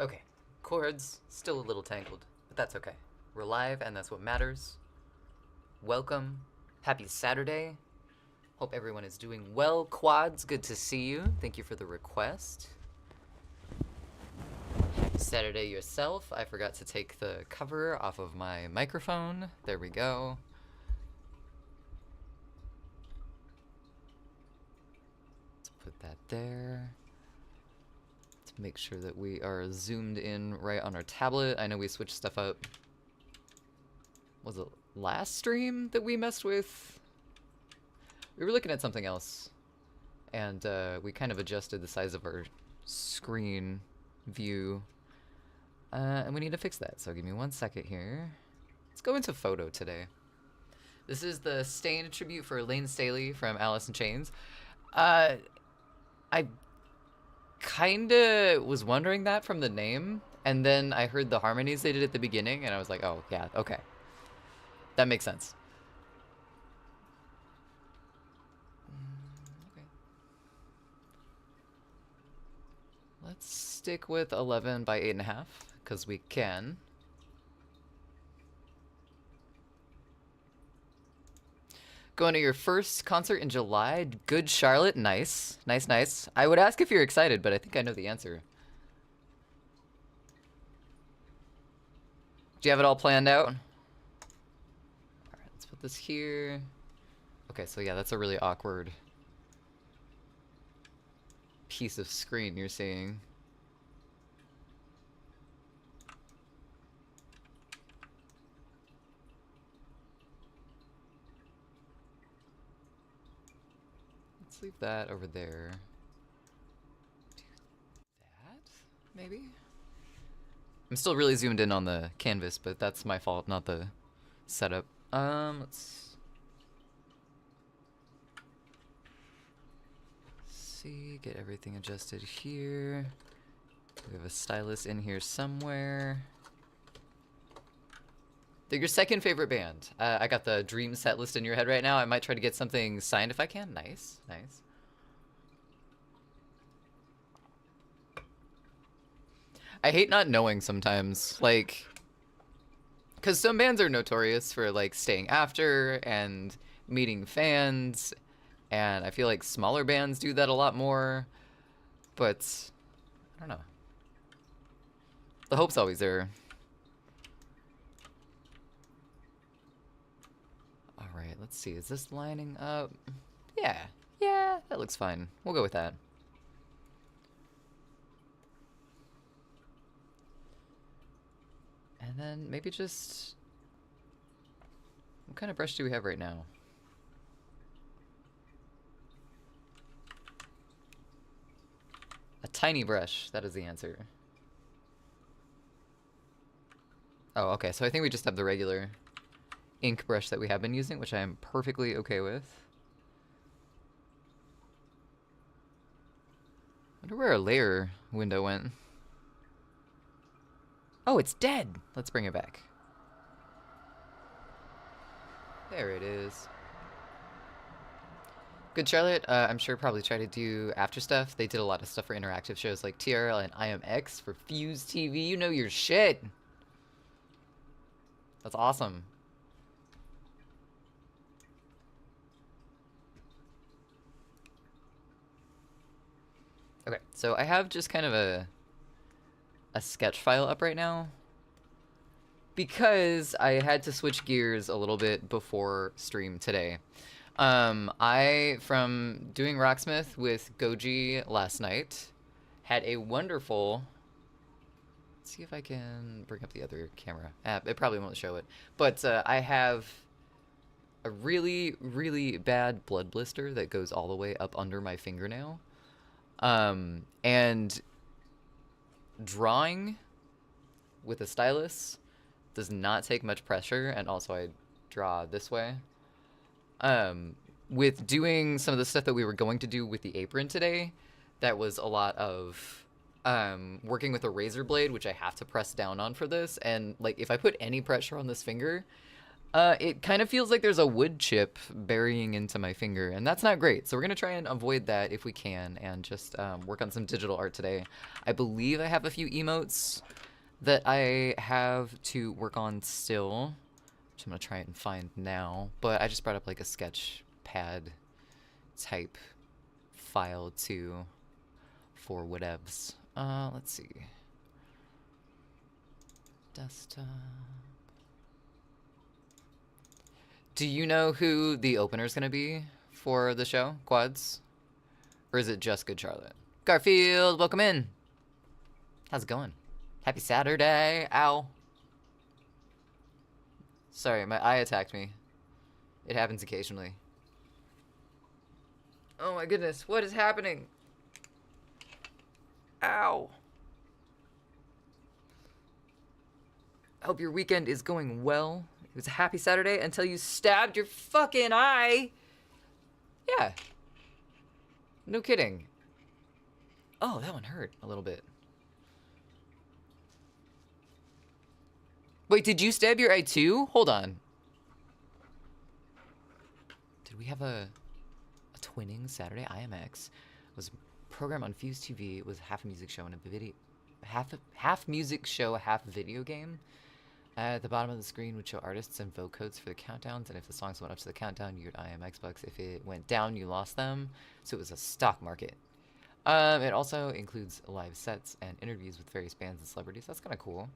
Okay, chords still a little tangled, but that's okay. We're live, and that's what matters. Welcome. Happy Saturday. Hope everyone is doing well. Quads, good to see you. Thank you for the request. Happy Saturday yourself. I forgot to take the cover off of my microphone. There we go. Let's put that there. To make sure that we are zoomed in right on our tablet. I know we switched stuff up. Was it last stream that we messed with? We were looking at something else, and we kind of adjusted the size of our screen view, and we need to fix that. So give me 1 second here. Let's go into photo today. This is the Stained tribute for Lane Staley from Alice in Chains. I kinda was wondering that from the name, and then I heard the harmonies they did at the beginning, and I was like, oh yeah, okay, that makes sense. Okay. Let's stick with 11 by 8.5 because we can. Going to your first concert in July. Good Charlotte. Nice. Nice, nice. I would ask if you're excited, but I think I know the answer. Do you have it all planned out? Alright, let's put this here. Okay, so yeah, that's a really awkward piece of screen you're seeing. Let's leave that over there. Do that, maybe? I'm still really zoomed in on the canvas, but that's my fault, not the setup. Let's see, get everything adjusted here. We have a stylus in here somewhere. They're your second favorite band. I got the dream set list in your head right now. I might try to get something signed if I can. Nice, nice. I hate not knowing sometimes, like, because some bands are notorious for, like, staying after and meeting fans, and I feel like smaller bands do that a lot more, but I don't know. The hope's always there. Alright, let's see. Is this lining up? Yeah. Yeah, that looks fine. We'll go with that. And then maybe just... What kind of brush do we have right now? A tiny brush. That is the answer. Oh, okay. So I think we just have the regular ink brush that we have been using, which I am perfectly okay with. I wonder where our layer window went. Oh, it's dead! Let's bring it back. There it is. Good Charlotte, I'm sure probably try to do after stuff. They did a lot of stuff for interactive shows like TRL and IMX for Fuse TV. You know your shit! That's awesome. Okay, so I have just kind of a sketch file up right now because I had to switch gears a little bit before stream today. From doing Rocksmith with Goji last night, had a wonderful... Let's see if I can bring up the other camera. It probably won't show it. But I have a really, really bad blood blister that goes all the way up under my fingernail. And drawing with a stylus does not take much pressure, and also I draw this way. With doing some of the stuff that we were going to do with the apron today, that was a lot of working with a razor blade, which I have to press down on for this, and like if I put any pressure on this finger, It kind of feels like there's a wood chip burying into my finger, and that's not great. So we're gonna try and avoid that if we can, and just work on some digital art today. I believe I have a few emotes that I have to work on still, which I'm gonna try and find now. But I just brought up like a sketch pad type file too for whatevs. Let's see. Desktop. Do you know who the opener is going to be for the show, Quads? Or is it just Good Charlotte? Garfield, welcome in. How's it going? Happy Saturday. Ow. Sorry, my eye attacked me. It happens occasionally. Oh my goodness, what is happening? Ow. Hope your weekend is going well. It was a happy Saturday until you stabbed your fucking eye. Yeah. No kidding. Oh, that one hurt a little bit. Wait, did you stab your eye too? Hold on. Did we have a twinning Saturday? IMX was a program on Fuse TV. It was half a music show and a video, half music show, half video game. At the bottom of the screen would show artists and vote codes for the countdowns, and if the songs went up to the countdown, you would IMX bucks. If it went down, you lost them. So it was a stock market. It also includes live sets and interviews with various bands and celebrities. That's kind of cool.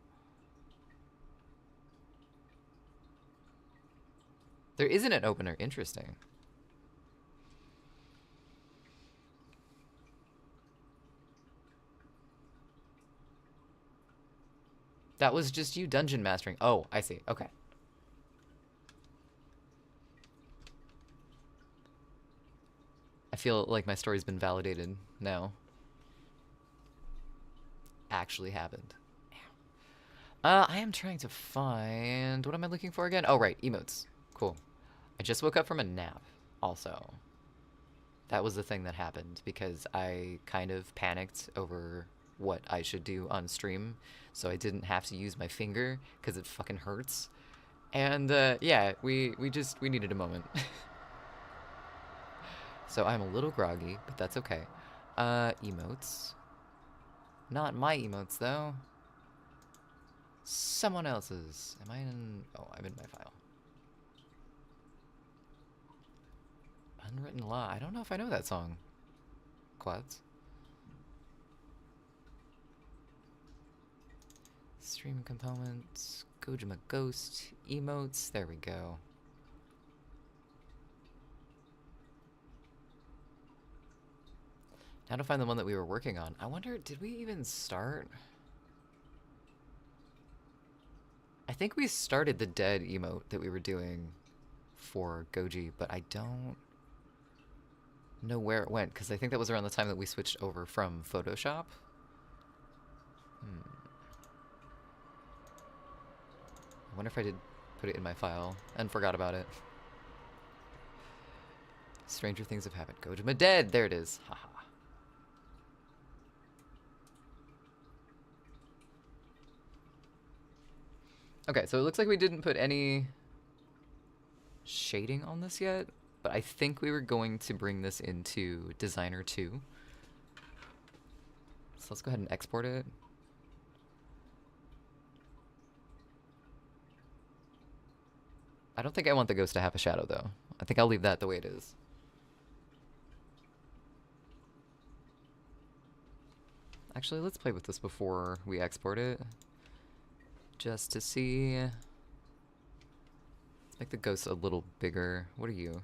There isn't an opener. Interesting. That was just you dungeon mastering. Oh, I see. Okay. I feel like my story's been validated now. Actually happened. I am trying to find... What am I looking for again? Oh, right. Emotes. Cool. I just woke up from a nap, also. That was the thing that happened, because I kind of panicked over what I should do on stream, so I didn't have to use my finger, because it fucking hurts. And, yeah, we needed a moment. So I'm a little groggy, but that's okay. Emotes. Not my emotes, though. Someone else's. Am I in... Oh, I'm in my file. Unwritten Law. I don't know if I know that song. Quads. Stream components. Gojima Ghost. Emotes. There we go. Now to find the one that we were working on. I wonder, did we even start? I think we started the dead emote that we were doing for Goji, but I don't know where it went, because I think that was around the time that we switched over from Photoshop. I wonder if I did put it in my file and forgot about it. Stranger things have happened. Gojima dead! There it is. Haha. Okay, so it looks like we didn't put any shading on this yet, but I think we were going to bring this into Designer 2. So let's go ahead and export it. I don't think I want the ghost to have a shadow, though. I think I'll leave that the way it is. Actually, let's play with this before we export it. Just to see. Let's make the ghost a little bigger. What are you?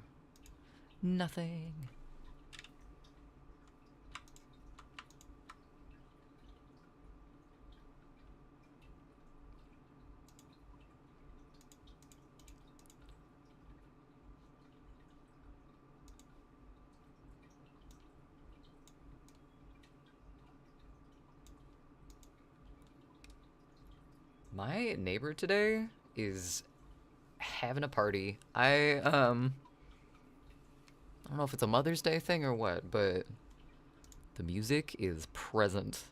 Nothing. My neighbor today is having a party. I don't know if it's a Mother's Day thing or what, but the music is present.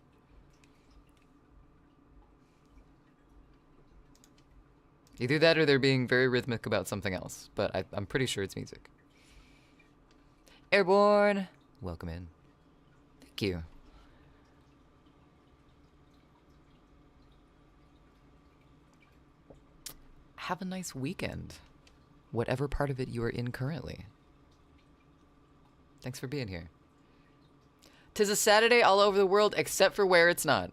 Either that or they're being very rhythmic about something else, but I'm pretty sure it's music. Airborne! Welcome in. Thank you. Have a nice weekend, whatever part of it you are in currently. Thanks for being here. 'Tis a Saturday all over the world except for where it's not.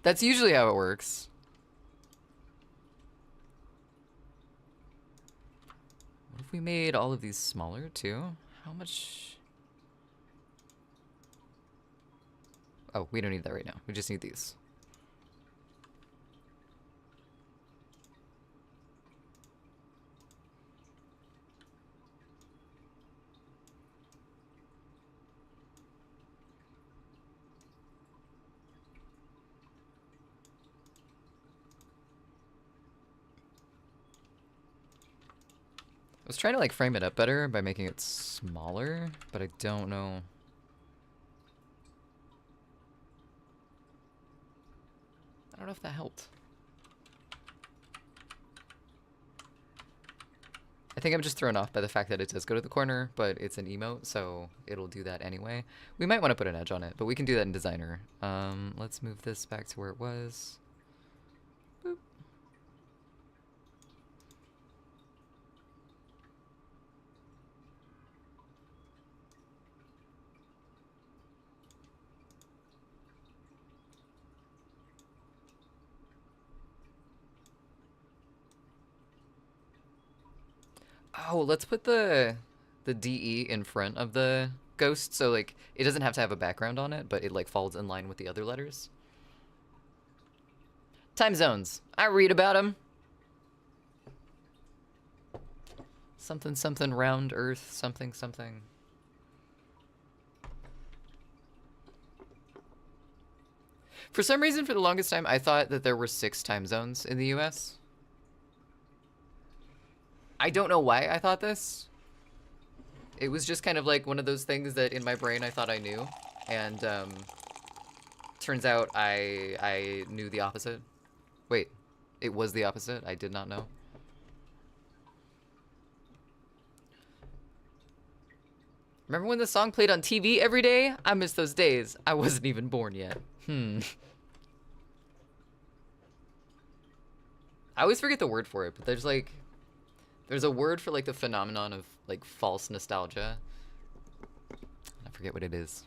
That's usually how it works. What if we made all of these smaller too? How much? Oh, we don't need that right now. We just need these. I was trying to like frame it up better by making it smaller, but I don't know. I don't know if that helped. I think I'm just thrown off by the fact that it does go to the corner, but it's an emote, so it'll do that anyway. We might want to put an edge on it, but we can do that in Designer. Let's move this back to where it was. Boop. Oh, let's put the DE in front of the ghost, so like it doesn't have to have a background on it, but it like falls in line with the other letters. Time zones. I read about them. Something something round Earth, something something. For some reason, for the longest time, I thought that there were 6 time zones in the US. I don't know why I thought this. It was just kind of like one of those things that in my brain I thought I knew, and turns out I knew the opposite. Wait, it was the opposite? I did not know. Remember when the song played on TV every day? I miss those days. I wasn't even born yet. I always forget the word for it, but there's a word for like the phenomenon of like false nostalgia. I forget what it is.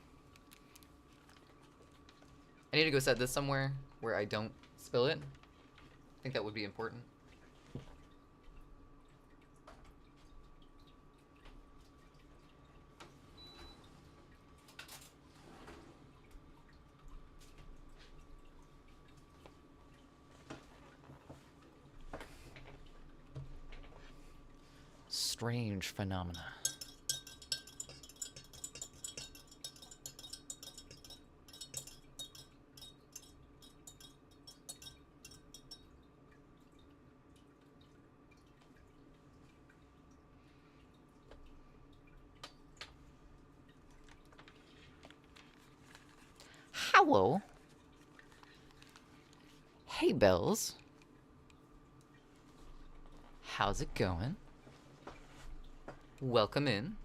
I need to go set this somewhere where I don't spill it. I think that would be important. Strange phenomena. Hello. Hey, Bells. How's it going? Welcome in.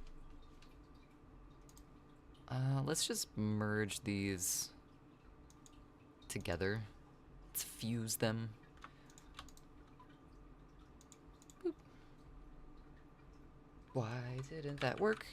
Let's just merge these together. Let's fuse them. Boop. Why didn't that work?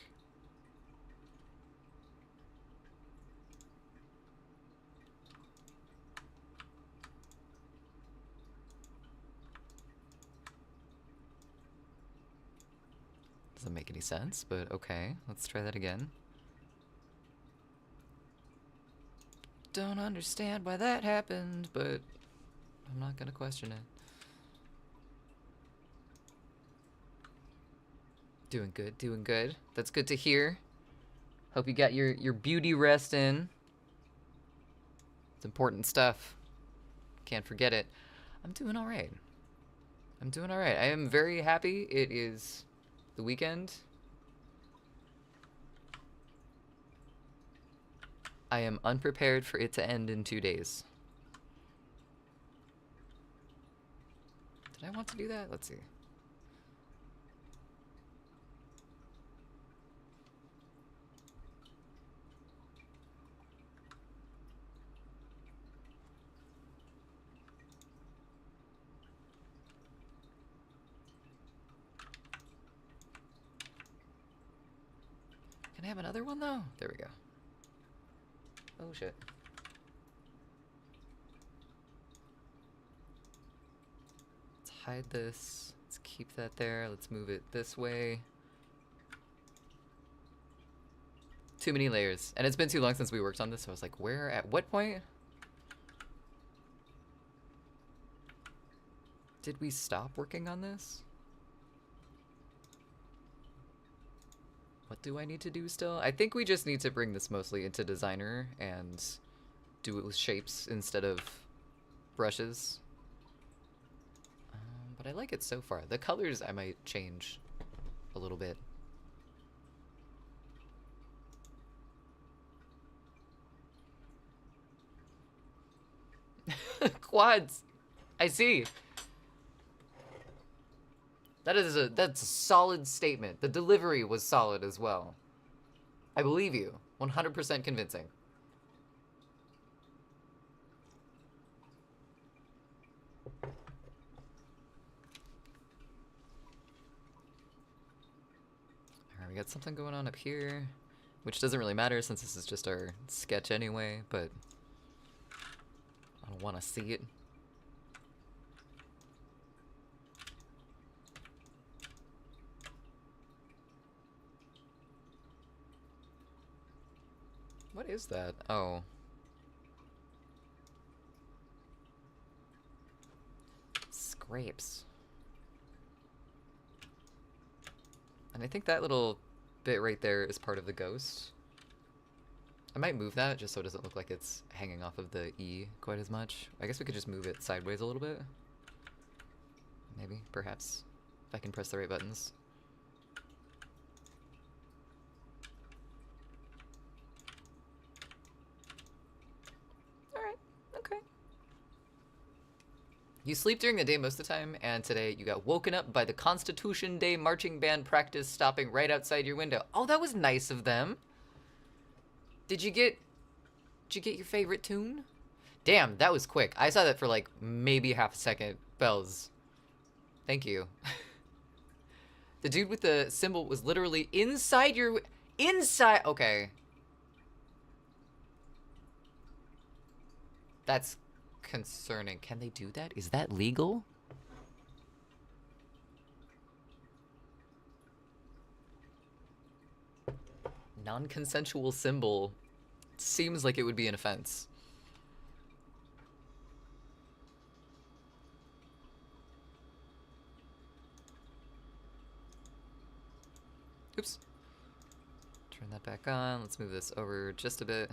Doesn't make any sense, but okay. Let's try that again. Don't understand why that happened, but I'm not gonna question it. Doing good, doing good. That's good to hear. Hope you got your beauty rest in. It's important stuff. Can't forget it. I'm doing alright. I'm doing alright. I am very happy. It is the weekend. I am unprepared for it to end in 2 days. Did I want to do that? Let's see. Can I have another one though? There we go. Oh shit. Let's hide this. Let's keep that there. Let's move it this way. Too many layers. And it's been too long since we worked on this, so I was like, where, at what point? Did we stop working on this? What do I need to do still? I think we just need to bring this mostly into Designer and do it with shapes instead of brushes. But I like it so far. The colors I might change a little bit. Quads! I see! That's a solid statement. The delivery was solid as well. I believe you. 100% convincing. Alright, we got something going on up here, which doesn't really matter since this is just our sketch anyway, but I don't want to see it. What is that? Oh. Scrapes. And I think that little bit right there is part of the ghost. I might move that just so it doesn't look like it's hanging off of the E quite as much. I guess we could just move it sideways a little bit. Maybe, perhaps, if I can press the right buttons. You sleep during the day most of the time, and today you got woken up by the Constitution Day marching band practice stopping right outside your window. Oh, that was nice of them. Did you get your favorite tune? Damn, that was quick. I saw that for like maybe half a second. Bells. Thank you. The dude with the symbol was literally inside your... Inside... Okay. That's concerning. Can they do that? Is that legal? Non-consensual symbol seems like it would be an offense. Oops. Turn that back on. Let's move this over just a bit.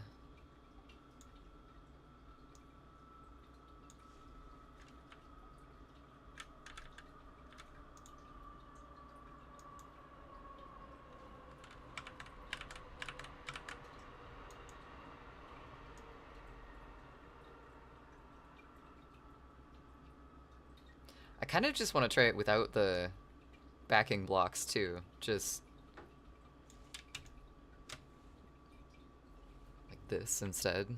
I kind of just want to try it without the backing blocks too. Just like this instead.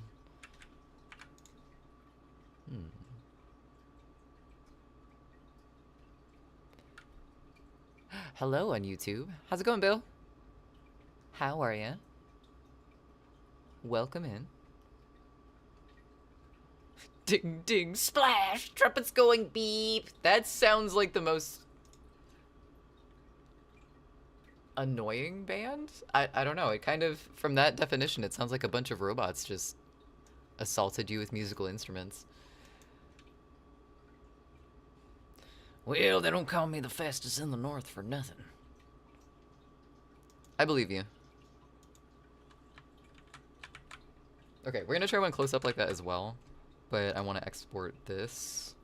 Hello on YouTube. How's it going, Bill? How are ya? Welcome in. Ding ding splash! Trumpets going beep! That sounds like the most annoying band? I don't know. It kind of, from that definition, it sounds like a bunch of robots just assaulted you with musical instruments. Well, they don't call me the fastest in the north for nothing. I believe you. Okay, we're gonna try one close up like that as well. But I want to export this.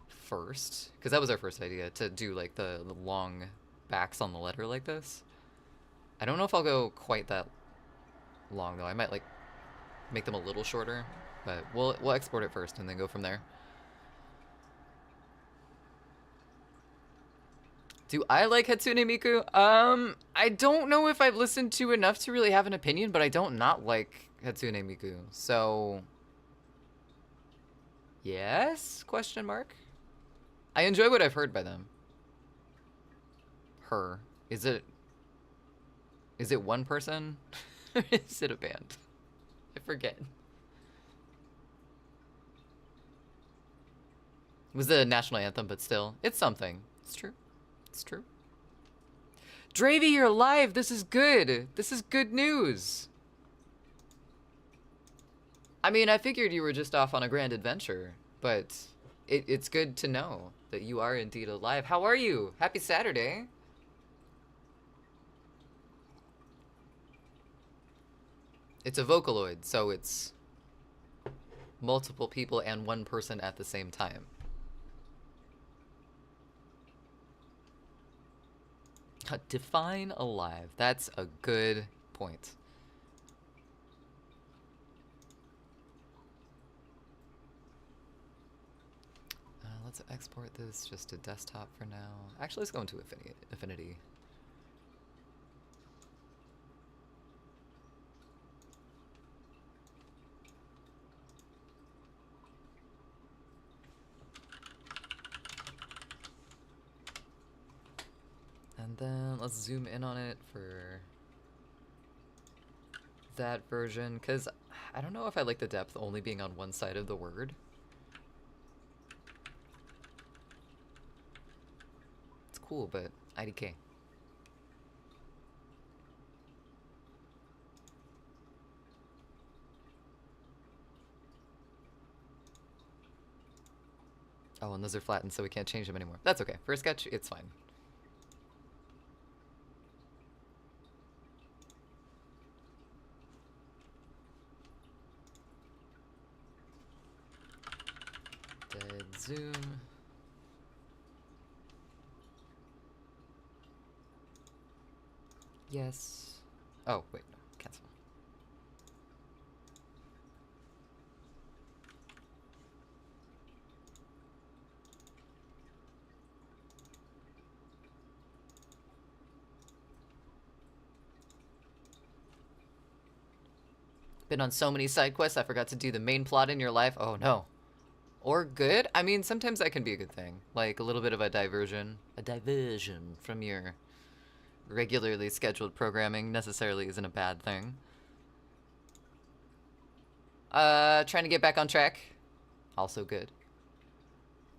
First, because that was our first idea, to do like the long backs on the letter like this. I don't know if I'll go quite that long though. I might like make them a little shorter. But we'll export it first and then go from there. Do I like Hatsune Miku? I don't know if I've listened to enough to really have an opinion, but I don't not like Hatsune Miku. So, yes? Question mark. I enjoy what I've heard by them. Her. Is it one person? Or is it a band? I forget. It was the national anthem, but still, it's something. It's true. It's true. Dravy, you're alive. This is good. This is good news. I mean, I figured you were just off on a grand adventure, but it's good to know that you are indeed alive. How are you? Happy Saturday. It's a Vocaloid, so it's multiple people and one person at the same time. Define alive. That's a good point. Let's export this just to desktop for now. Actually, let's go into Affinity. And then let's zoom in on it for that version, because I don't know if I like the depth only being on one side of the word. It's cool, but IDK. Oh, and those are flattened, so we can't change them anymore. That's okay. For a sketch, it's fine. Dead zoom. Yes. Oh, wait, no. Cancel. Been on so many side quests, I forgot to do the main plot in your life. Oh, no. Or good? I mean, sometimes that can be a good thing. Like, a little bit of a diversion. A diversion from your regularly scheduled programming necessarily isn't a bad thing. Trying to get back on track. Also good.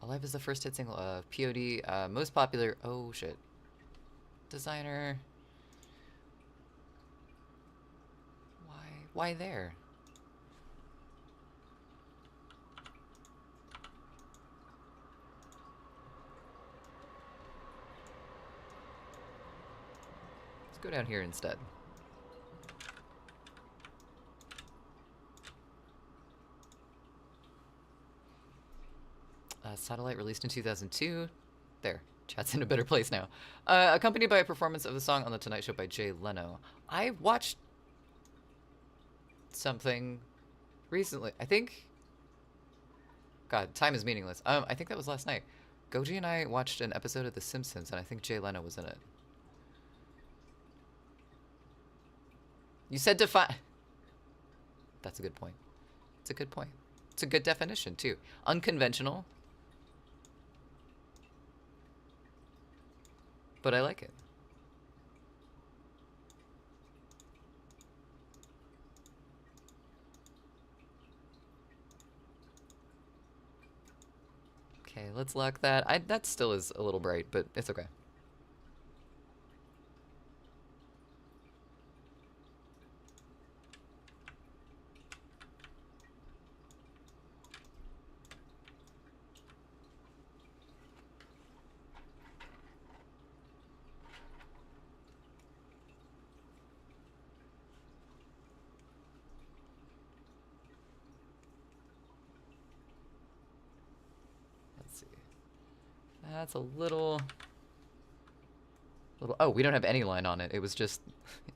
Alive is the first hit single of POD. Most popular... Oh, shit. Designer... Why there? Let's go down here instead. Satellite released in 2002. There. Chat's in a better place now. Accompanied by a performance of the song on The Tonight Show by Jay Leno. I watched something recently. I think... God, time is meaningless. I think that was last night. Goji and I watched an episode of The Simpsons, and I think Jay Leno was in it. You said define... That's a good point. It's a good point. It's a good definition, too. Unconventional. But I like it. Okay, let's lock that. That still is a little bright, but it's okay. That's a little... Oh, we don't have any line on it. It was just...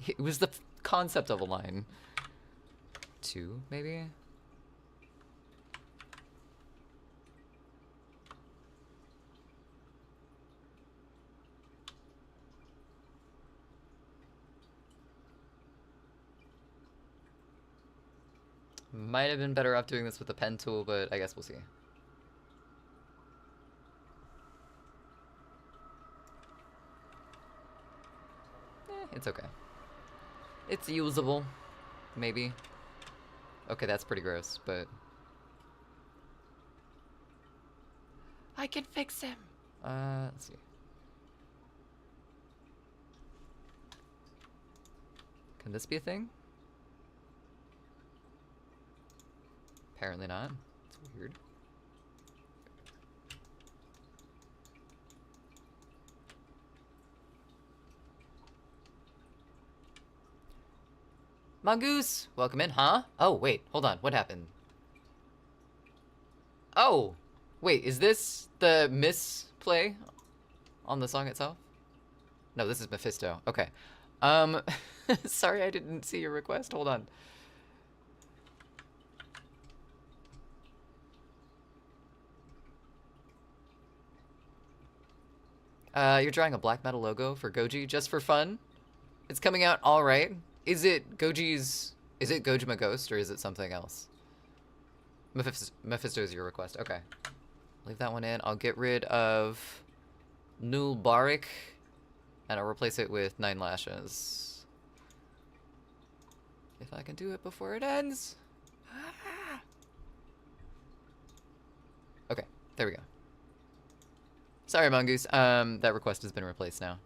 It was the concept of a line. 2, maybe? Might have been better off doing this with the pen tool, but I guess we'll see. It's okay. It's usable. Maybe. Okay, that's pretty gross, but... I can fix him! Let's see. Can this be a thing? Apparently not. It's weird. Mongoose! Welcome in, huh? Oh, wait, hold on. What happened? Oh! Wait, is this the misplay on the song itself? No, this is Mephisto. Okay. Sorry I didn't see your request. Hold on. You're drawing a black metal logo for Goji just for fun? It's coming out all right. Is it Goji's... Is it Gojima Ghost, or is it something else? Mephisto is your request. Okay. Leave that one in. I'll get rid of Nul Barik, and I'll replace it with 9 Lashes. If I can do it before it ends. Okay, there we go. Sorry, Mongoose. That request has been replaced now.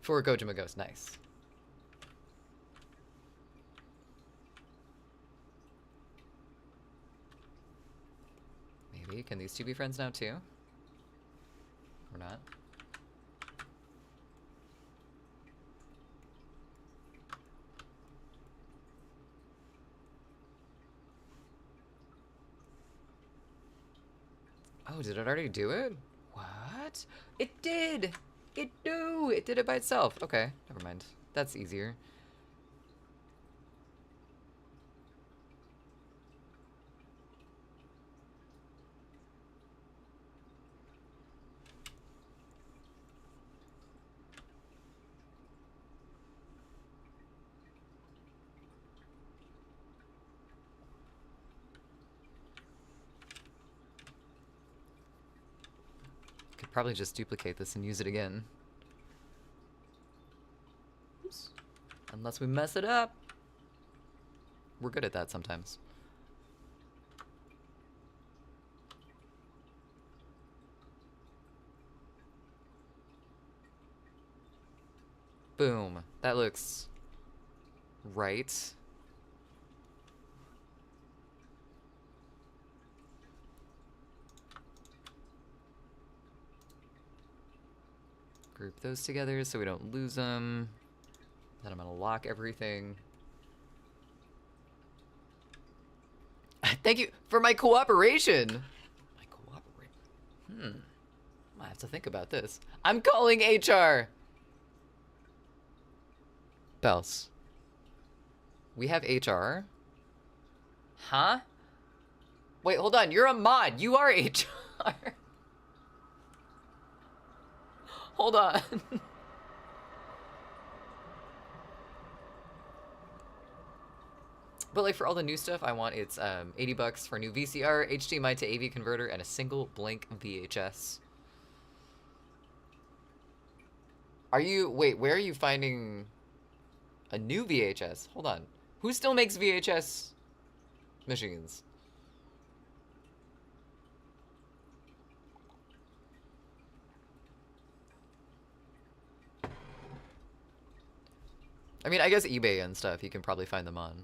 For Gojima Ghost, nice. Maybe, can these two be friends now too? Or not? Oh, did it already do it? What? It did! It do! It did it by itself. Okay, never mind. That's easier. Could probably just duplicate this and use it again. Oops. Unless we mess it up. We're good at that sometimes. Boom. That looks right. Group those together so we don't lose them. Then I'm gonna lock everything. Thank you for my cooperation. My cooperation. I have to think about this. I'm calling HR. Bells. We have HR. Huh? Wait, hold on. You're a mod. You are HR. Hold on. But like for all the new stuff, I want it's $80 for a new VCR, HDMI to AV converter, and a single blank VHS. Are you... Wait, where are you finding a new VHS? Hold on. Who still makes VHS machines? I mean, I guess eBay and stuff, you can probably find them on.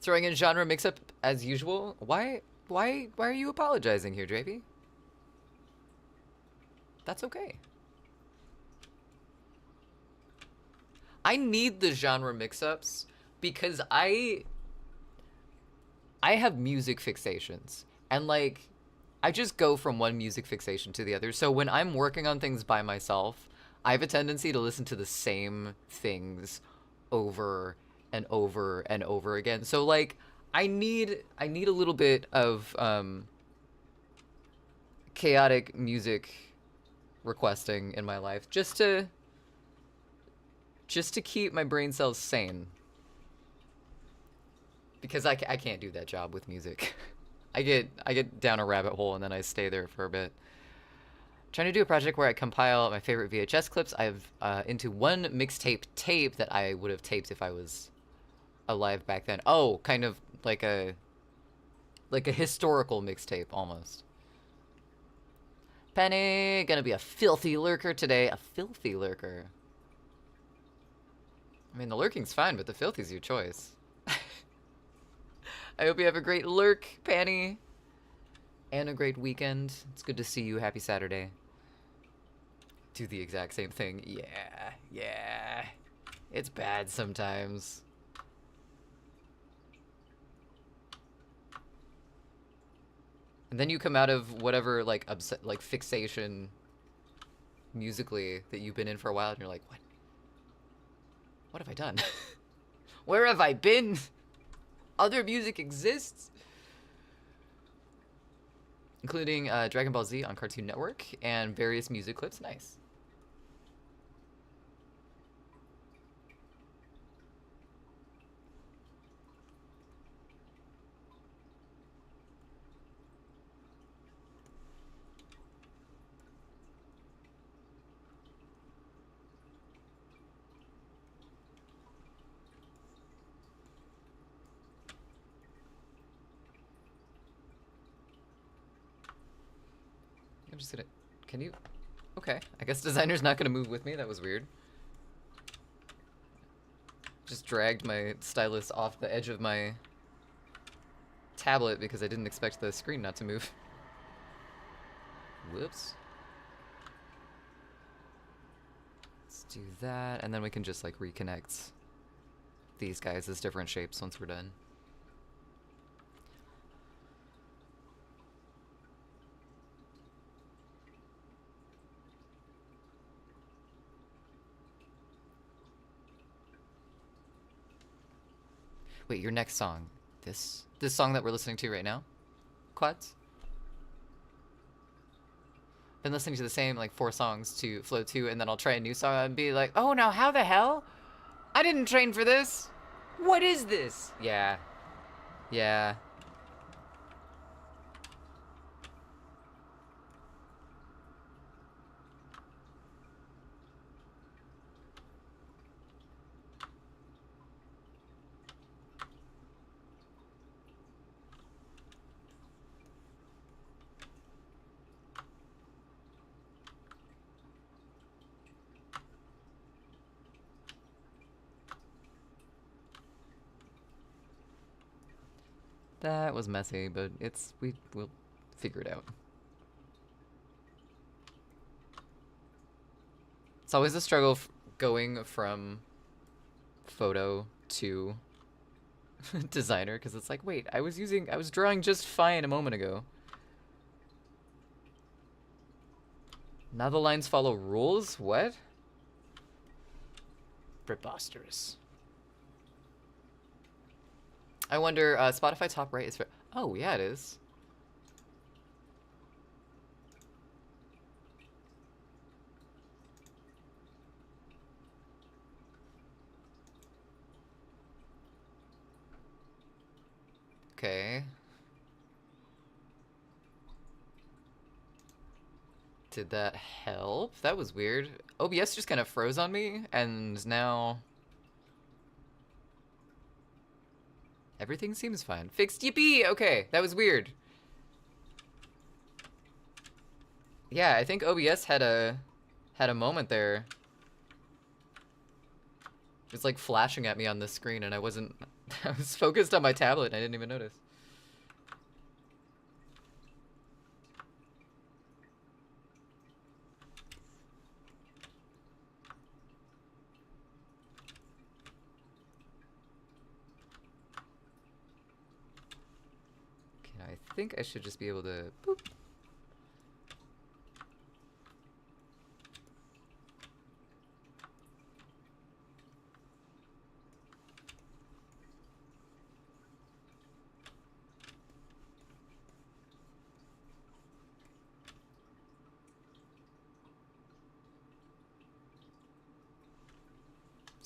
Throwing in genre mix-up as usual? Why are you apologizing here, JP? That's okay. I need the genre mix-ups because I have music fixations. And like, I just go from one music fixation to the other. So when I'm working on things by myself, I have a tendency to listen to the same things over and over and over again. So like I need a little bit of chaotic music requesting in my life, just to keep my brain cells sane. Because I can't do that job with music. I get down a rabbit hole and then I stay there for a bit. Trying to do a project where I compile my favorite VHS clips I've into one mixtape tape that I would have taped if I was alive back then. Oh, kind of like a historical mixtape almost. Penny, gonna be a filthy lurker today. A filthy lurker. I mean, the lurking's fine, but the filthy's your choice. I hope you have a great lurk, Penny. And a great weekend. It's good to see you. Happy Saturday. Do the exact same thing. Yeah. It's bad sometimes. And then you come out of whatever, like, fixation musically that you've been in for a while, and you're like, what? What have I done? Where have I been? Other music exists? Including Dragon Ball Z on Cartoon Network and various music clips. Nice. I'm just gonna... Can you... Okay. I guess designer's not gonna move with me. That was weird. Just dragged my stylus off the edge of my tablet because I didn't expect the screen not to move. Whoops. Let's do that, and then we can just, like, reconnect these guys as different shapes once we're done. Wait, your next song. This song that we're listening to right now? Quads? Been listening to the same, like, 4 songs to Flow 2, and then I'll try a new song and be like, oh, now how the hell? I didn't train for this! What is this? Yeah. Yeah. That was messy, but we'll figure it out. It's always a struggle going from photo to designer, because it's like, wait, I was drawing just fine a moment ago. Now the lines follow rules? What? Preposterous. I wonder, Spotify top right is for... Oh, yeah, it is. Okay. Did that help? That was weird. OBS just kind of froze on me, and now... Everything seems fine. Fixed, yippee! Okay, that was weird. Yeah, I think OBS had a moment there. It was like flashing at me on the screen, and I was focused on my tablet and I didn't even notice. Okay, I think I should just be able to boop.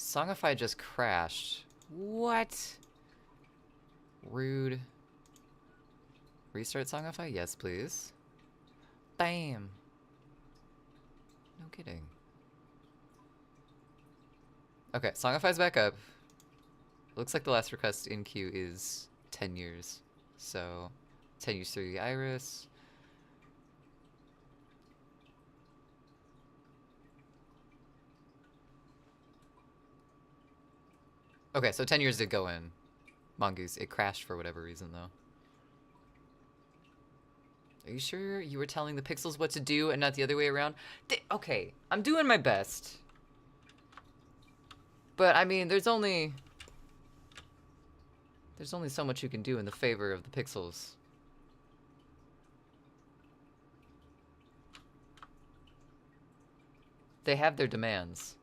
Songify just crashed. What? Rude. Restart Songify? Yes, please. Bam. No kidding. Okay, Songify's back up. Looks like the last request in queue is 10 years. So, 10 years through the iris. Okay, so 10 years did go in. Mongoose. It crashed for whatever reason, though. Are you sure you were telling the pixels what to do and not the other way around? Okay, I'm doing my best. But, I mean, there's only so much you can do in the favor of the pixels. They have their demands.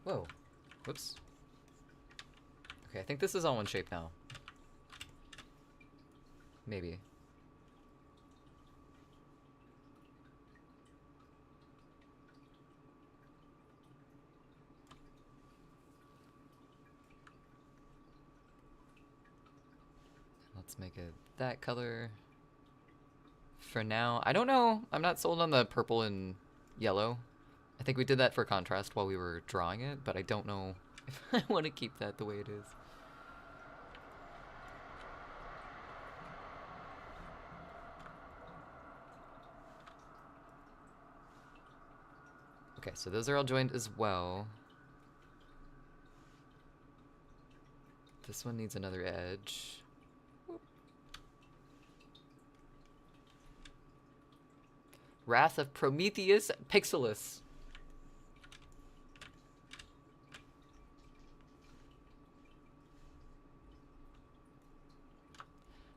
Whoa. Whoops. Okay, I think this is all one shape now. Maybe. Let's make it that color. For now, I don't know. I'm not sold on the purple and yellow. I think we did that for contrast while we were drawing it, but I don't know if I want to keep that the way it is. Okay, so those are all joined as well. This one needs another edge. Whoop. Wrath of Prometheus Pixelis.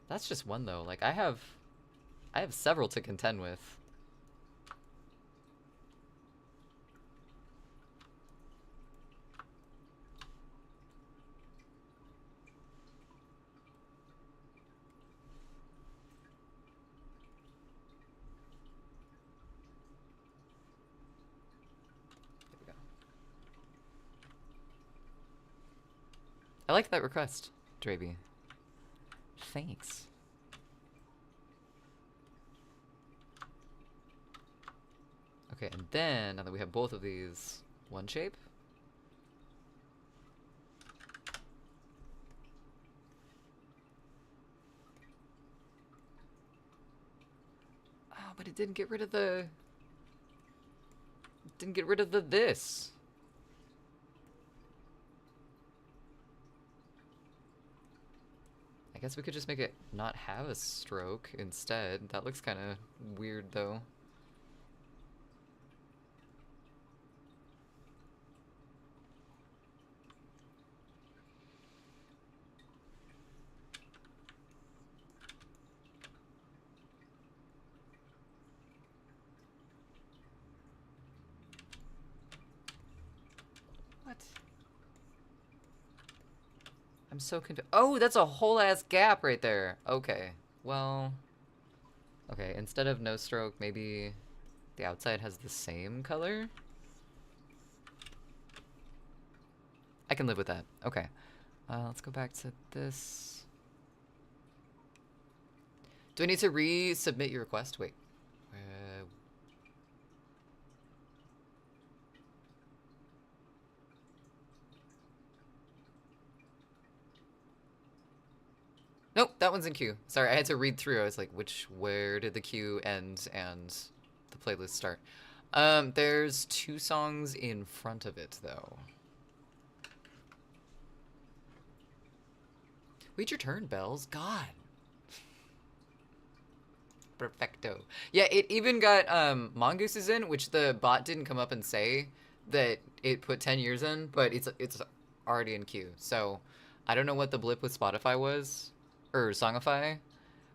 That's just one though. Like I have several to contend with. There we go. I like that request, Draby. Thanks. Okay, and then, now that we have both of these, one shape. Oh, but it didn't get rid of the... It didn't get rid of the this. I guess we could just make it not have a stroke instead. That looks kind of weird, though. What? I'm so confused. Oh, that's a whole ass gap right there. Okay. Well. Okay, instead of no stroke, maybe the outside has the same color? I can live with that. Okay. Let's go back to this. Do I need to resubmit your request? Wait. Nope, that one's in queue. Sorry, I had to read through. I was like, where did the queue end and the playlist start? There's 2 songs in front of it, though. Wait your turn, Bells. God. Perfecto. Yeah, it even got mongooses in, which the bot didn't come up and say that it put 10 years in, but it's already in queue. So I don't know what the blip with Spotify was, or Songify,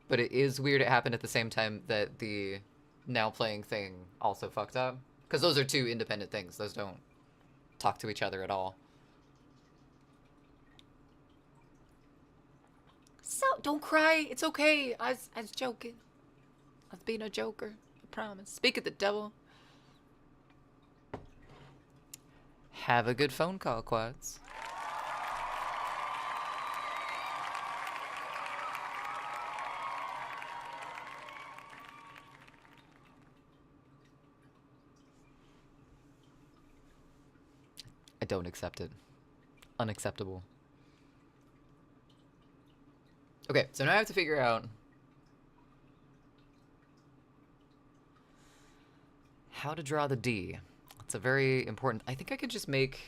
but it is weird it happened at the same time that the now playing thing also fucked up. Because those are 2 independent things. Those don't talk to each other at all. don't cry. It's okay. I was joking. I was being a joker. I promise. Speak of the devil. Have a good phone call, Quads. I don't accept it. Unacceptable. Okay, so now I have to figure out how to draw the D. It's a very important... I think I could just make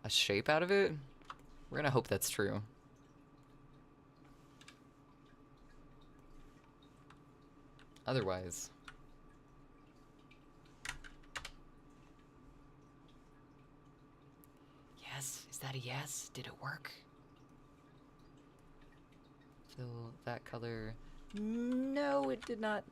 a shape out of it. We're gonna hope that's true. Otherwise... Yes? Is that a yes? Did it work? Fill that color. No, it did not.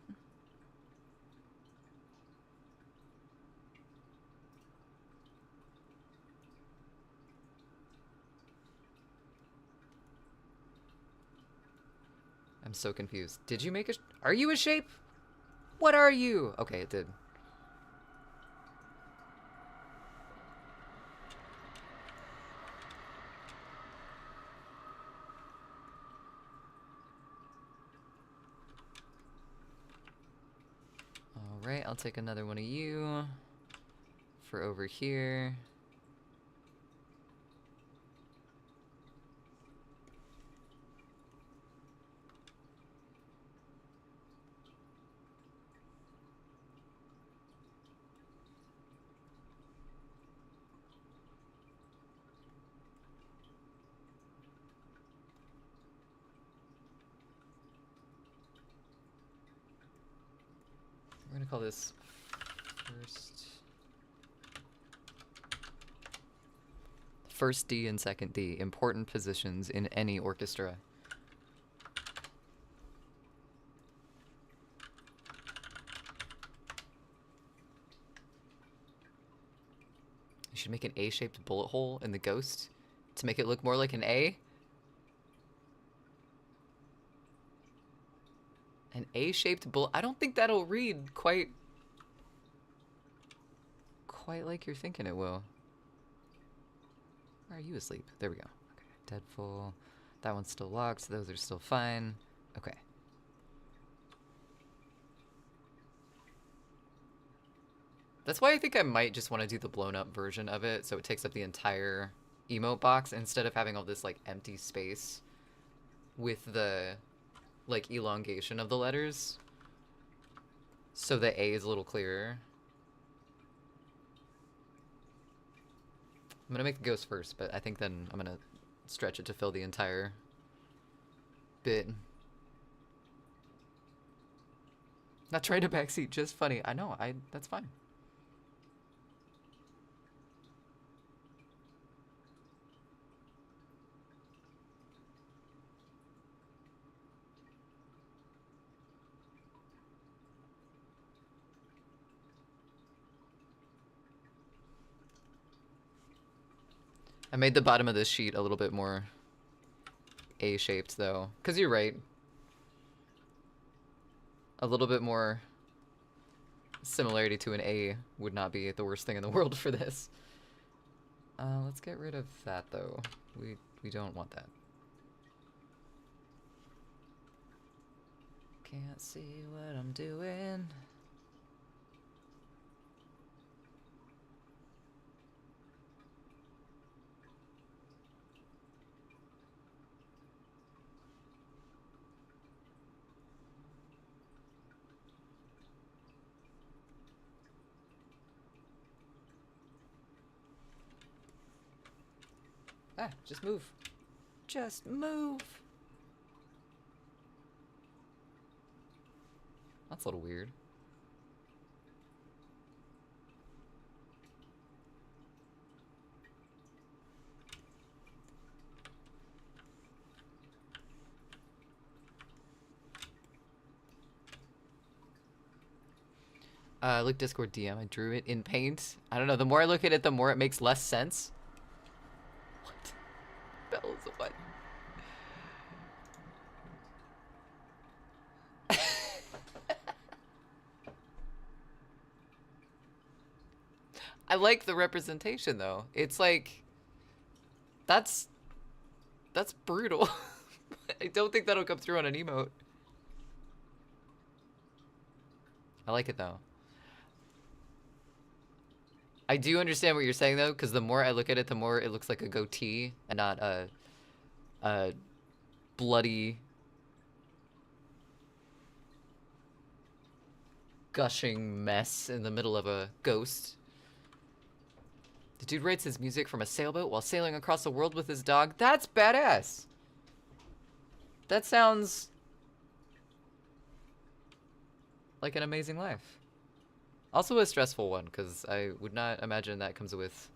I'm so confused. Did you make a... Are you a shape? What are you? Okay, it did. Alright, I'll take another one of you for over here. We're gonna call this first D and second D, important positions in any orchestra. You should make an A-shaped bullet hole in the ghost to make it look more like an A. An A-shaped bullet. I don't think that'll read quite like you're thinking it will. Or are you asleep? There we go. Okay, Deadfall. That one's still locked, so those are still fine. Okay. That's why I think I might just want to do the blown up version of it, so it takes up the entire emote box instead of having all this like empty space with the like elongation of the letters. So the A is a little clearer. I'm gonna make the ghost first, but I think then I'm gonna stretch it to fill the entire bit. Not trying to backseat, just funny. I know, that's fine. I made the bottom of this sheet a little bit more A-shaped, though. Because you're right. A little bit more similarity to an A would not be the worst thing in the world for this. Let's get rid of that, though. We don't want that. Can't see what I'm doing. Ah, just move. Just move. That's a little weird. Look, Discord DM. I drew it in paint. I don't know. The more I look at it, the more it makes less sense. What? spells. What? I like the representation though. It's like that's brutal. I don't think that'll come through on an emote. I like it though. I do understand what you're saying though, because the more I look at it, the more it looks like a goatee and not a bloody, gushing mess in the middle of a ghost. The dude writes his music from a sailboat while sailing across the world with his dog. That's badass. That sounds like an amazing life. Also a stressful one, because I would not imagine that comes with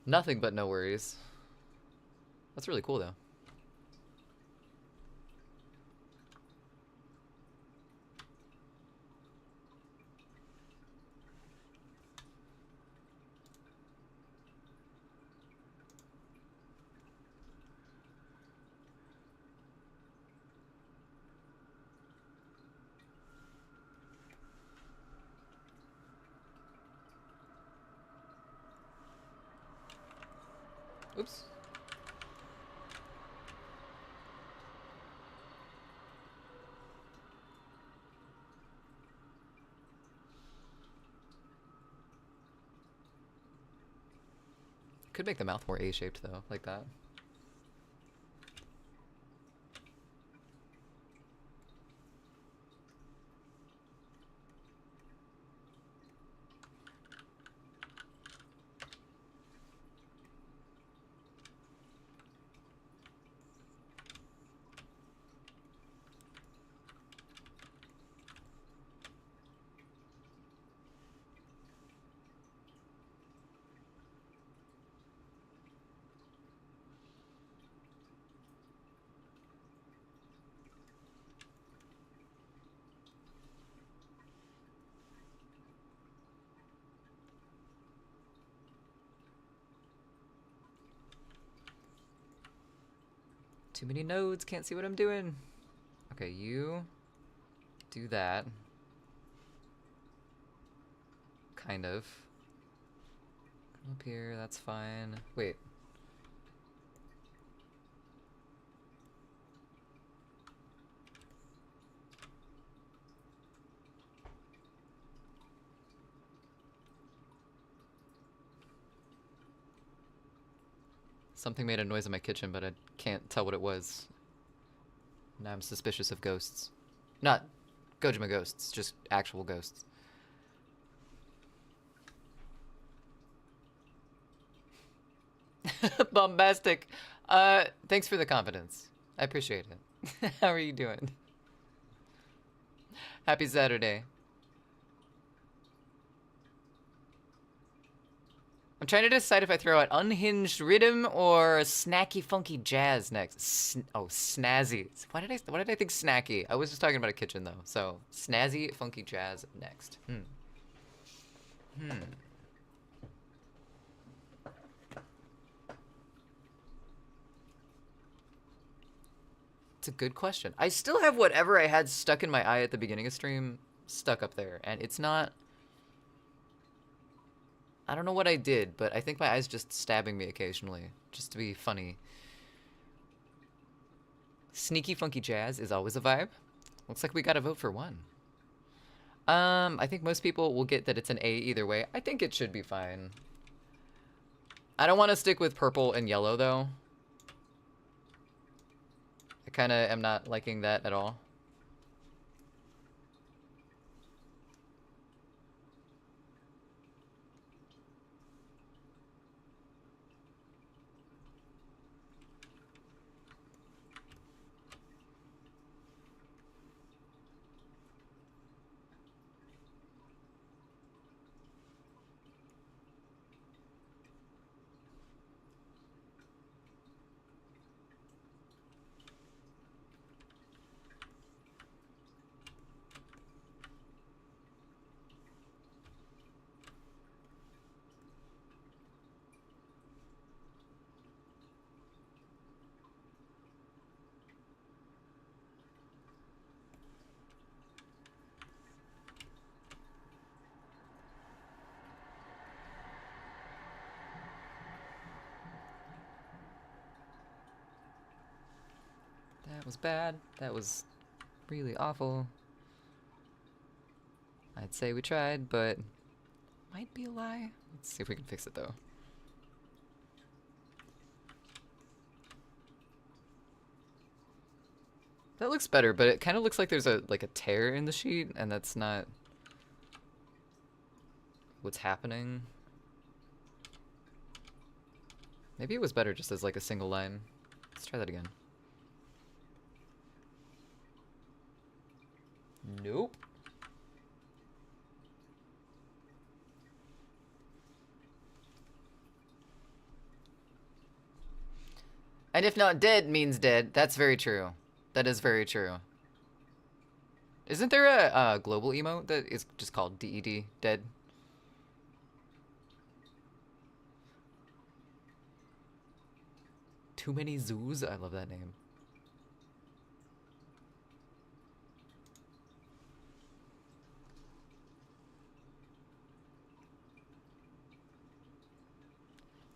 nothing but no worries. That's really cool, though. Oops. Could make the mouth more A-shaped, though, like that. Too many nodes, can't see what I'm doing. Okay, you do that. Kind of. Come up here, that's fine. Wait. Something made a noise in my kitchen, but I can't tell what it was. Now I'm suspicious of ghosts. Not Gojima ghosts, just actual ghosts. Bombastic. Thanks for the confidence. I appreciate it. How are you doing? Happy Saturday. I'm trying to decide if I throw out unhinged rhythm or snacky funky jazz next. Oh, snazzy. Why did I think snacky? I was just talking about a kitchen though. So snazzy funky jazz next. It's a good question. I still have whatever I had stuck in my eye at the beginning of stream stuck up there, and it's not. I don't know what I did, but I think my eye's just stabbing me occasionally, just to be funny. Sneaky funky jazz is always a vibe. Looks like we got to vote for one. I think most people will get that it's an A either way. I think it should be fine. I don't want to stick with purple and yellow, though. I kind of am not liking that at all. That was bad. That was really awful. I'd say we tried, but might be a lie. Let's see if we can fix it though. That looks better, but it kind of looks like there's a tear in the sheet, and that's not what's happening. Maybe it was better just as like a single line. Let's try that again. Nope. And if not dead means dead. That's very true. That is very true. Isn't there a global emote that is just called DED, dead? Too many zoos? I love that name.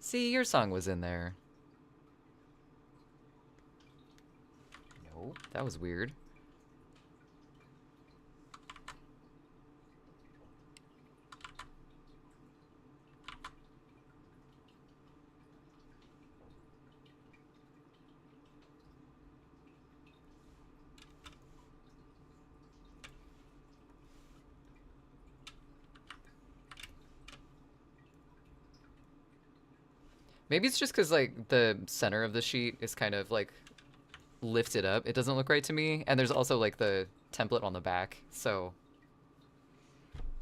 See, your song was in there. Nope, that was weird. Maybe it's just because like the center of the sheet is kind of like lifted up. It doesn't look right to me. And there's also like the template on the back. So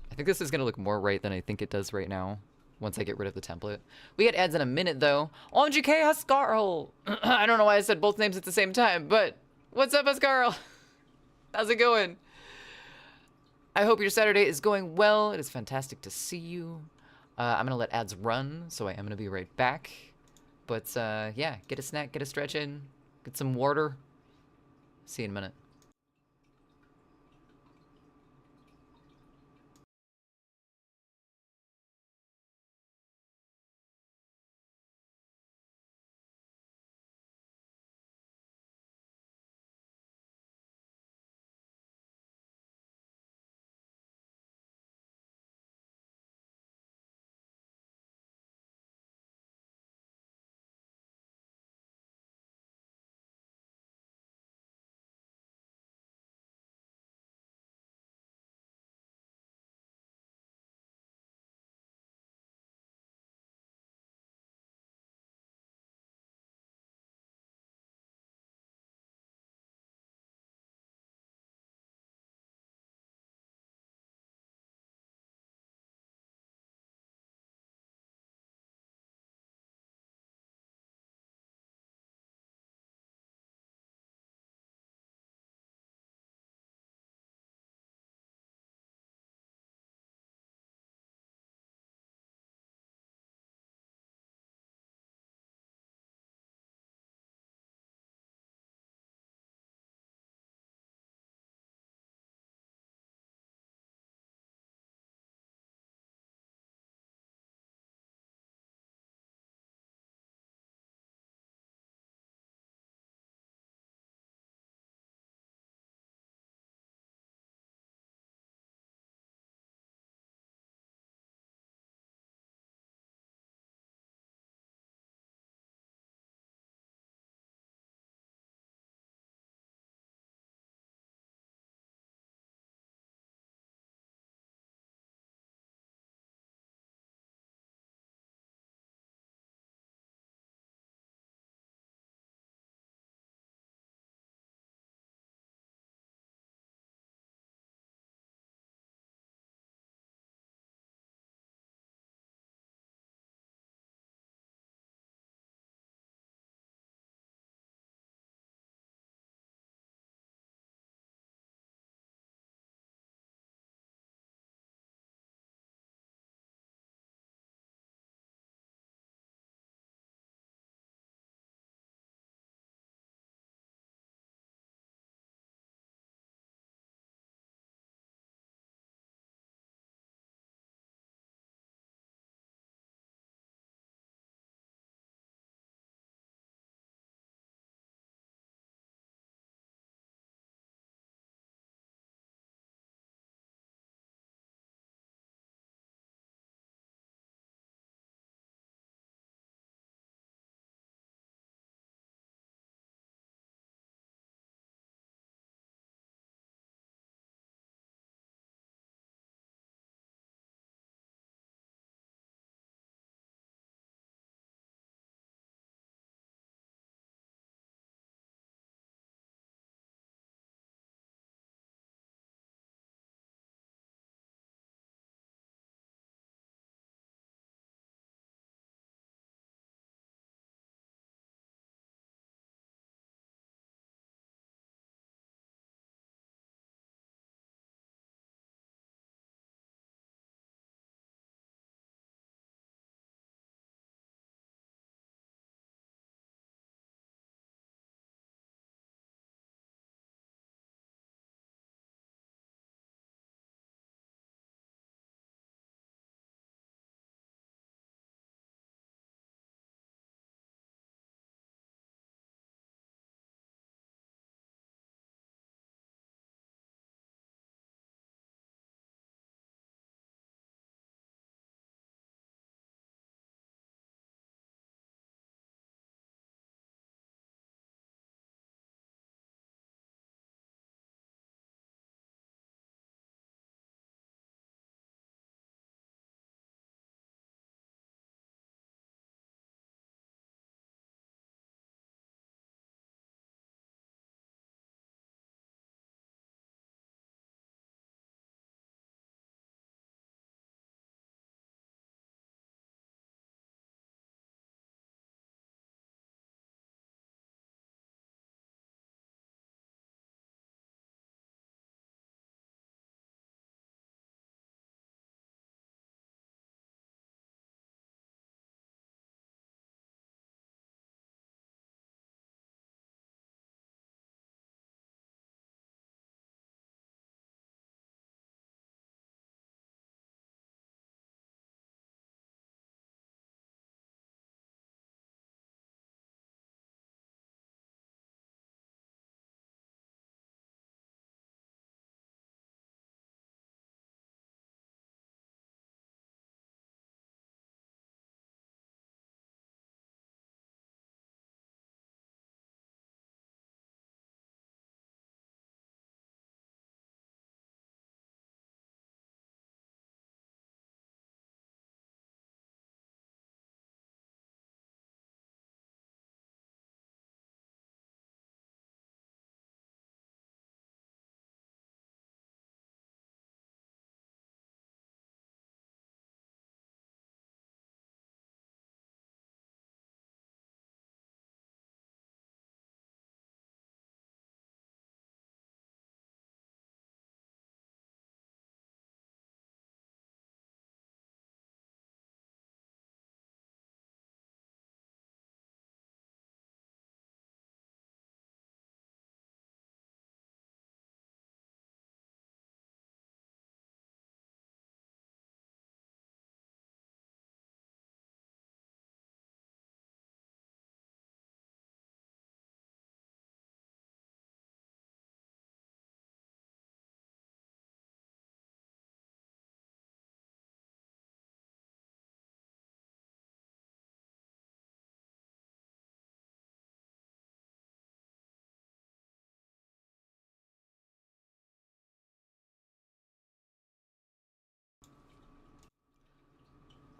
I think this is going to look more right than I think it does right now once I get rid of the template. We get ads in a minute though. OMGK Huskarl! I don't know why I said both names at the same time, but what's up, Huskarl? How's it going? I hope your Saturday is going well. It is fantastic to see you. I'm going to let ads run, so I am going to be right back. But yeah, get a snack, get a stretch in, get some water. See you in a minute.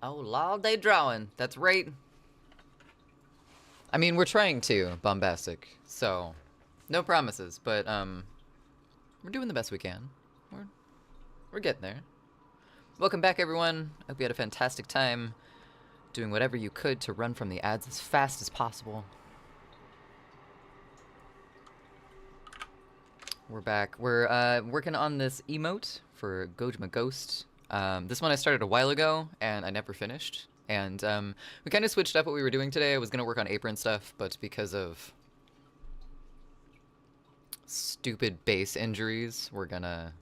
Oh, all day drawing. That's right. I mean, we're trying to, Bombastic, so no promises, but we're doing the best we can. We're getting there. Welcome back, everyone. I hope you had a fantastic time doing whatever you could to run from the ads as fast as possible. We're back. We're working on this emote for Gojima Ghost. This one I started a while ago, and I never finished. And we kind of switched up what we were doing today. I was going to work on apron stuff, but because of stupid base injuries, we're going to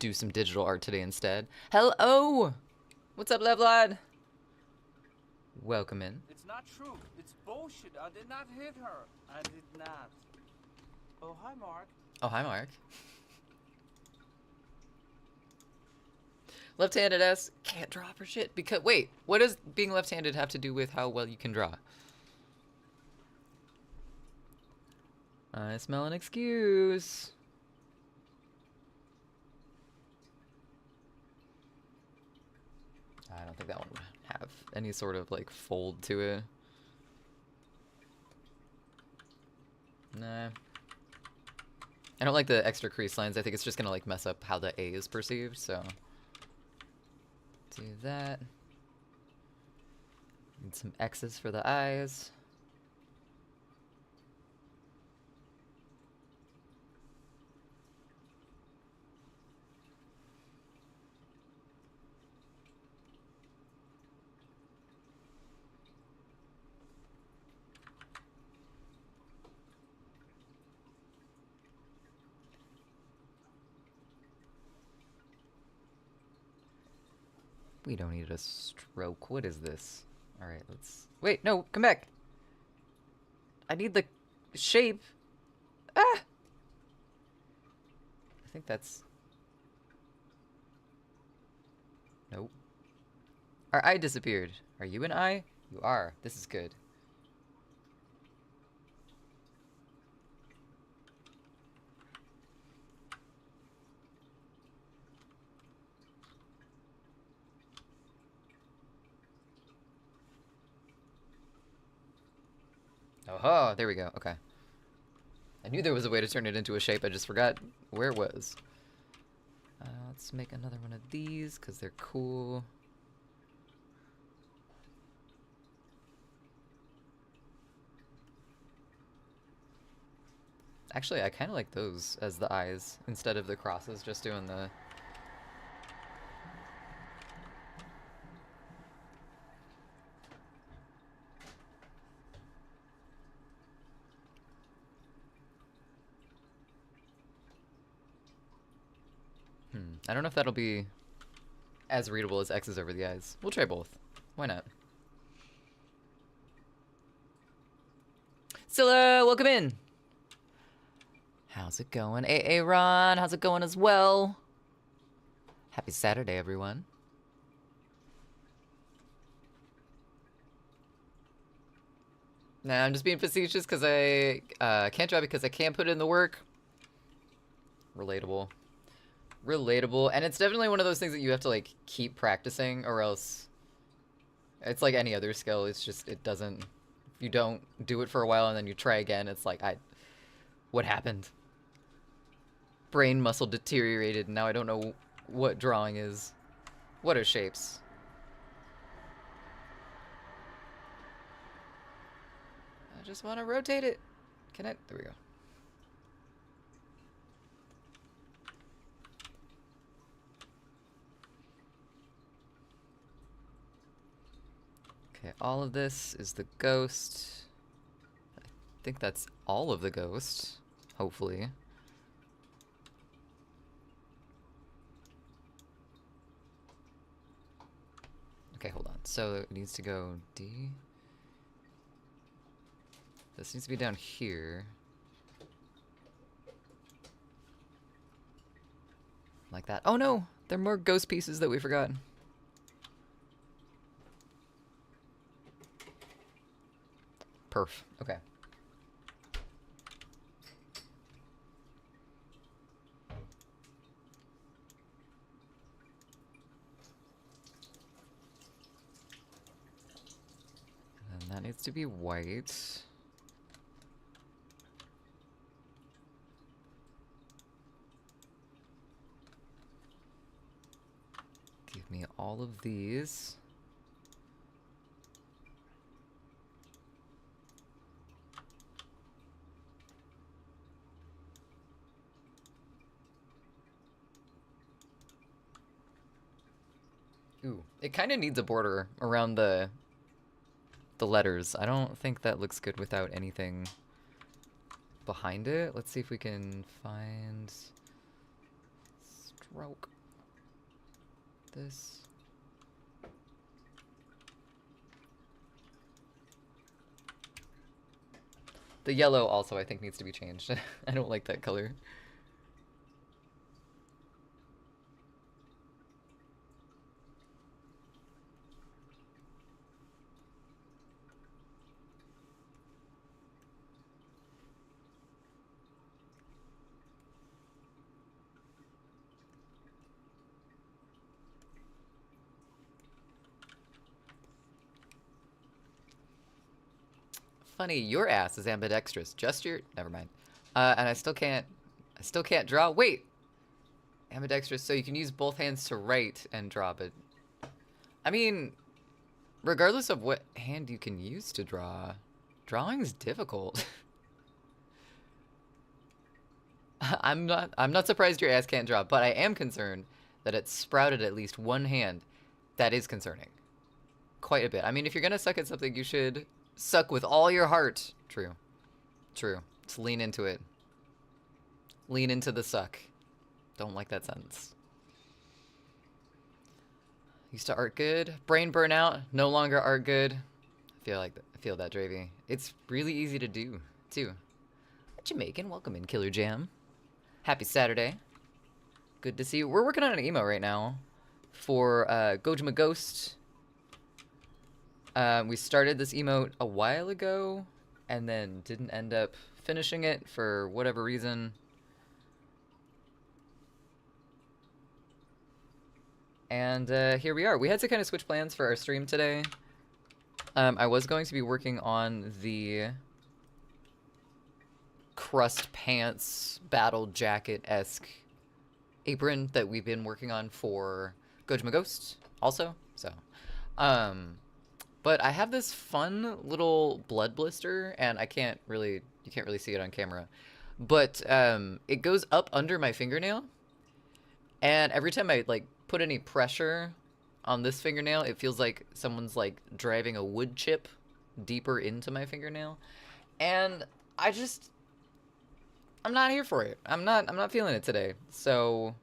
do some digital art today instead. Hello! What's up, Levlad? Welcome in. It's not true. It's bullshit. I did not hit her. I did not. Oh, hi, Mark. Oh, hi, Mark. Left-handed S can't draw for shit because wait, what does being left-handed have to do with how well you can draw? I smell an excuse. I don't think that one would have any sort of like fold to it. Nah. I don't like the extra crease lines. I think it's just gonna like mess up how the A is perceived, so do that. Need some X's for the eyes. We don't need a stroke. What is this? Alright, let's... Wait, no, come back! I need the shape! Ah! I think that's... Nope. Our eye disappeared. Are you an eye? You are. This is good. Oh, there we go. Okay. I knew there was a way to turn it into a shape. I just forgot where it was. Let's make another one of these because they're cool. Actually, I kind of like those as the eyes instead of the crosses, just doing the... I don't know if that'll be as readable as X's over the eyes. We'll try both. Why not? Scylla, welcome in! How's it going? AA Ron, how's it going as well? Happy Saturday, everyone. Nah, I'm just being facetious because I can't draw because I can't put in the work. Relatable. Relatable. And it's definitely one of those things that you have to, like, keep practicing or else... It's like any other skill. It's just, it doesn't... If you don't do it for a while and then you try again, it's like, what happened? Brain muscle deteriorated and now I don't know what drawing is. What are shapes? I just want to rotate it. Can I? There we go. Okay, all of this is the ghost. I think that's all of the ghost, hopefully. Okay, hold on. So it needs to go D. This needs to be down here. Like that. Oh no! There are more ghost pieces that we forgot. Perf. Okay. That needs to be white. Give me all of these. Ooh, it kind of needs a border around the letters. I don't think that looks good without anything behind it. Let's see if we can find stroke this. The yellow also I think needs to be changed. I don't like that color. Funny, your ass is ambidextrous. Just your... Never mind. And I still can't draw. Wait! Ambidextrous, so you can use both hands to write and draw, but... I mean, regardless of what hand you can use to draw, drawing's difficult. I'm not surprised your ass can't draw, but I am concerned that it sprouted at least one hand. That is concerning. Quite a bit. I mean, if you're gonna suck at something, you should... suck with all your heart. True. True. Just lean into it. Lean into the suck. Don't like that sentence. Used to art good. Brain burnout. No longer art good. I feel that, Dravy. It's really easy to do, too. Jamaican, welcome in, Killer Jam. Happy Saturday. Good to see you. We're working on an emo right now for Gojima Ghost. We started this emote a while ago, and then didn't end up finishing it for whatever reason. And here we are. We had to kind of switch plans for our stream today. I was going to be working on the crust pants battle jacket-esque apron that we've been working on for Gojima Ghost also. So, but I have this fun little blood blister, and you can't really see it on camera, but it goes up under my fingernail, and every time I like put any pressure on this fingernail, it feels like someone's like driving a wood chip deeper into my fingernail, and I'm not here for it. I'm not feeling it today. So,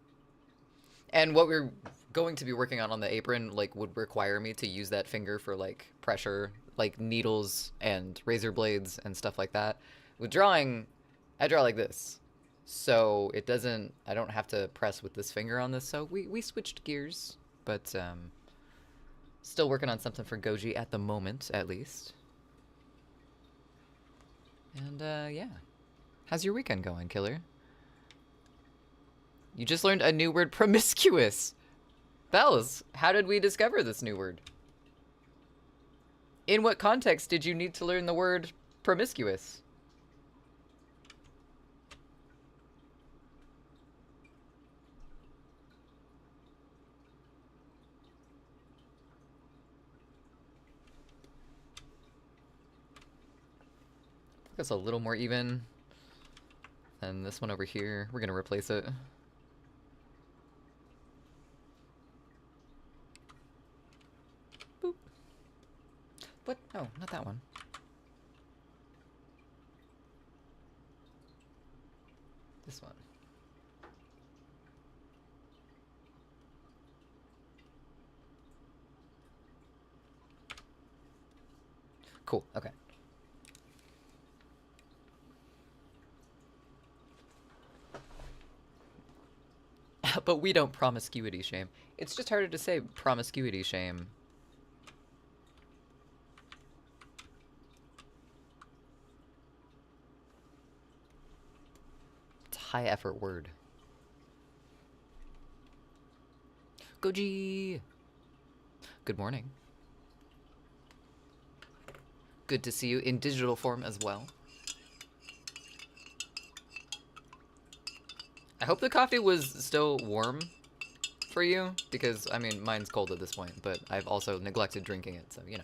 and what we're going to be working on the apron like would require me to use that finger for like pressure, like needles and razor blades and stuff like that. With drawing, I draw like this, so I don't have to press with this finger on this. So we switched gears, but still working on something for Goji at the moment, at least. And yeah, how's your weekend going, Killer? You just learned a new word, promiscuous. Bells, how did we discover this new word? In what context did you need to learn the word promiscuous? That's a little more even than this one over here. We're gonna replace it. Boop. What? Oh, not that one. This one. Cool, okay. But we don't promiscuity shame. It's just harder to say promiscuity shame. It's a high effort word. Goji! Good morning. Good to see you in digital form as well. I hope the coffee was still warm for you, because, I mean, mine's cold at this point, but I've also neglected drinking it, so, you know.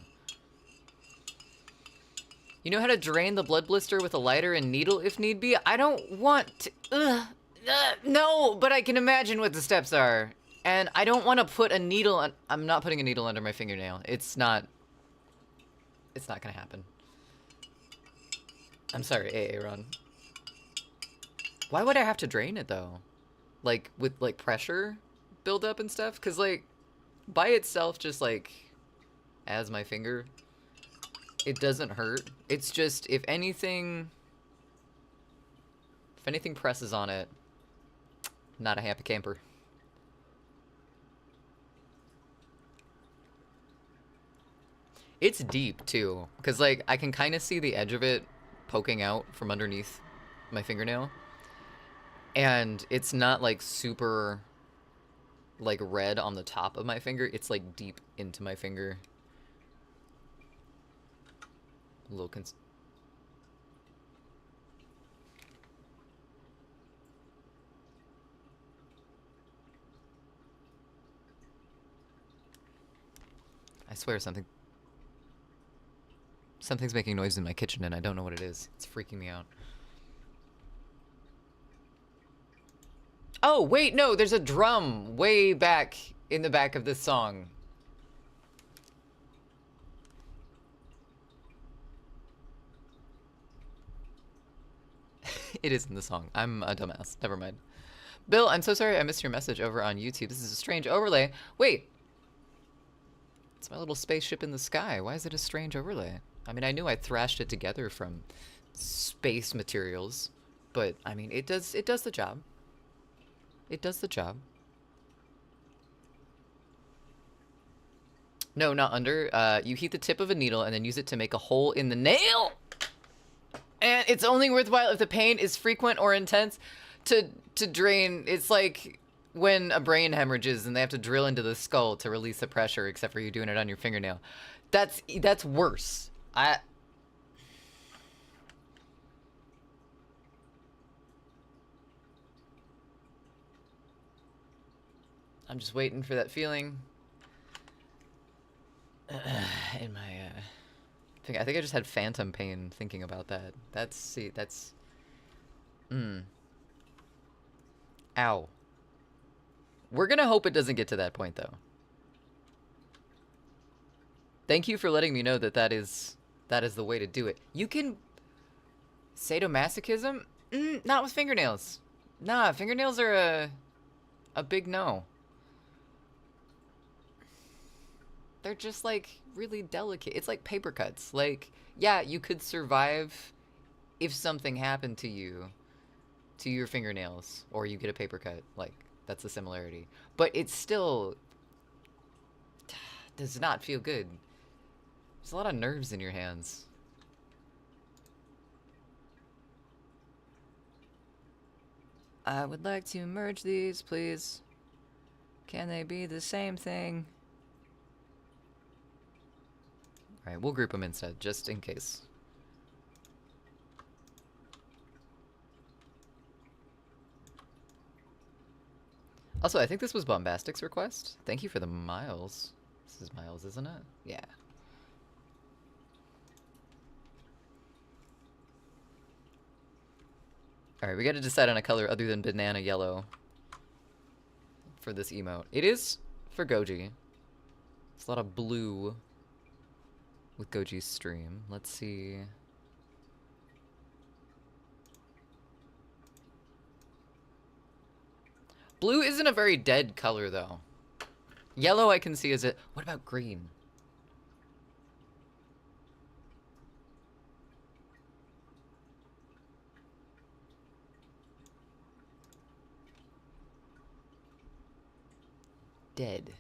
You know how to drain the blood blister with a lighter and needle if need be? I don't want to... no, but I can imagine what the steps are. And I don't want to put a needle on... I'm not putting a needle under my fingernail. It's not gonna happen. I'm sorry, Aaron. Why would I have to drain it, though? Like, with, like, pressure buildup and stuff? Because, like, by itself, just, like, as my finger, it doesn't hurt. It's just, if anything presses on it, not a happy camper. It's deep, too. Because, like, I can kind of see the edge of it poking out from underneath my fingernail. And it's not, like, super, like, red on the top of my finger. It's, like, deep into my finger. A little I swear something's making noise in my kitchen and I don't know what it is. It's freaking me out. Oh, wait, no, there's a drum way back in the back of this song. It is in the song. I'm a dumbass. Never mind. Bill, I'm so sorry I missed your message over on YouTube. This is a strange overlay. Wait. It's my little spaceship in the sky. Why is it a strange overlay? I mean, I knew I thrashed it together from space materials, but I mean, it does the job. It does the job. No, not under. You heat the tip of a needle and then use it to make a hole in the nail. And it's only worthwhile if the pain is frequent or intense to drain. It's like when a brain hemorrhages and they have to drill into the skull to release the pressure, except for you doing it on your fingernail. That's worse. I'm just waiting for that feeling in my thing. I think I just had phantom pain thinking about that. Ow. We're gonna hope it doesn't get to that point, though. Thank you for letting me know that is the way to do it. You can... Sadomasochism? Not with fingernails. Nah, fingernails are a big no. They're just, like, really delicate. It's like paper cuts. Like, yeah, you could survive if something happened to you, to your fingernails, or you get a paper cut. Like, that's the similarity. But it still does not feel good. There's a lot of nerves in your hands. I would like to merge these, please. Can they be the same thing? Alright, we'll group them instead, just in case. Also, I think this was Bombastic's request. Thank you for the miles. This is Miles, isn't it? Yeah. Alright, we gotta decide on a color other than banana yellow for this emote. It is for Goji. It's a lot of blue with Goji's stream. Let's see. Blue isn't a very dead color, though. Yellow I can see is it. What about green? Dead.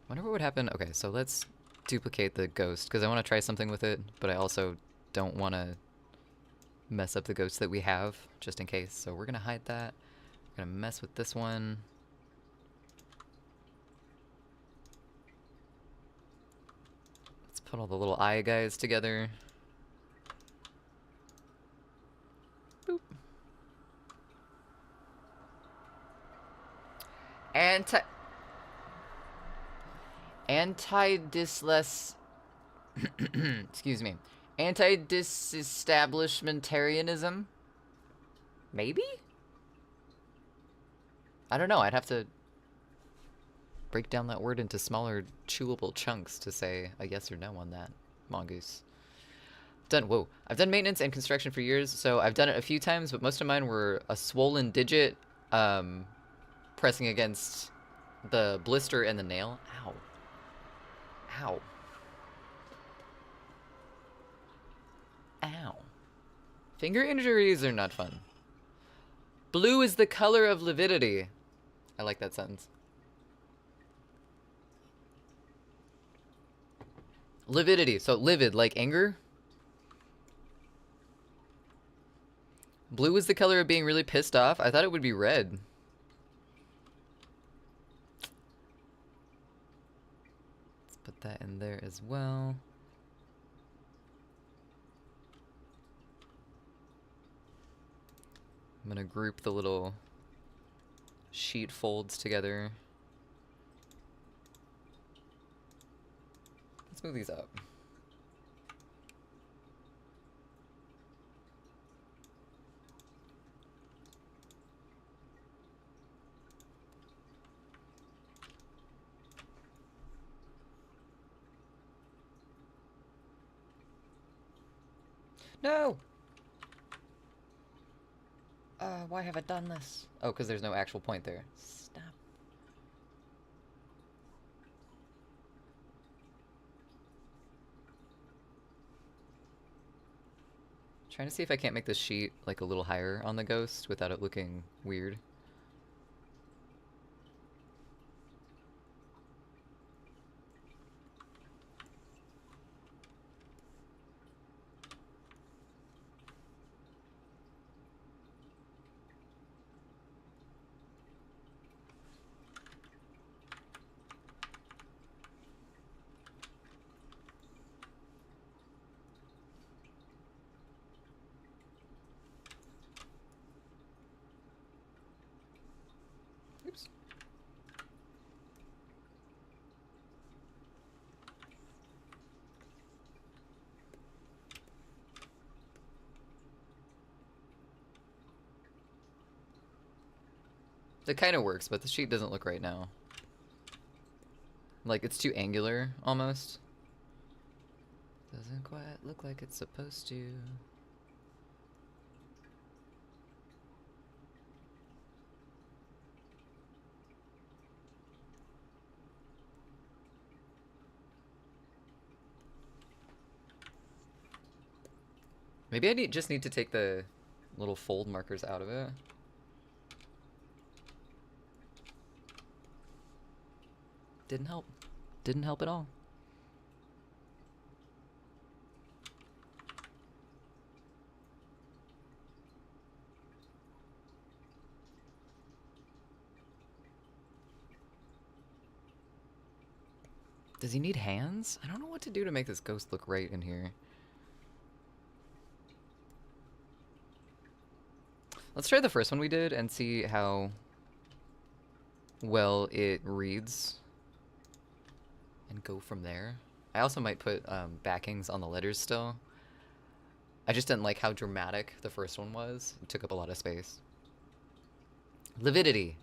Wonder what would happen. Okay, so let's duplicate the ghost, because I want to try something with it, but I also don't want to mess up the ghosts that we have, just in case. So we're going to hide that. We're going to mess with this one. Put all the little eye guys together. Boop. Anti-disles... Excuse me. Anti-disestablishmentarianism? Maybe? I don't know. I'd have to break down that word into smaller, chewable chunks to say a yes or no on that, Mongoose. Whoa. I've done maintenance and construction for years, so I've done it a few times, but most of mine were a swollen digit, pressing against the blister and the nail. Ow. Ow. Ow. Finger injuries are not fun. Blue is the color of lividity. I like that sentence. Lividity, so livid, like anger. Blue is the color of being really pissed off. I thought it would be red. Let's put that in there as well. I'm gonna group the little sheet folds together. Let's move these up. No! Why have I done this? Oh, because there's no actual point there. Stop. Trying to see if I can't make this sheet like a little higher on the ghost without it looking weird. Oops. It kind of works, but the sheet doesn't look right now. Like, it's too angular, almost. Doesn't quite look like it's supposed to. Maybe I just need to take the little fold markers out of it. Didn't help. Didn't help at all. Does he need hands? I don't know what to do to make this ghost look right in here. Let's try the first one we did and see how well it reads. And go from there. I also might put backings on the letters still. I just didn't like how dramatic the first one was. It took up a lot of space. Lividity.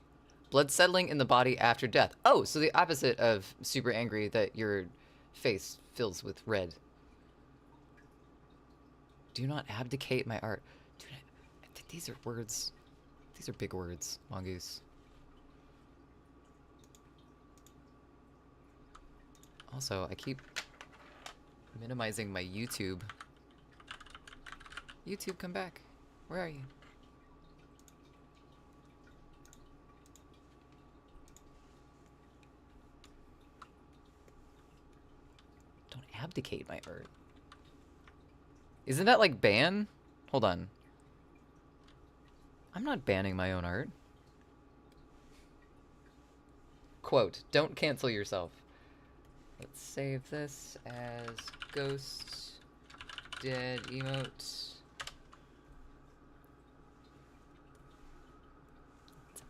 Blood settling in the body after death. Oh, so the opposite of super angry, that your face fills with red. Do not abdicate my art. These are words. These are big words, Mongoose. Also, I keep minimizing my YouTube. YouTube, come back. Where are you? Don't abdicate my art. Isn't that like ban? Hold on. I'm not banning my own art. Quote, don't cancel yourself. Let's save this as ghost dead emote.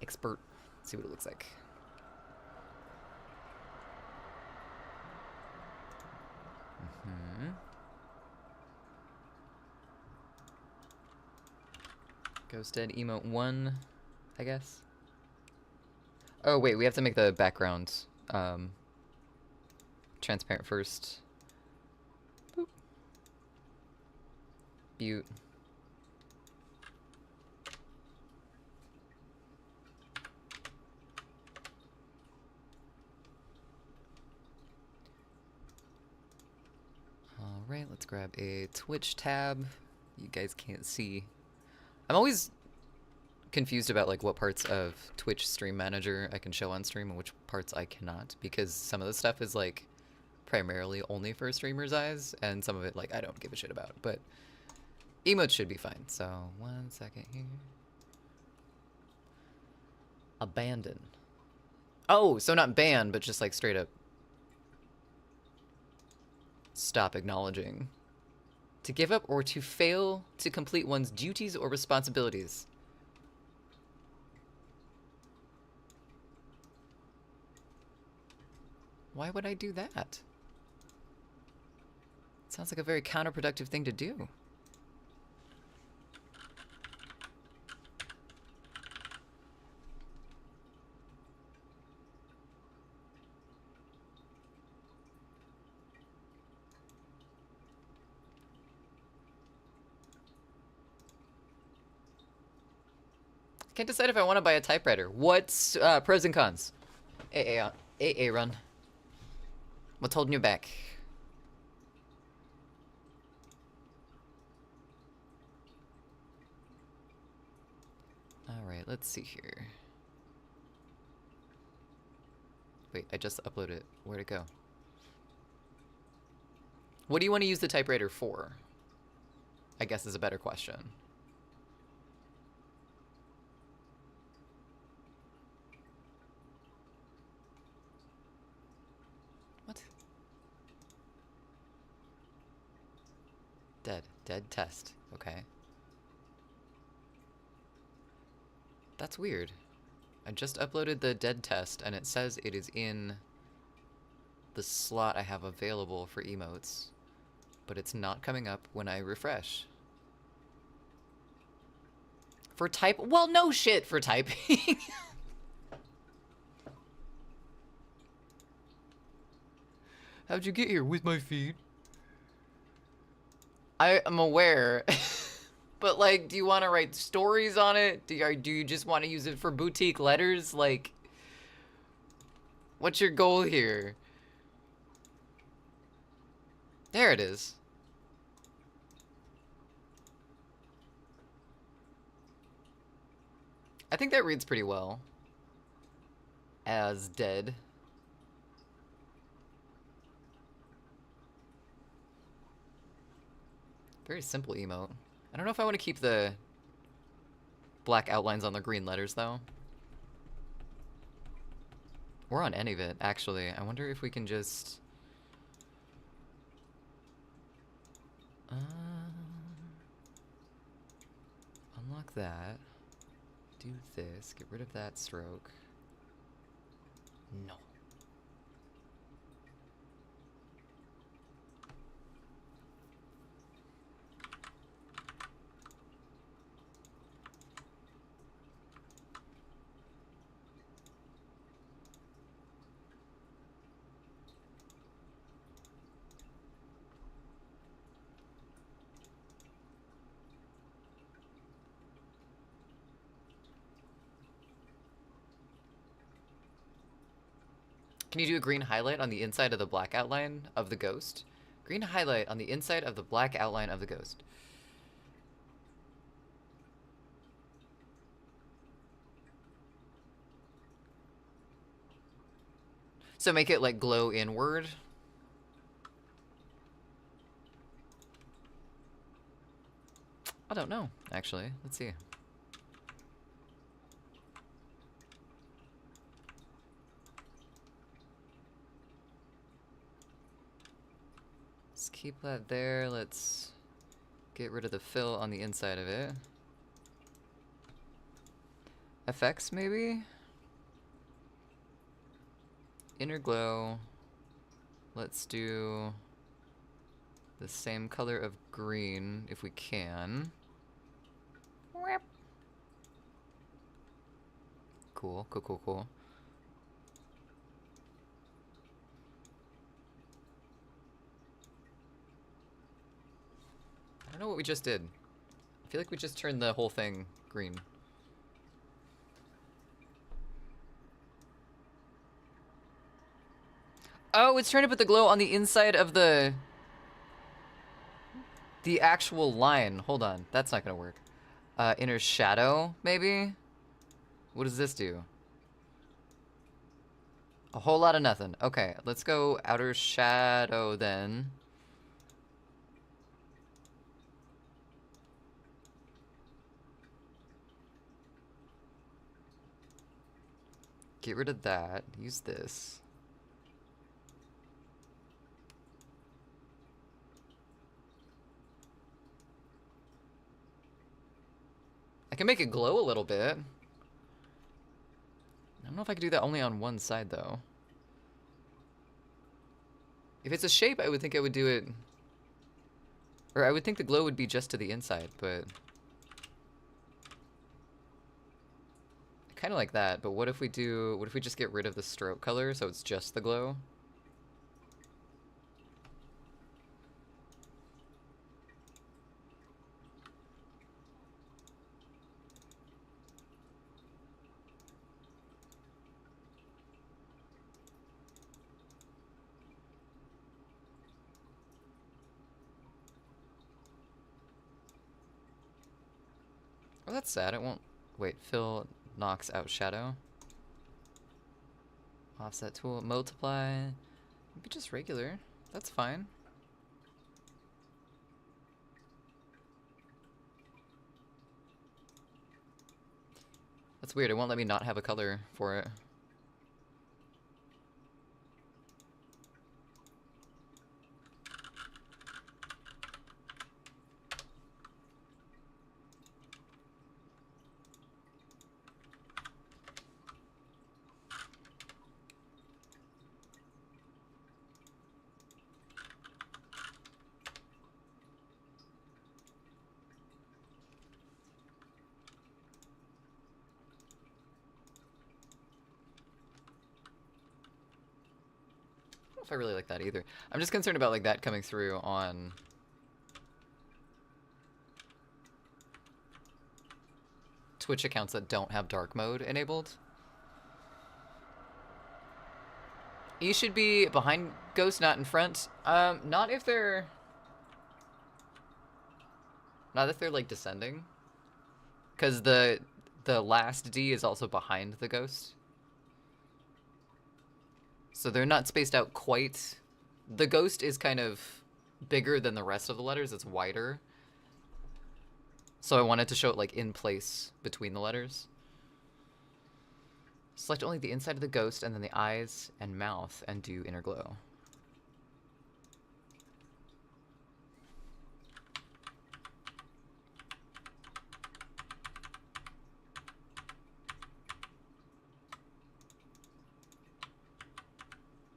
Expert. Let's see what it looks like. Ghost dead emote 1, I guess. Oh wait, we have to make the background transparent first. Boop. Butte. Alright, let's grab a Twitch tab. You guys can't see. I'm always confused about like what parts of Twitch Stream Manager I can show on stream and which parts I cannot, because some of the stuff is like primarily only for streamers' eyes, and some of it like I don't give a shit about. But emotes should be fine. So 1 second here. Abandon. Oh, so not ban, but just like straight up stop acknowledging. To give up or to fail to complete one's duties or responsibilities. Why would I do that? Sounds like a very counterproductive thing to do. Can't decide if I want to buy a typewriter. What's pros and cons? AA run. What's holding you back? Alright, let's see here. Wait, I just uploaded it. Where'd it go? What do you want to use the typewriter for? I guess is a better question. What? Dead test. Okay. That's weird. I just uploaded the dead test and it says it is in the slot I have available for emotes, but it's not coming up when I refresh. For type? Well, no shit for typing. How'd you get here? With my feet. I am aware. But, like, do you want to write stories on it? Do you just want to use it for boutique letters? Like, what's your goal here? There it is. I think that reads pretty well. As dead. Very simple emote. I don't know if I want to keep the black outlines on the green letters, though. Or on any of it, actually. I wonder if we can just... unlock that. Do this. Get rid of that stroke. No. Can you do a green highlight on the inside of the black outline of the ghost? Green highlight on the inside of the black outline of the ghost. So make it like glow inward. I don't know, actually. Let's see. Let's keep that there. Let's get rid of the fill on the inside of it. FX maybe? Inner glow. Let's do the same color of green if we can. Cool, cool, cool, cool. I don't know what we just did. I feel like we just turned the whole thing green. Oh, it's trying to put the glow on the inside of the actual line. Hold on, that's not gonna work. Inner shadow, maybe? What does this do? A whole lot of nothing. Okay, let's go outer shadow then. Get rid of that. Use this. I can make it glow a little bit. I don't know if I could do that only on one side, though. If it's a shape, I would think I would do it... Or I would think the glow would be just to the inside, but... I kind of like that, but what if we do... What if we just get rid of the stroke color so it's just the glow? Oh, that's sad. It won't... Wait, fill knocks out shadow. Offset tool, multiply. Maybe just regular. That's fine. That's weird. It won't let me not have a color for it. If I really like that either. I'm just concerned about like that coming through on Twitch accounts that don't have dark mode enabled. E should be behind Ghost, not in front. Not if they're like descending. Cause the last D is also behind the Ghost. So they're not spaced out quite. The Ghost is kind of bigger than the rest of the letters. It's wider. So I wanted to show it like in place between the letters. Select only the inside of the Ghost and then the eyes and mouth and do inner glow.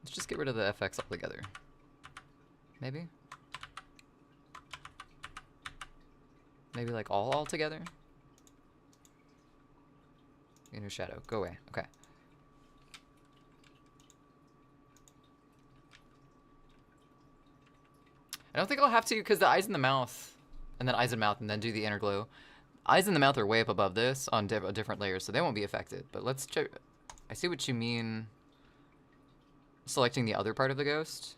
Just get rid of the FX altogether. Maybe? Maybe like all together? Inner shadow, go away, okay. I don't think I'll have to because the eyes in the mouth, and then eyes and mouth, and then do the inner glow. Eyes in the mouth are way up above this on different layers, so they won't be affected. But let's check. I see what you mean. Selecting the other part of the Ghost.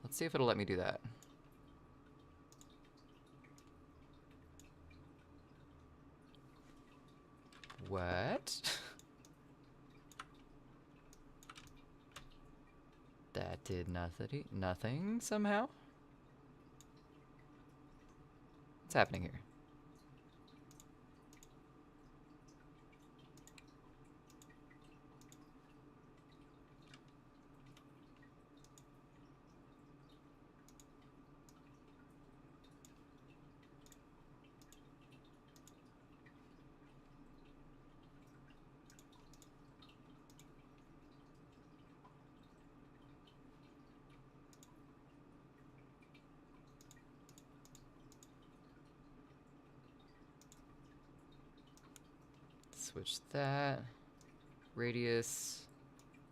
Let's see if it'll let me do that. What? That did nothing somehow? What's happening here? switch that. Radius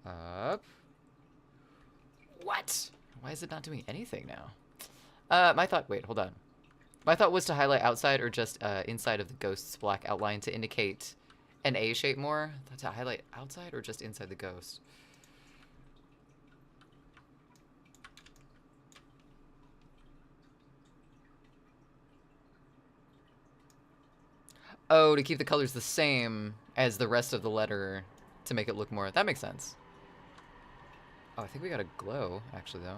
up. What? Why is it not doing anything now? My thought, wait, hold on. My thought was to highlight outside or just inside of the ghost's black outline to indicate an A shape more. To highlight outside or just inside the ghost? Oh, to keep the colors the same as the rest of the letter to make it look more. That makes sense. Oh, I think we got a glow, actually, though.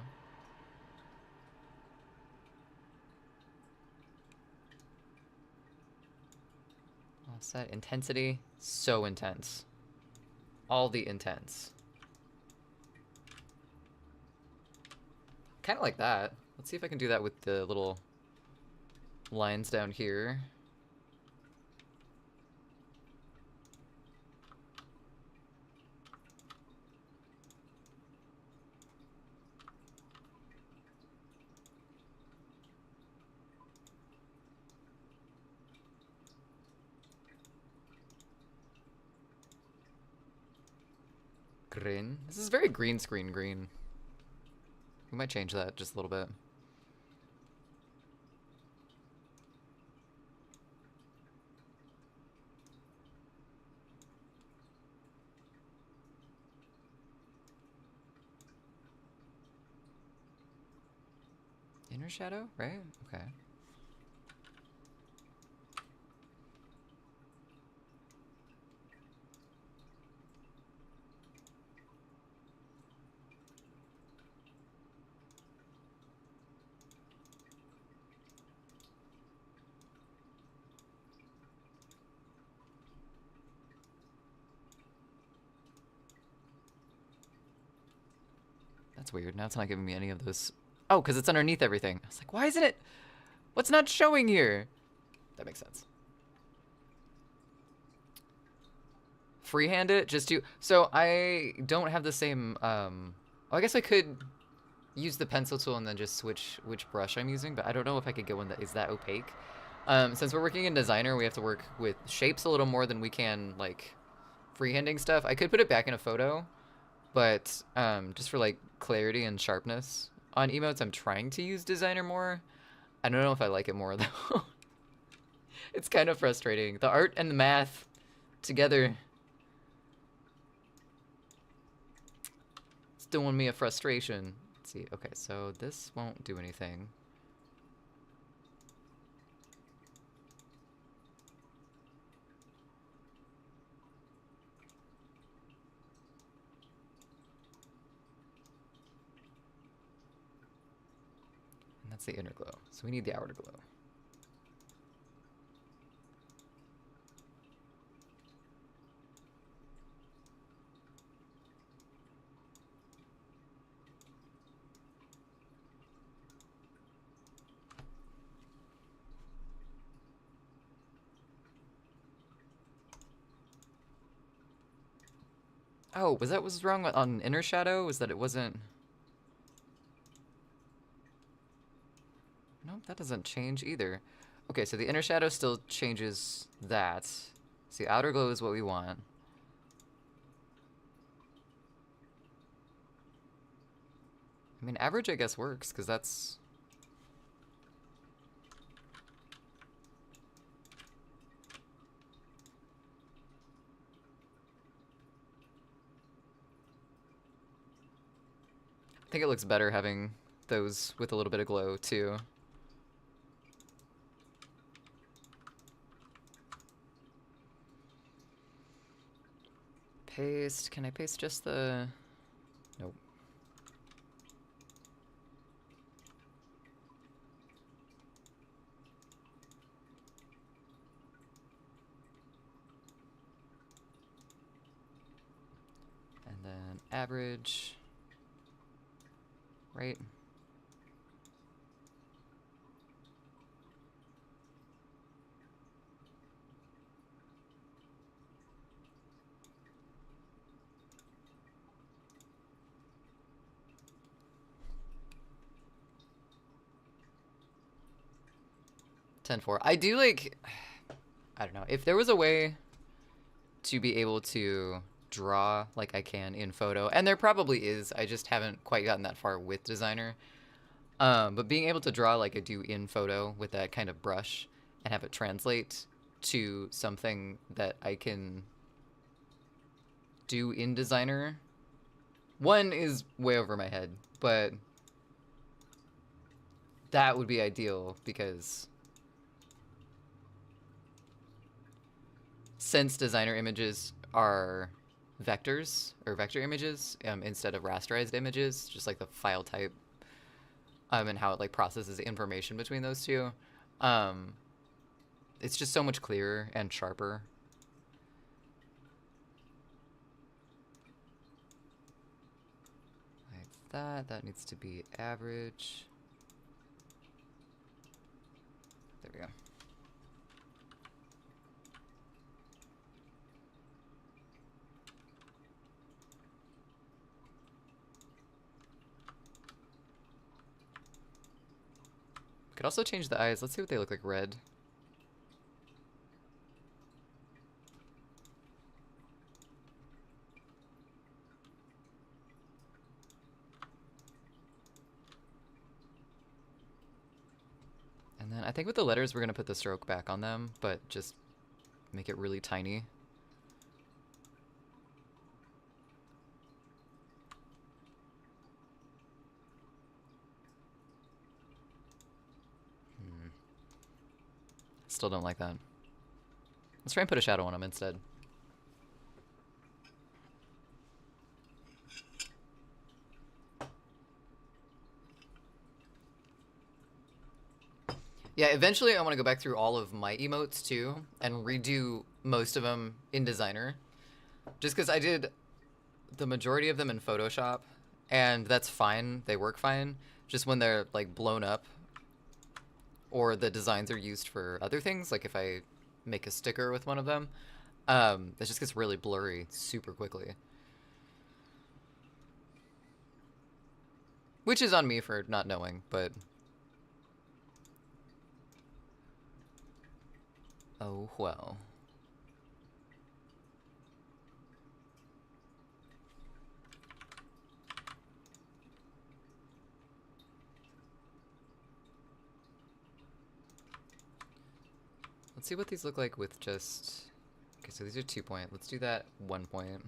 Offset intensity, so intense. All the intense. Kind of like that. Let's see if I can do that with the little lines down here. Green. This is very green screen green. We might change that just a little bit. Inner shadow, right? Okay. That's weird. Now it's not giving me any of those. Oh, because it's underneath everything. I was like, why isn't it? What's not showing here? That makes sense. Freehand it, just do. So I don't have the same. Well, I guess I could use the pencil tool and then just switch which brush I'm using, but I don't know if I could get one that is that opaque. Since we're working in Designer, we have to work with shapes a little more than we can like freehanding stuff. I could put it back in a photo, but just for like clarity and sharpness on emotes, I'm trying to use Designer more. I don't know if I like it more though. It's kind of frustrating. The art and the math together. It's doing me a frustration. Let's see. Okay, so this won't do anything. And that's the inner glow. So we need the outer glow. Oh, was that what was wrong on inner shadow? Was that it wasn't... Nope, that doesn't change either. Okay, so the inner shadow still changes that. See, outer glow is what we want. I mean, average I guess works, because that's... I think it looks better having those with a little bit of glow, too. Paste. Can I paste just the... Nope. And then average. Right? Ten four. I do like... I don't know. If there was a way to be able to draw like I can in photo, and there probably is, I just haven't quite gotten that far with Designer. But being able to draw like I do in photo with that kind of brush and have it translate to something that I can do in Designer, one is way over my head, but that would be ideal because since Designer images are vectors or vector images instead of rasterized images, just like the file type and how it like processes information between those two, it's just so much clearer and sharper. Like that needs to be average. There we go. Could also change the eyes. Let's see what they look like red. And then I think with the letters, we're going to put the stroke back on them, but just make it really tiny. Still don't like that. Let's try and put a shadow on them instead. Yeah, eventually I want to go back through all of my emotes too and redo most of them in Designer. Just because I did the majority of them in Photoshop, and that's fine. They work fine. Just when they're like blown up or the designs are used for other things, like if I make a sticker with one of them, it just gets really blurry super quickly. Which is on me for not knowing, but... oh, well. Let's see what these look like with just... okay, so these are 2 point. Let's do that 1 point.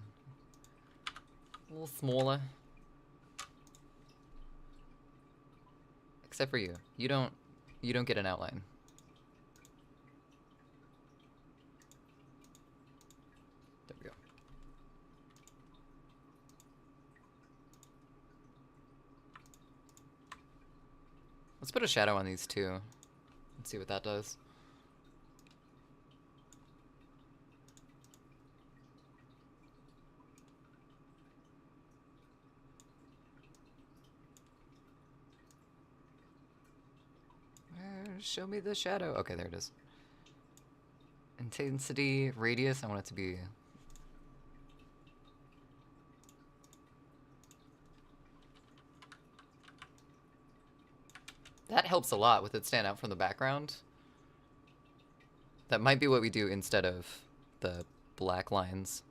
A little smaller. Except for you. You don't get an outline. There we go. Let's put a shadow on these two. Let's see what that does. Show me the shadow. Okay, there it is. Intensity, radius, I want it to be... that helps a lot with it stand out from the background. That might be what we do instead of the black lines.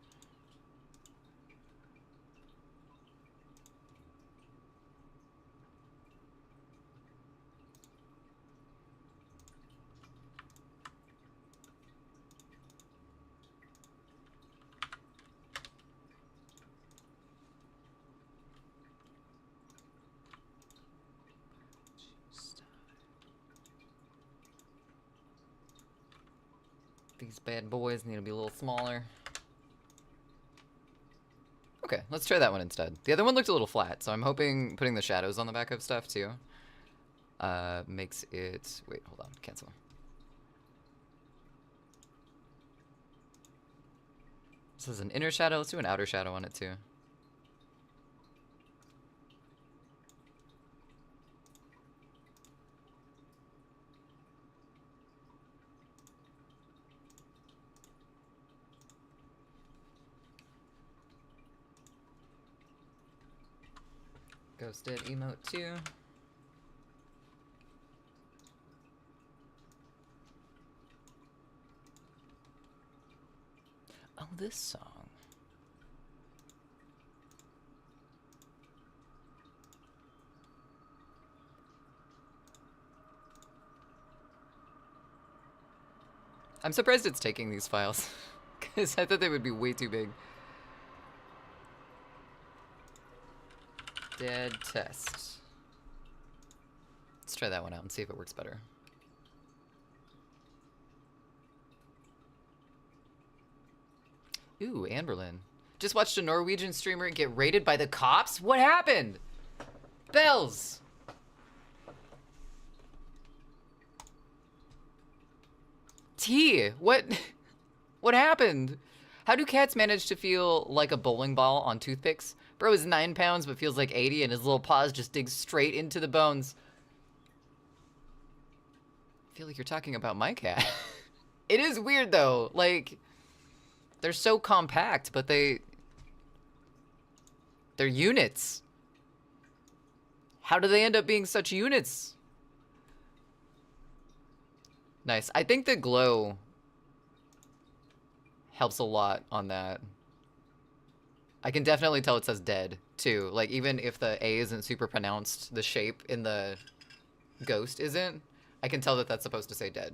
These bad boys need to be a little smaller. Okay, let's try that one instead. The other one looked a little flat, so I'm hoping putting the shadows on the back of stuff too makes it... wait, hold on, cancel. This is an inner shadow. Let's do an outer shadow on it too. Ghosted emote 2. Oh this song. I'm surprised it's taking these files, because I thought they would be way too big. Dead test. Let's try that one out and see if it works better. Ooh, Anberlin. Just watched a Norwegian streamer get raided by the cops? What happened? Bells! T, what happened? How do cats manage to feel like a bowling ball on toothpicks? Bro is 9 pounds but feels like 80 and his little paws just dig straight into the bones. I feel like you're talking about my cat. It is weird though, like, they're so compact, but they're units. How do they end up being such units? Nice. I think the glow helps a lot on that. I can definitely tell it says dead, too. Like, even if the A isn't super pronounced, the shape in the ghost isn't, I can tell that that's supposed to say dead.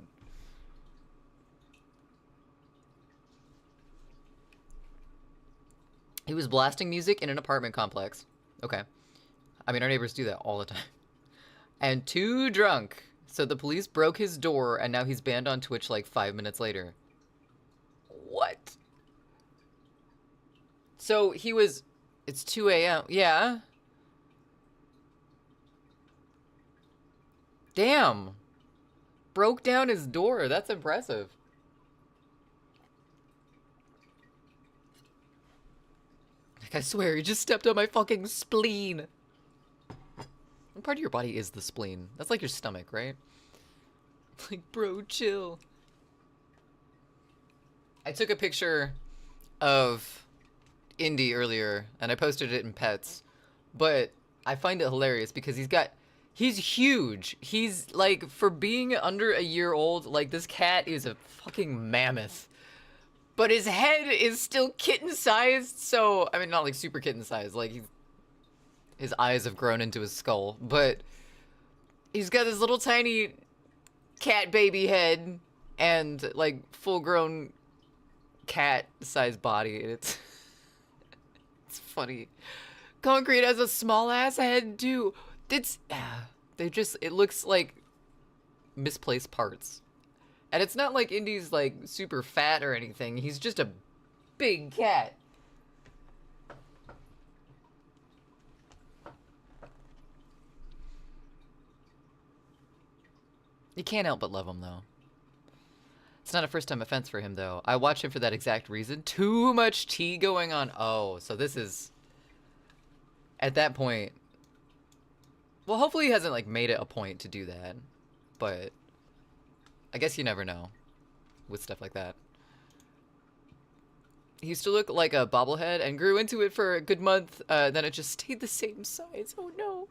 He was blasting music in an apartment complex. Okay. I mean, our neighbors do that all the time. And too drunk. So the police broke his door, and now he's banned on Twitch like 5 minutes later. What? So he was... It's 2 a.m. Yeah. Damn. Broke down his door. That's impressive. Like, I swear, he just stepped on my fucking spleen. What part of your body is the spleen? That's like your stomach, right? Like, bro, chill. I took a picture of Indy earlier, and I posted it in Pets, but I find it hilarious because he's huge. He's, like, for being under a year old, like, this cat is a fucking mammoth. But his head is still kitten-sized, so, I mean, not, like, super kitten-sized, like, his eyes have grown into his skull, but he's got this little tiny cat baby head and, like, full-grown cat-sized body. It's funny. Concrete has a small-ass head, too. It looks like misplaced parts. And it's not like Indy's, like, super fat or anything. He's just a big cat. You can't help but love him, though. It's not a first-time offense for him, though. I watch him for that exact reason. Too much tea going on. Oh, so this is... At that point... Well, hopefully he hasn't, like, made it a point to do that. But... I guess you never know. With stuff like that. He used to look like a bobblehead and grew into it for a good month. Then it just stayed the same size. Oh, no.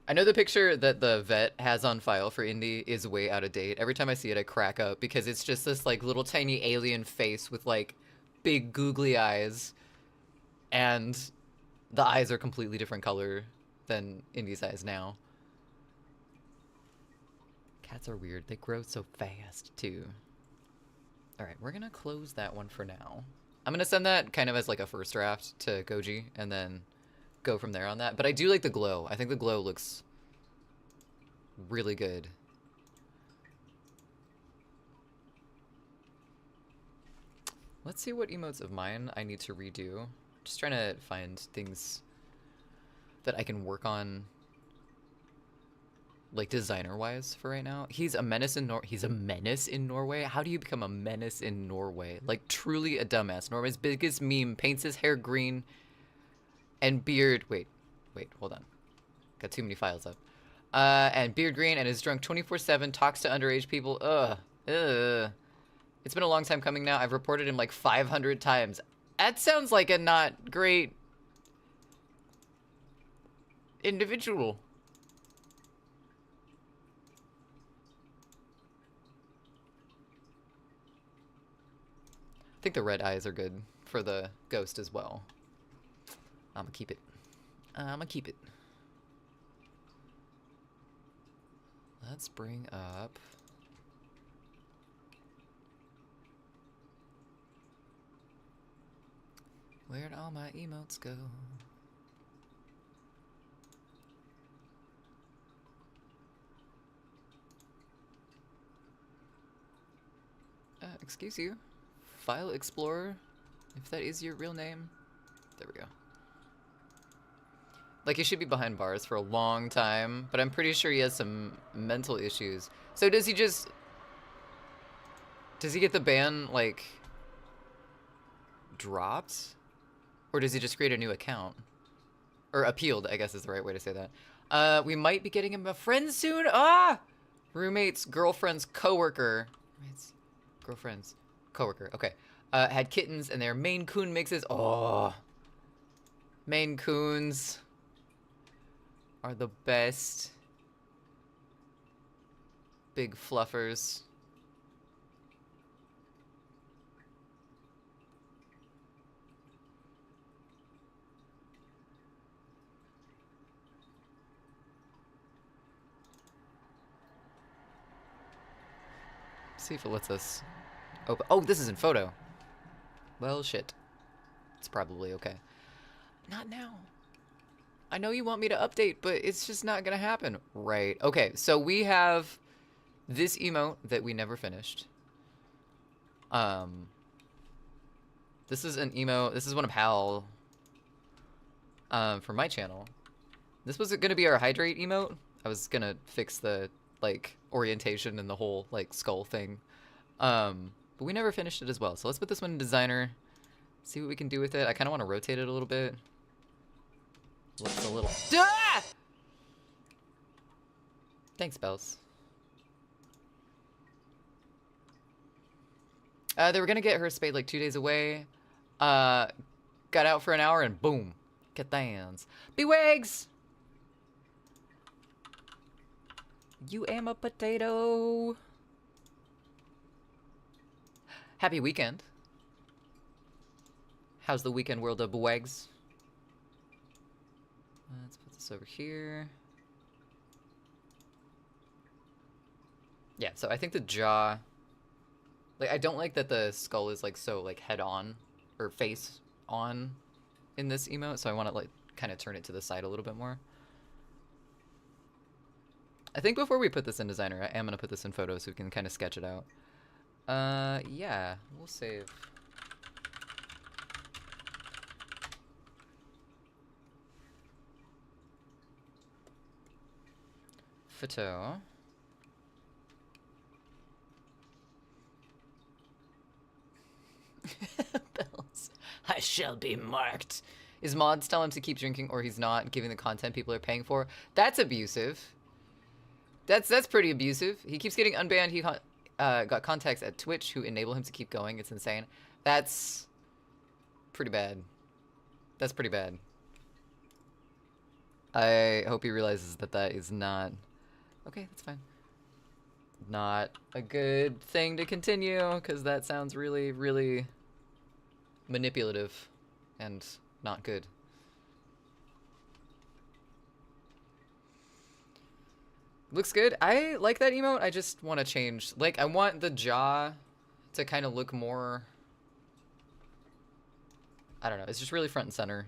I know the picture that the vet has on file for Indy is way out of date. Every time I see it, I crack up because it's just this, like, little tiny alien face with, like, big googly eyes. And the eyes are completely different color than Indy's eyes now. Cats are weird. They grow so fast, too. Alright, we're gonna close that one for now. I'm gonna send that kind of as, like, a first draft to Goji, and then... go from there on that. But I do like the glow. I think the glow looks really good. Let's see what emotes of mine I need to redo. Just trying to find things that I can work on, like, designer-wise for right now. He's a menace in Norway? How do you become a menace in Norway? Like, truly a dumbass. Norway's biggest meme paints his hair green and beard, wait, hold on. Got too many files up. And beard green and is drunk 24/7, talks to underage people. Ugh. It's been a long time coming now. I've reported him like 500 times. That sounds like a not great individual. think the red eyes are good for the ghost as well. I'm gonna keep it. I'm gonna keep it. Let's bring up... Where'd all my emotes go? Excuse you. File Explorer, if that is your real name. There we go. Like, he should be behind bars for a long time, but I'm pretty sure he has some mental issues. So does he just... Does he get the ban, like, dropped? Or does he just create a new account? Or appealed, I guess is the right way to say that. We might be getting him a friend soon. Ah! Roommate's girlfriend's coworker. Roommate's girlfriend's coworker. Okay. Had kittens and their Maine Coon mixes. Oh. Maine Coons are the best. Big fluffers. See if it lets us open. Oh, this is in photo. Well, shit. It's probably okay. Not now. I know you want me to update, but it's just not gonna happen. Right. Okay, so we have this emote that we never finished. This is an emote. This is one of Hal for my channel. This was gonna be our hydrate emote. I was gonna fix the, like, orientation and the whole, like, skull thing. But we never finished it as well. So let's put this one in designer. See what we can do with it. I kind of want to rotate it a little bit. Looks a little... Ah! Thanks, Bells. They were gonna get her spayed like 2 days away. Got out for an hour and boom. Get the hands. Bewags! You am a potato. Happy weekend. How's the weekend world of Bewags? Let's put this over here. Yeah, so I think the jaw... Like, I don't like that the skull is, like, so, like, head-on, or face-on in this emote, so I want to, like, kind of turn it to the side a little bit more. I think before we put this in designer, I am going to put this in photo so we can kind of sketch it out. Yeah, we'll save. Photo. Bells. I shall be marked. Is mods tell him to keep drinking or he's not giving the content people are paying for? That's abusive. That's pretty abusive. He keeps getting unbanned. He got contacts at Twitch who enable him to keep going. It's insane. That's pretty bad. That's pretty bad. I hope he realizes that that is not... Okay, that's fine. Not a good thing to continue, because that sounds really, really manipulative and not good. Looks good. I like that emote. I just want to change. Like, I want the jaw to kind of look more... I don't know. It's just really front and center.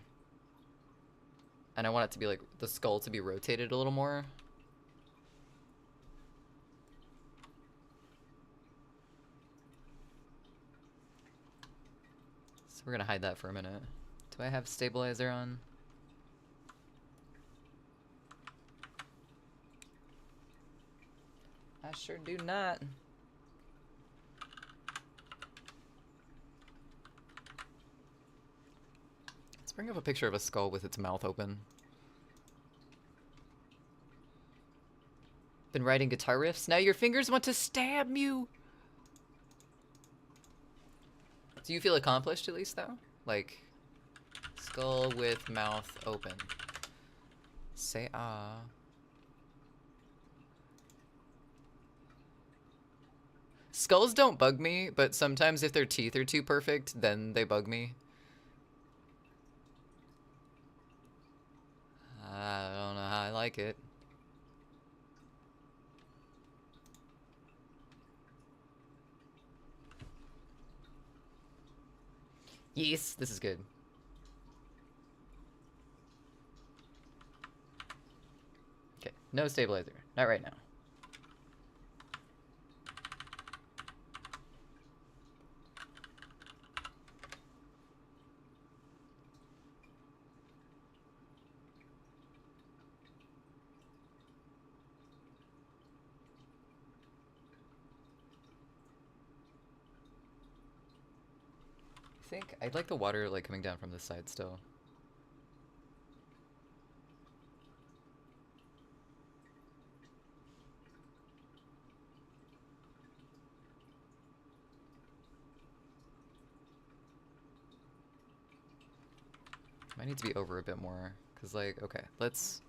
And I want it to be, like, the skull to be rotated a little more. So we're going to hide that for a minute. Do I have stabilizer on? I sure do not. Let's bring up a picture of a skull with its mouth open. Been writing guitar riffs? Now your fingers want to stab you! Do you feel accomplished at least though? Like, skull with mouth open. Say ah. Skulls don't bug me, but sometimes if their teeth are too perfect, then they bug me. I don't know how I like it. Yes, this is good. Okay, no stabilizer. Not right now. I think I'd like the water like coming down from this side still. Might need to be over a bit more, cause like, okay, let's.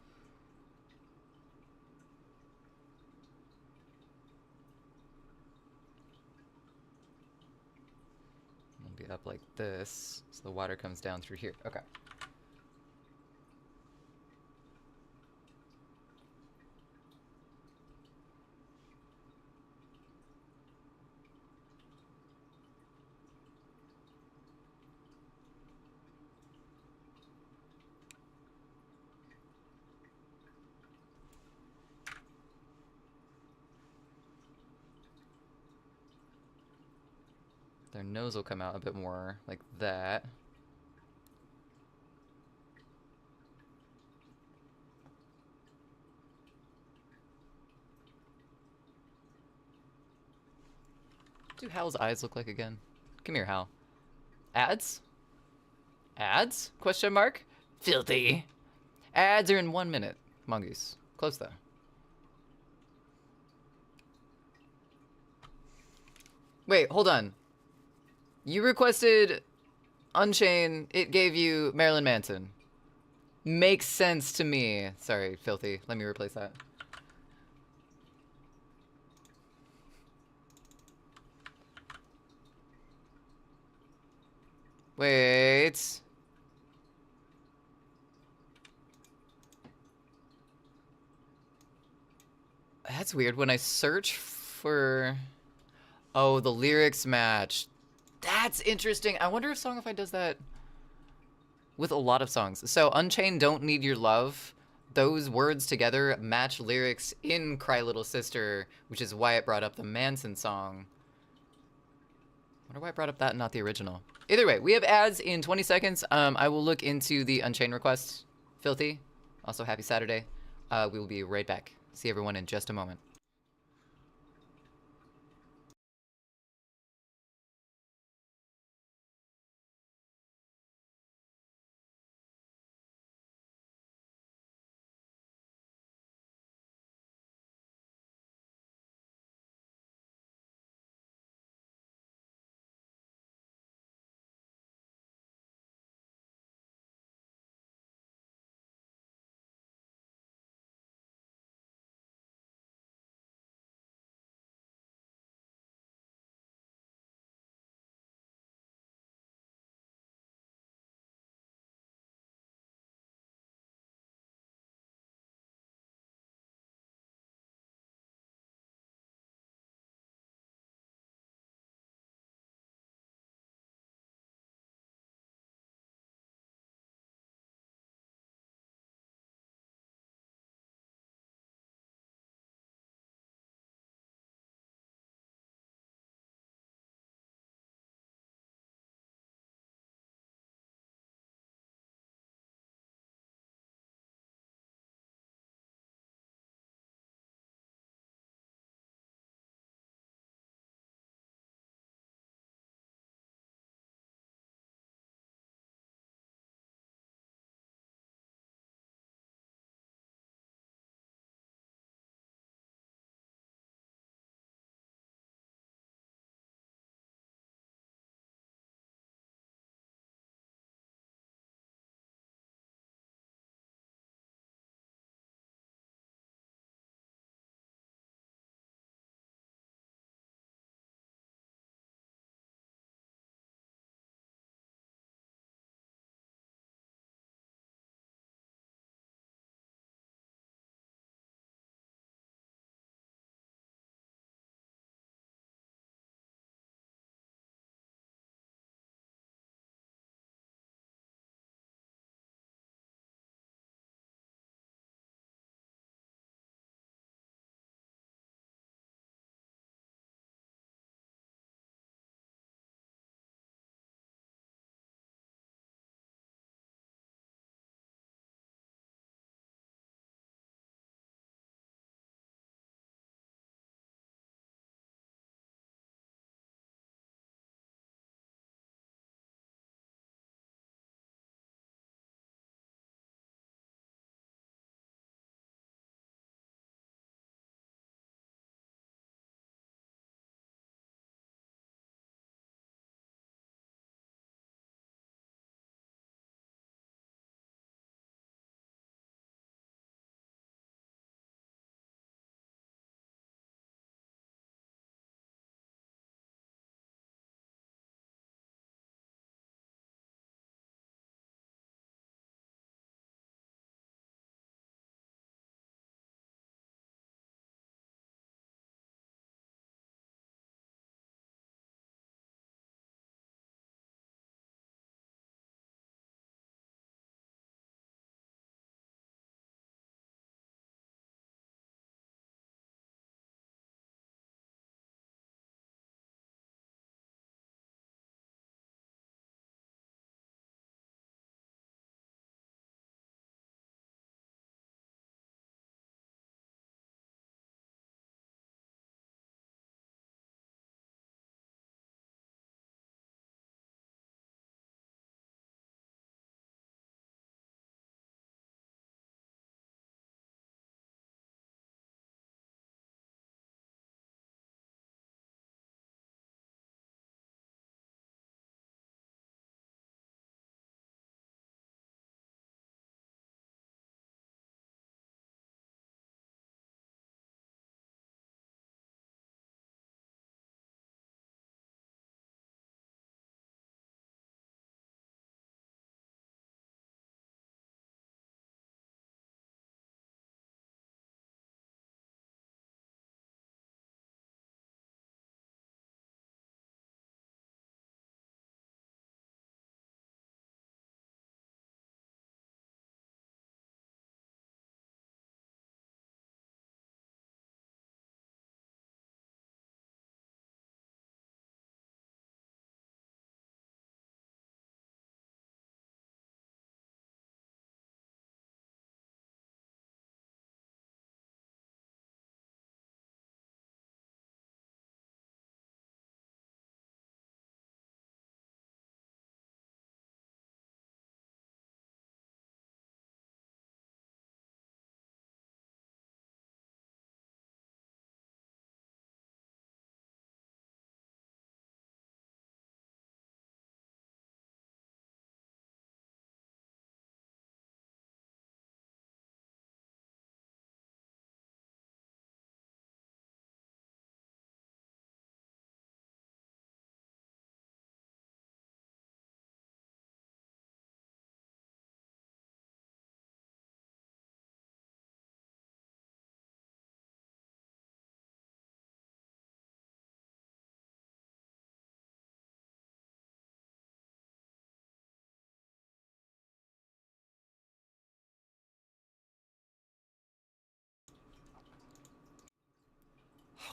We'll be up like this, so the water comes down through here. Okay. Their nose will come out a bit more like that. What do Hal's eyes look like again? Come here, Hal. Ads? Ads? Question mark? Filthy. Ads are in 1 minute. Mongoose. Close though. Wait, hold on. You requested Unchain, it gave you Marilyn Manson. Makes sense to me. Sorry, Filthy. Let me replace that. Wait. That's weird. When I search for... Oh, the lyrics match. That's interesting. I wonder if Songify does that with a lot of songs. So Unchained Don't Need Your Love, those words together match lyrics in Cry Little Sister, which is why it brought up the Manson song. I wonder why I brought up that and not the original. Either way, we have ads in 20 seconds. I will look into the Unchained request. Filthy. Also, happy Saturday. We will be right back. See everyone in just a moment.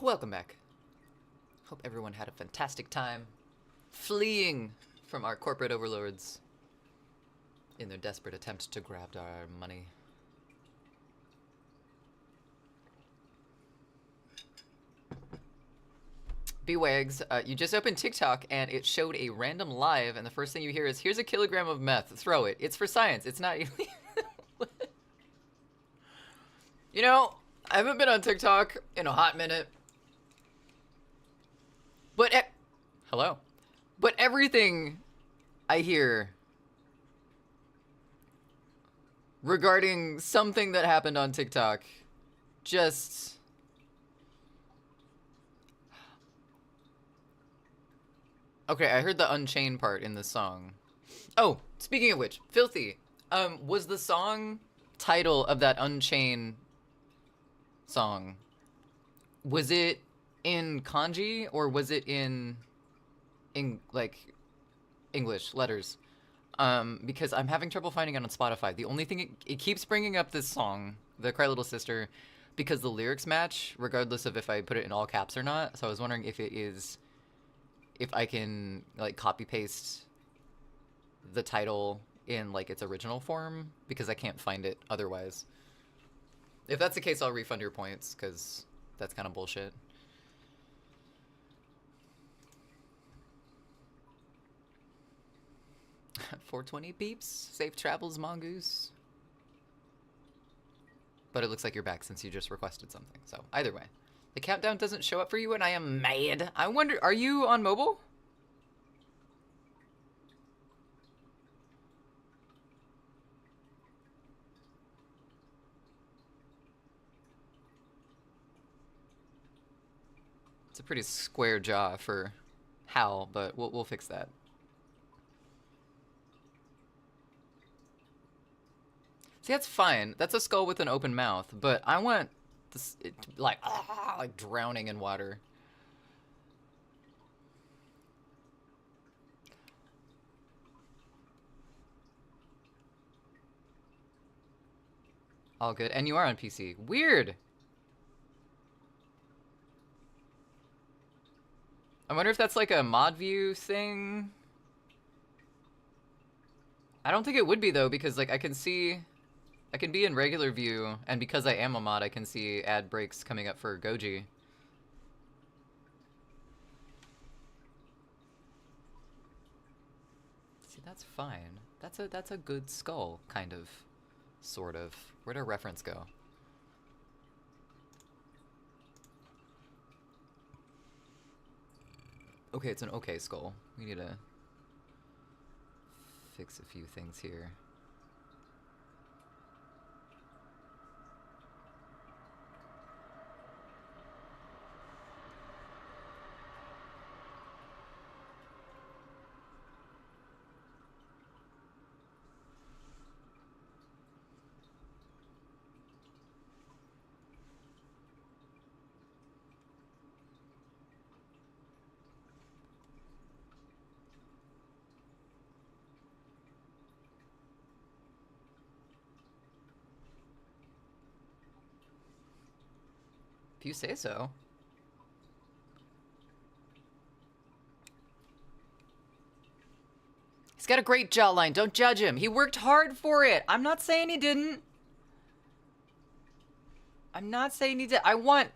Welcome back. Hope everyone had a fantastic time fleeing from our corporate overlords in their desperate attempt to grab our money. B-Wags, you just opened TikTok and it showed a random live, and the first thing you hear is, here's a kilogram of meth, throw it. It's for science, it's not... You know, I haven't been on TikTok in a hot minute. But, hello. But everything I hear regarding something that happened on TikTok just... Okay, I heard the Unchained part in the song. Oh, speaking of which, Filthy, was the song title of that Unchained song, was it in kanji or was it in like English letters? Because I'm having trouble finding it on Spotify. The only thing it keeps bringing up this song, the Cry Little Sister, because the lyrics match regardless of if I put it in all caps or not. So I was wondering if it is, if I can like copy paste the title in like its original form, because I can't find it otherwise. If that's the case, I'll refund your points, because that's kind of bullshit. $420 peeps. Safe travels, Mongoose. But it looks like you're back since you just requested something. So either way, the countdown doesn't show up for you, and I am mad. I wonder, are you on mobile? It's a pretty square jaw for Hal, but we'll fix that. See, that's fine. That's a skull with an open mouth, but I want this like drowning in water. All good. And you are on PC. Weird. I wonder if that's like a mod view thing. I don't think it would be though, because like I can be in regular view, and because I am a mod, I can see ad breaks coming up for Goji. See, that's fine. That's a good skull, kind of, sort of. Where'd our reference go? Okay, it's an okay skull. We need to fix a few things here. If you say so. He's got a great jawline. Don't judge him. He worked hard for it. I'm not saying he didn't. I'm not saying he did. I want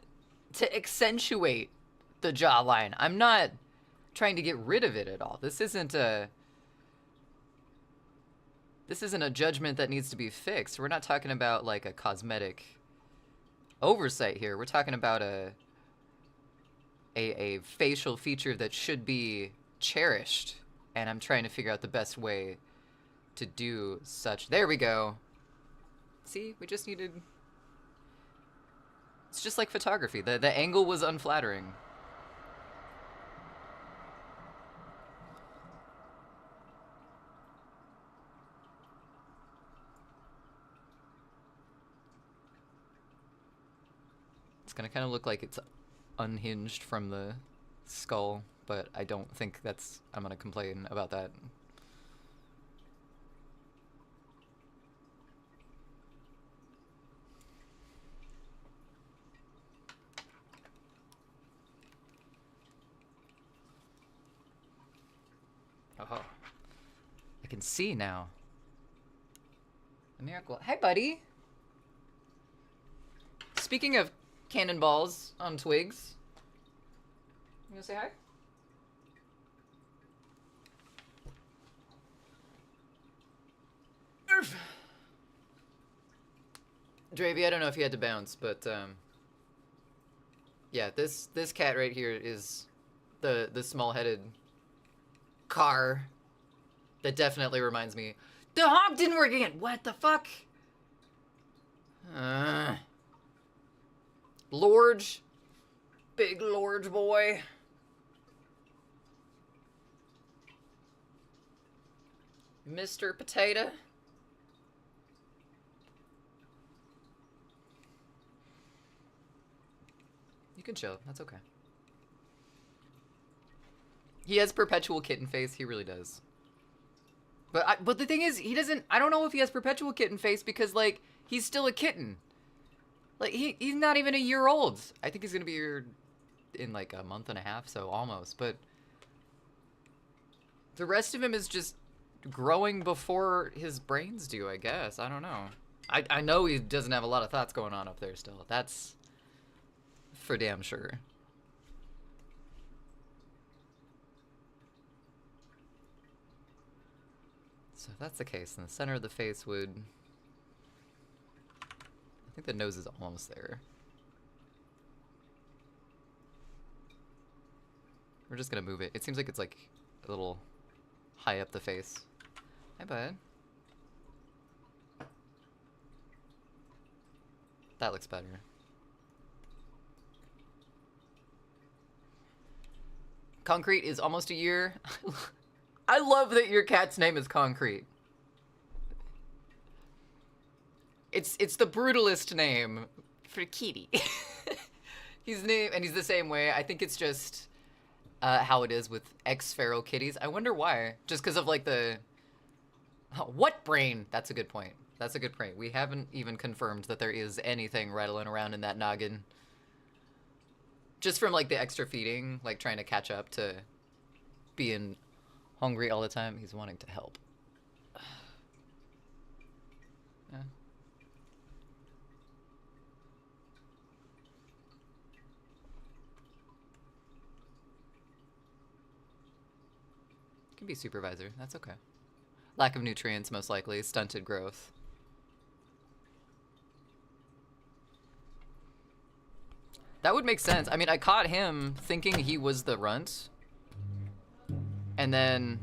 to accentuate the jawline. I'm not trying to get rid of it at all. This isn't a judgment that needs to be fixed. We're not talking about like a cosmetic oversight here. We're talking about a facial feature that should be cherished, and I'm trying to figure out the best way to do such. There we go. See, we just needed... It's just like photography. The angle was unflattering. It's gonna kind of look like it's unhinged from the skull, but I don't think that's... I'm gonna complain about that. can see now. A miracle. Hi, buddy. Speaking of cannonballs on twigs, you gonna say hi? Dravy, I don't know if you had to bounce, but yeah, this cat right here is the small-headed car that definitely reminds me. The honk didn't work again. What the fuck? Lorge, big Lorge boy. Mr. Potato. You can chill. That's okay. He has perpetual kitten face. He really does. But the thing is, he doesn't... I don't know if he has perpetual kitten face because, like, he's still a kitten. Like, he's not even a year old. I think he's going to be here in, like, a month and a half, so almost. But the rest of him is just growing before his brains do, I guess. I don't know. I know he doesn't have a lot of thoughts going on up there still. That's for damn sure. So if that's the case, then the center of the face would... I think the nose is almost there. We're just gonna move it. It seems like it's like a little high up the face. Hi, bud. That looks better. Concrete is almost a year. I love that your cat's name is Concrete. It's the brutalist name for kitty. He's the same way. I think it's just how it is with ex-feral kitties. I wonder why. Just because of like the... Oh, what brain? That's a good point. That's a good point. We haven't even confirmed that there is anything rattling around in that noggin. Just from like the extra feeding, like trying to catch up to being hungry all the time. He's wanting to help. Yeah. Can be supervisor. That's okay. Lack of nutrients, most likely. Stunted growth. That would make sense. I mean, I caught him thinking he was the runt. And then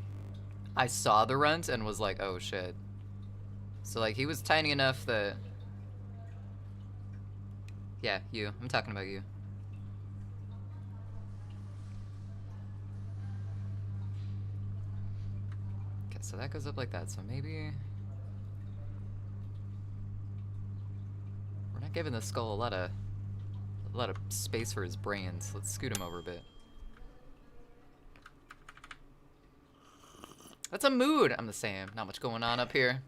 I saw the runt and was like, oh shit. So like, he was tiny enough that... Yeah, you. I'm talking about you. Okay, so that goes up like that. So maybe... We're not giving the skull a lot of space for his brains. Let's scoot him over a bit. That's a mood. I'm the same. Not much going on up here.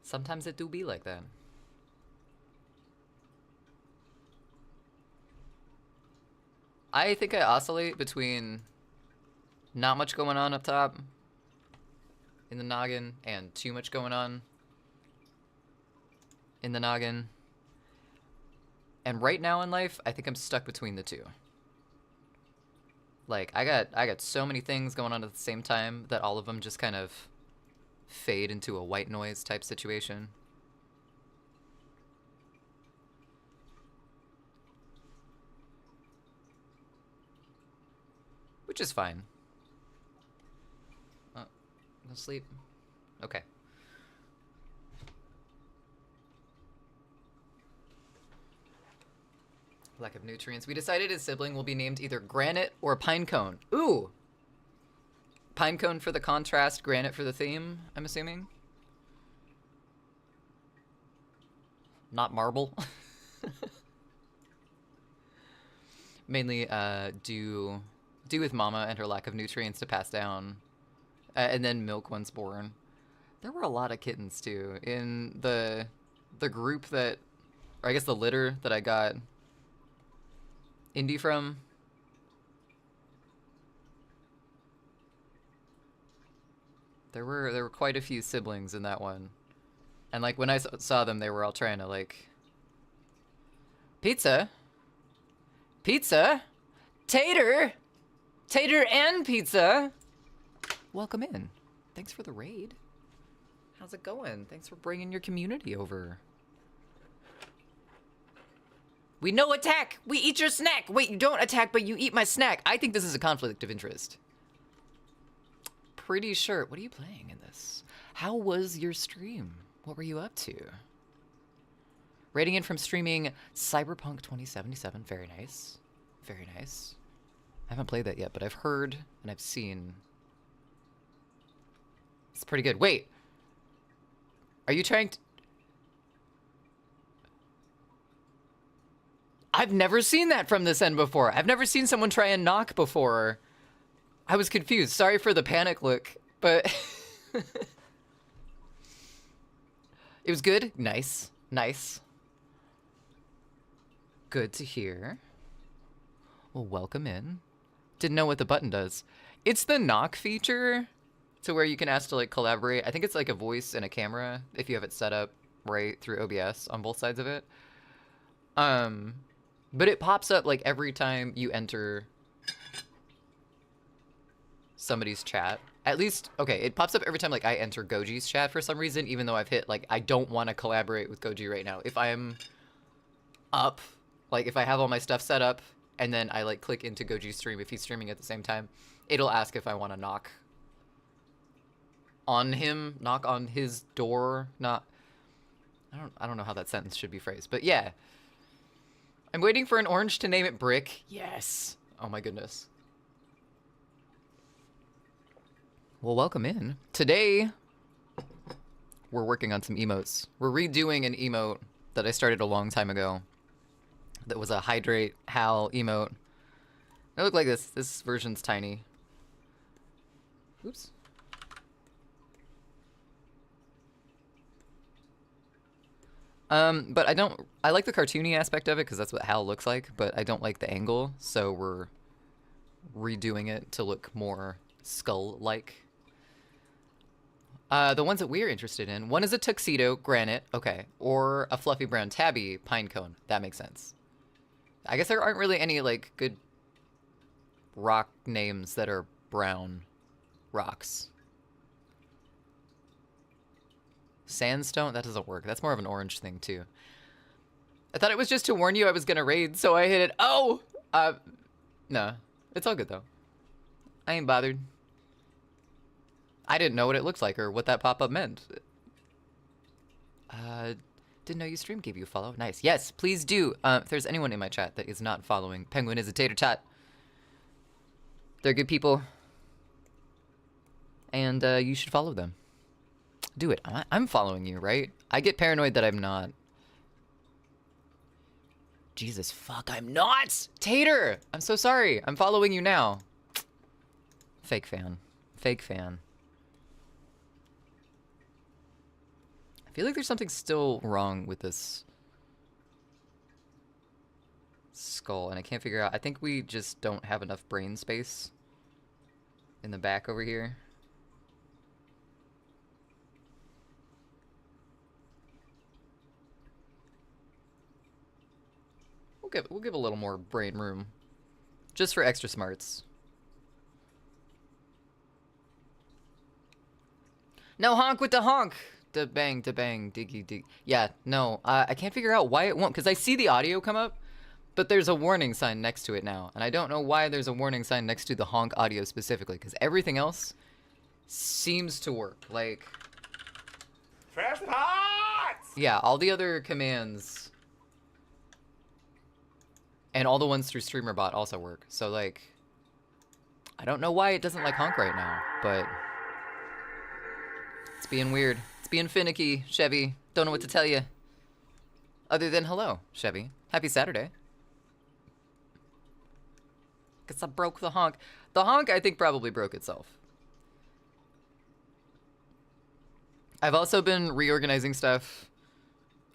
Sometimes it do be like that. I think I oscillate between not much going on up top in the noggin and too much going on in the noggin. And right now in life, I think I'm stuck between the two. Like, I got so many things going on at the same time that all of them just kind of fade into a white noise type situation. Which is fine. No sleep? Okay. Lack of nutrients. We decided his sibling will be named either Granite or Pinecone. Ooh! Pinecone for the contrast, Granite for the theme, I'm assuming. Not marble. Mainly due with Mama and her lack of nutrients to pass down. And then milk once born. There were a lot of kittens too. In the group that, or I guess the litter that I got Indy from, There were quite a few siblings in that one. And like when I saw them, they were all trying to like pizza? Pizza? Tater? Tater and pizza? Welcome in. Thanks for the raid. How's it going? Thanks for bringing your community over. We no attack! We eat your snack! Wait, you don't attack, but you eat my snack. I think this is a conflict of interest. Pretty sure. What are you playing in this? How was your stream? What were you up to? Rating in from streaming Cyberpunk 2077. Very nice. Very nice. I haven't played that yet, but I've heard and I've seen. It's pretty good. Wait. Are you trying to... I've never seen that from this end before. I've never seen someone try and knock before. I was confused. Sorry for the panic look, but... It was good. Nice. Nice. Good to hear. Well, welcome in. Didn't know what the button does. It's the knock feature to where you can ask to like collaborate. I think it's like a voice and a camera if you have it set up right through OBS on both sides of it. But it pops up like every time you enter somebody's chat. At least, okay, it pops up every time like I enter Goji's chat for some reason, even though I've hit like I don't want to collaborate with Goji right now. If I am up, like if I have all my stuff set up and then I like click into Goji's stream, if he's streaming at the same time, it'll ask if I want to knock on him, knock on his door, not... I don't know how that sentence should be phrased, but yeah. I'm waiting for an orange to name it Brick. Yes. Oh my goodness. Well, welcome in. Today, we're working on some emotes. We're redoing an emote that I started a long time ago. That was a Hydrate Hal emote. They look like this. This version's tiny. Oops. But I like the cartoony aspect of it because that's what Hal looks like, but I don't like the angle, so we're redoing it to look more skull-like. The ones that we're interested in, one is a tuxedo, granite, okay, or a fluffy brown tabby, pine cone. That makes sense. I guess there aren't really any, like, good rock names that are brown rocks. Sandstone? That doesn't work. That's more of an orange thing, too. I thought it was just to warn you I was gonna raid, so I hit it. Oh! No. It's all good, though. I ain't bothered. I didn't know what it looked like or what that pop-up meant. Didn't know you stream gave you a follow. Nice. Yes, please do. If there's anyone in my chat that is not following, Penguin is a tater tot. They're good people. And, you should follow them. Do it. I'm following you, right? I get paranoid that I'm not. Jesus, fuck, I'm not! Tater! I'm so sorry. I'm following you now. Fake fan. Fake fan. I feel like there's something still wrong with this skull, and I can't figure out. I think we just don't have enough brain space in the back over here. We'll give a little more brain room, just for extra smarts. No honk with the honk. Da bang, diggy dig. Yeah, no, I can't figure out why it won't, because I see the audio come up, but there's a warning sign next to it now, and I don't know why there's a warning sign next to the honk audio specifically, because everything else seems to work. Like, Trash pots! Yeah, all the other commands and all the ones through StreamerBot also work. So, like, I don't know why it doesn't like honk right now, but it's being weird. It's being finicky, Chevy. Don't know what to tell you. Other than hello, Chevy. Happy Saturday. Guess I broke the honk. The honk, I think, probably broke itself. I've also been reorganizing stuff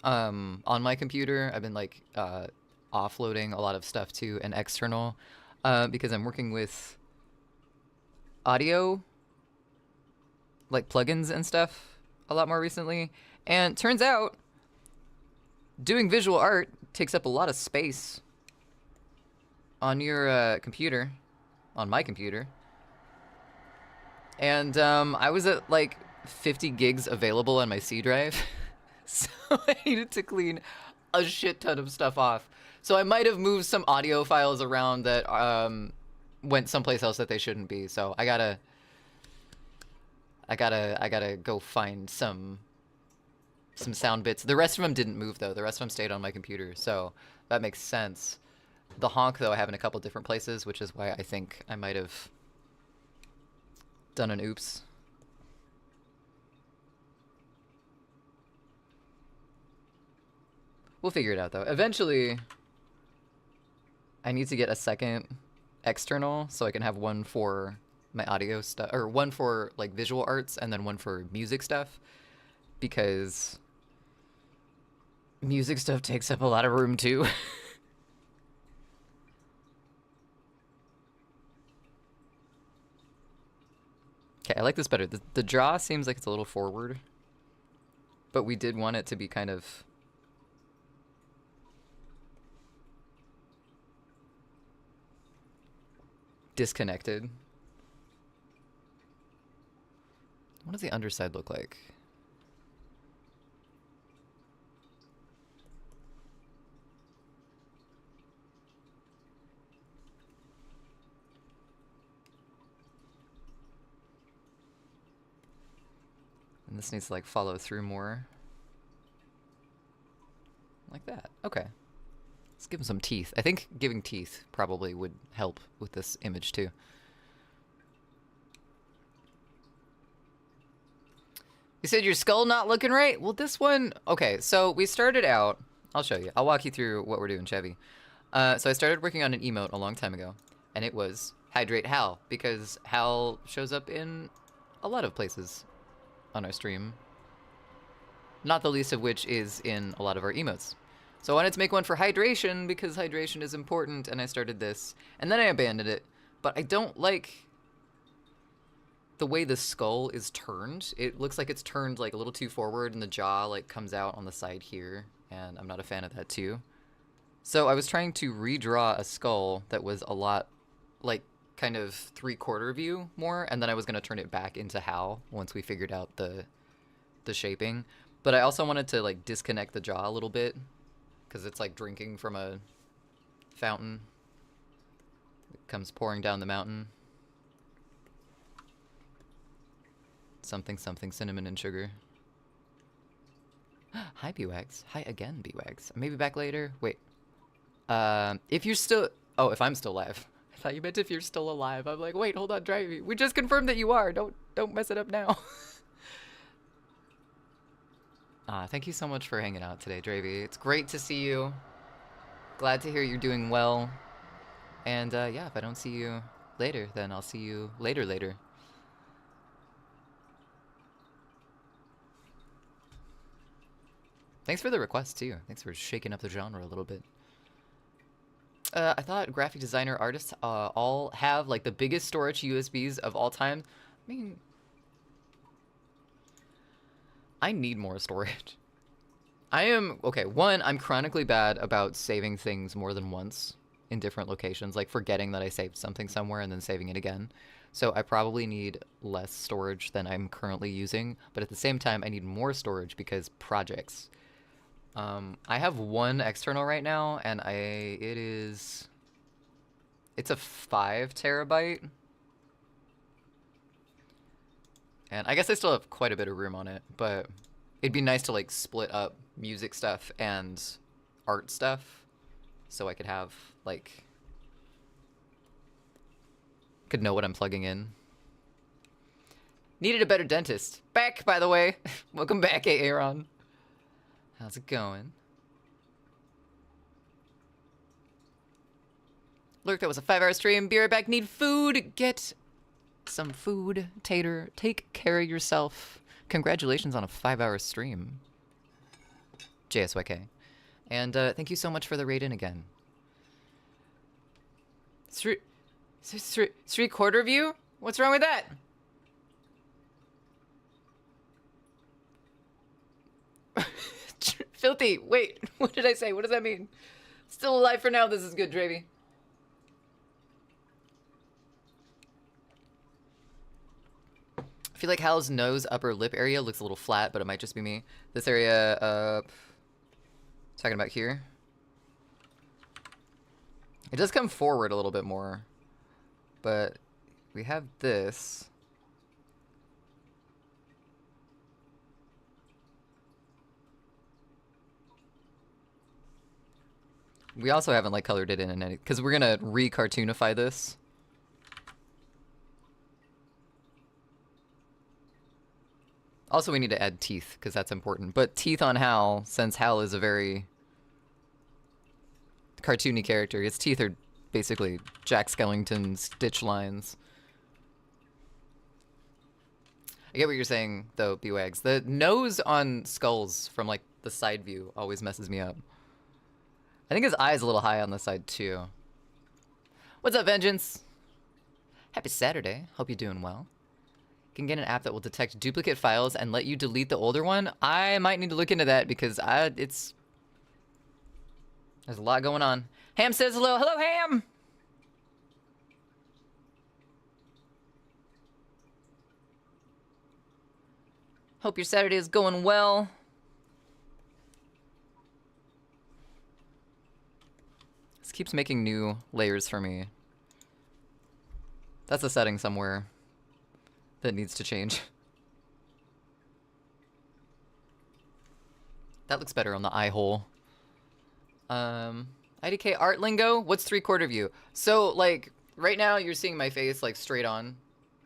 on my computer. I've been, like, offloading a lot of stuff to an external because I'm working with audio like plugins and stuff a lot more recently, and turns out doing visual art takes up a lot of space on your computer, on my computer. And I was at like 50 gigs available on my C drive, so I needed to clean a shit ton of stuff off. So I might have moved some audio files around that went someplace else that they shouldn't be. So I gotta go find some sound bits. The rest of them didn't move though. The rest of them stayed on my computer, so that makes sense. The honk though I have in a couple different places, which is why I think I might have done an oops. We'll figure it out though. Eventually, I need to get a second external so I can have one for my audio stuff, or one for like visual arts and then one for music stuff, because music stuff takes up a lot of room too. Okay, I like this better. The draw seems like it's a little forward, but we did want it to be kind of disconnected. What does the underside look like? And this needs to like follow through more. Like that. Okay. Let's give him some teeth. I think giving teeth probably would help with this image too. You said your skull not looking right? Well, this one... Okay, so we started out... I'll show you. I'll walk you through what we're doing, Chevy. So I started working on an emote a long time ago, and it was Hydrate Hal, because Hal shows up in a lot of places on our stream. Not the least of which is in a lot of our emotes. So I wanted to make one for hydration, because hydration is important, and I started this. And then I abandoned it, but I don't like the way the skull is turned. It looks like it's turned like a little too forward, and the jaw like comes out on the side here, and I'm not a fan of that too. So I was trying to redraw a skull that was a lot like kind of 3/4 view more, and then I was going to turn it back into Hal once we figured out the shaping. But I also wanted to like disconnect the jaw a little bit, because it's like drinking from a fountain. It comes pouring down the mountain. Something, something, cinnamon and sugar. Hi, B-Wags. Hi again, B-Wags. Maybe back later. Wait. If you're still... Oh, if I'm still alive. I thought you meant if you're still alive. I'm like, wait, hold on, Drivey. We just confirmed that you are. Don't mess it up now. Thank you so much for hanging out today, Dravey. It's great to see you. Glad to hear you're doing well. And, yeah, if I don't see you later, then I'll see you later. Thanks for the request, too. Thanks for shaking up the genre a little bit. I thought graphic designer artists all have, like, the biggest storage USBs of all time. I mean, I need more storage. Okay, one, I'm chronically bad about saving things more than once in different locations, like forgetting that I saved something somewhere and then saving it again. So I probably need less storage than I'm currently using, but at the same time, I need more storage because projects. I have one external right now, and it's a 5 terabyte. And I guess I still have quite a bit of room on it, but it'd be nice to like split up music stuff and art stuff, so I could have like, could know what I'm plugging in. Needed a better dentist. Back, by the way. Welcome back, Aaron. How's it going? Look, that was a 5-hour stream. Be right back. Need food. Get some food. Tater, take care of yourself. Congratulations on a 5-hour stream, JSYK. And thank you so much for the raid in again. 3/4 view? What's wrong with that? Filthy! Wait, what did I say? What does that mean? Still alive for now. This is good, Dravy. I feel like Hal's nose upper lip area looks a little flat, but it might just be me. This area, talking about here. It does come forward a little bit more, but we have this. We also haven't like colored it in any, because we're gonna re-cartoonify this. Also, we need to add teeth, because that's important. But teeth on Hal, since Hal is a very cartoony character, his teeth are basically Jack Skellington stitch lines. I get what you're saying, though, B-Wags. The nose on skulls from, like, the side view always messes me up. I think his eye is a little high on the side, too. What's up, Vengeance? Happy Saturday. Hope you're doing well. Can get an app that will detect duplicate files and let you delete the older one. I might need to look into that because there's a lot going on. Ham says hello. Hello, Ham! Hope your Saturday is going well. This keeps making new layers for me. That's a setting somewhere that needs to change. That looks better on the eye hole. IDK art lingo, what's 3/4 view? So, like, right now you're seeing my face, like, straight on.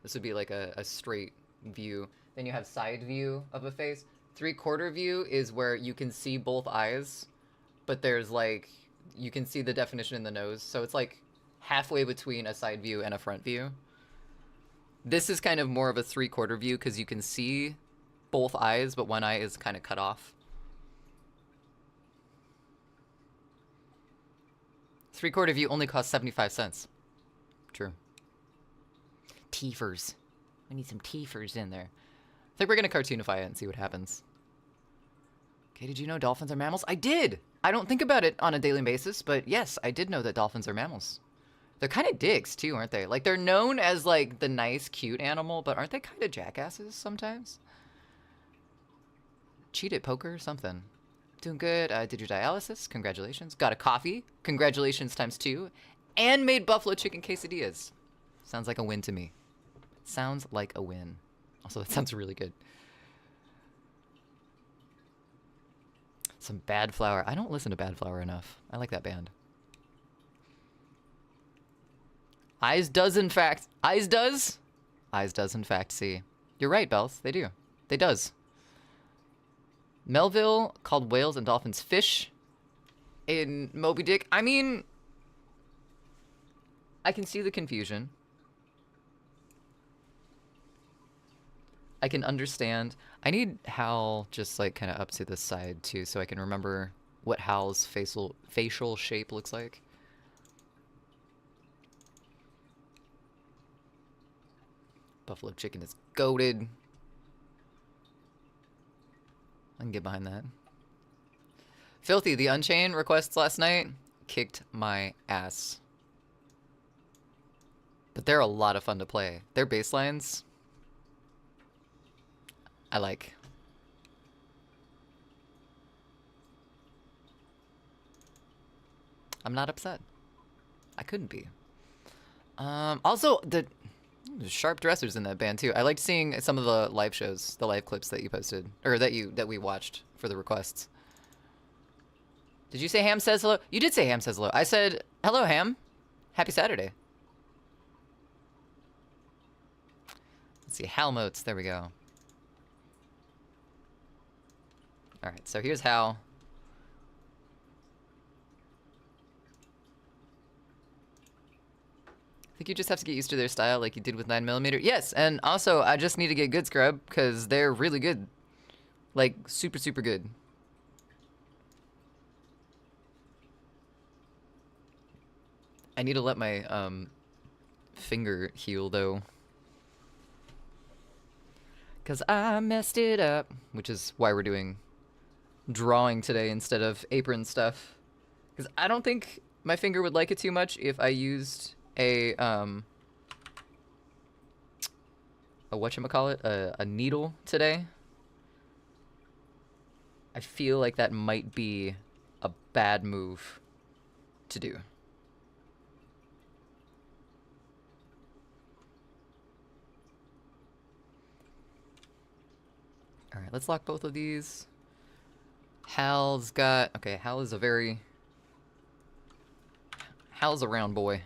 This would be, like, a straight view. Then you have side view of a face. 3/4 view is where you can see both eyes, but there's, like, you can see the definition in the nose. So it's, like, halfway between a side view and a front view. This is kind of more of a 3/4 view because you can see both eyes, but one eye is kind of cut off. 3/4 view only costs 75 cents. True. Teefers. We need some teefers in there. I think we're going to cartoonify it and see what happens. Okay, did you know dolphins are mammals? I did! I don't think about it on a daily basis, but yes, I did know that dolphins are mammals. They're kind of dicks, too, aren't they? Like, they're known as, like, the nice, cute animal, but aren't they kind of jackasses sometimes? Cheat at poker or something. Doing good. Did your dialysis? Congratulations. Got a coffee? Congratulations times 2. And made buffalo chicken quesadillas. Sounds like a win to me. Sounds like a win. Also, that sounds really good. Some Bad Flower. I don't listen to Bad Flower enough. I like that band. Eyes does in fact see. You're right, Bells. They do. They does. Melville called whales and dolphins fish in Moby Dick. I mean, I can see the confusion. I can understand. I need Hal just like kind of up to the side too, so I can remember what Hal's facial shape looks like. Buffalo chicken is goated. I can get behind that. Filthy, the Unchained requests last night kicked my ass. But they're a lot of fun to play. Their bass lines, I like. I'm not upset. I couldn't be. Also, there's sharp dressers in that band too. I liked seeing some of the live shows, the live clips that you posted, or that we watched for the requests. Did you say Ham says hello? You did say Ham says hello. I said hello, Ham. Happy Saturday. Let's see, Hal motes. There we go. All right, so here's Hal. I think you just have to get used to their style like you did with 9mm. Yes, and also I just need to get good scrub because they're really good. Like, super, super good. I need to let my finger heal though. Because I messed it up, which is why we're doing drawing today instead of apron stuff. Because I don't think my finger would like it too much if I used a whatchamacallit, a needle today. I feel like that might be a bad move to do. All right, let's lock both of these. Hal's got... Okay, Hal is a very... Hal's a round boy.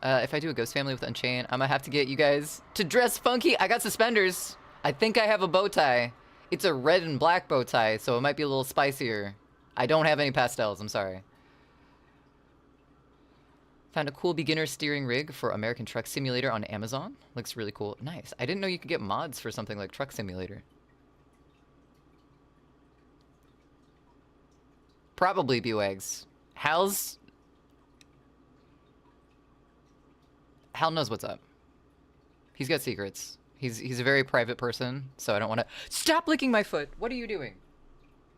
If I do a Ghost Family with Unchained, I'm gonna have to get you guys to dress funky. I got suspenders. I think I have a bow tie. It's a red and black bow tie, so it might be a little spicier. I don't have any pastels, I'm sorry. Found a cool beginner steering rig for American Truck Simulator on Amazon. Looks really cool. Nice. I didn't know you could get mods for something like Truck Simulator. Probably Buegs. Hal knows what's up. He's got secrets. He's a very private person, so I don't want to... Stop licking my foot! What are you doing?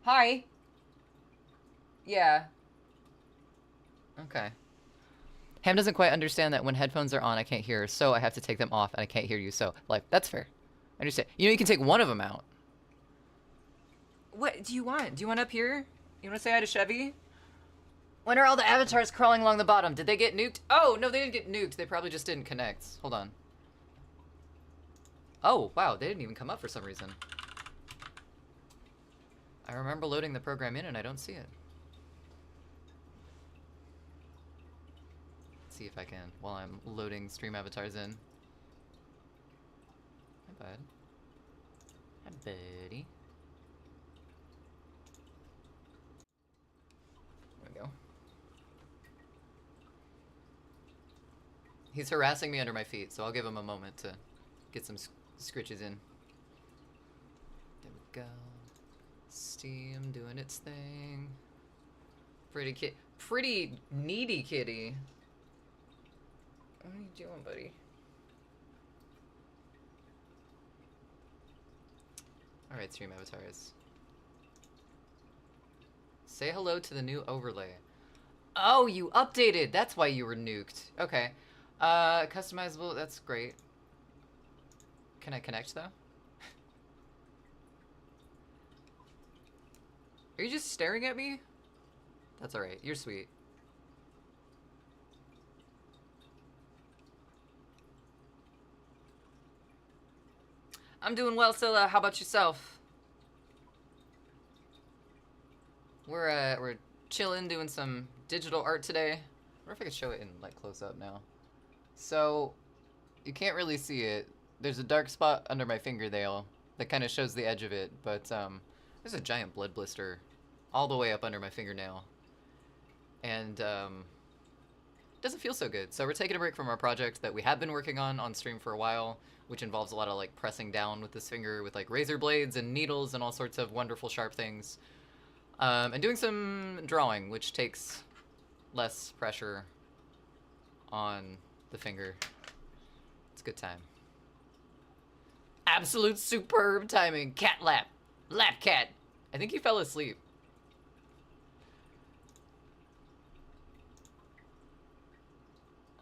Hi! Yeah. Okay. Ham doesn't quite understand that when headphones are on, I can't hear, so I have to take them off, and I can't hear you, so, like, that's fair. I understand. You know, you can take one of them out. What do you want? Do you want up here? You want to say hi to Chevy? When are all the avatars crawling along the bottom? Did they get nuked? Oh, no, they didn't get nuked. They probably just didn't connect. Hold on. Oh, wow, they didn't even come up for some reason. I remember loading the program in, and I don't see it. See if I can while I'm loading stream avatars in. Hi, bud. Hi, buddy. There we go. He's harassing me under my feet, so I'll give him a moment to get some scritches in. There we go. Steam doing its thing. Pretty needy kitty. What are you doing, buddy? Alright, stream avatars. Say hello to the new overlay. Oh, you updated! That's why you were nuked. Okay. Customizable, that's great. Can I connect, though? Are you just staring at me? That's alright, you're sweet. I'm doing well, Scylla. How about yourself? We're chilling, doing some digital art today. I wonder if I could show it in like close up now. So you can't really see it. There's a dark spot under my fingernail that kind of shows the edge of it, but there's a giant blood blister all the way up under my fingernail, and doesn't feel so good. So we're taking a break from our project that we have been working on stream for a while, which involves a lot of like pressing down with this finger with like razor blades and needles and all sorts of wonderful sharp things. And doing some drawing, which takes less pressure on the finger. It's a good time. Absolute superb timing. Cat lap. Lap cat. I think he fell asleep.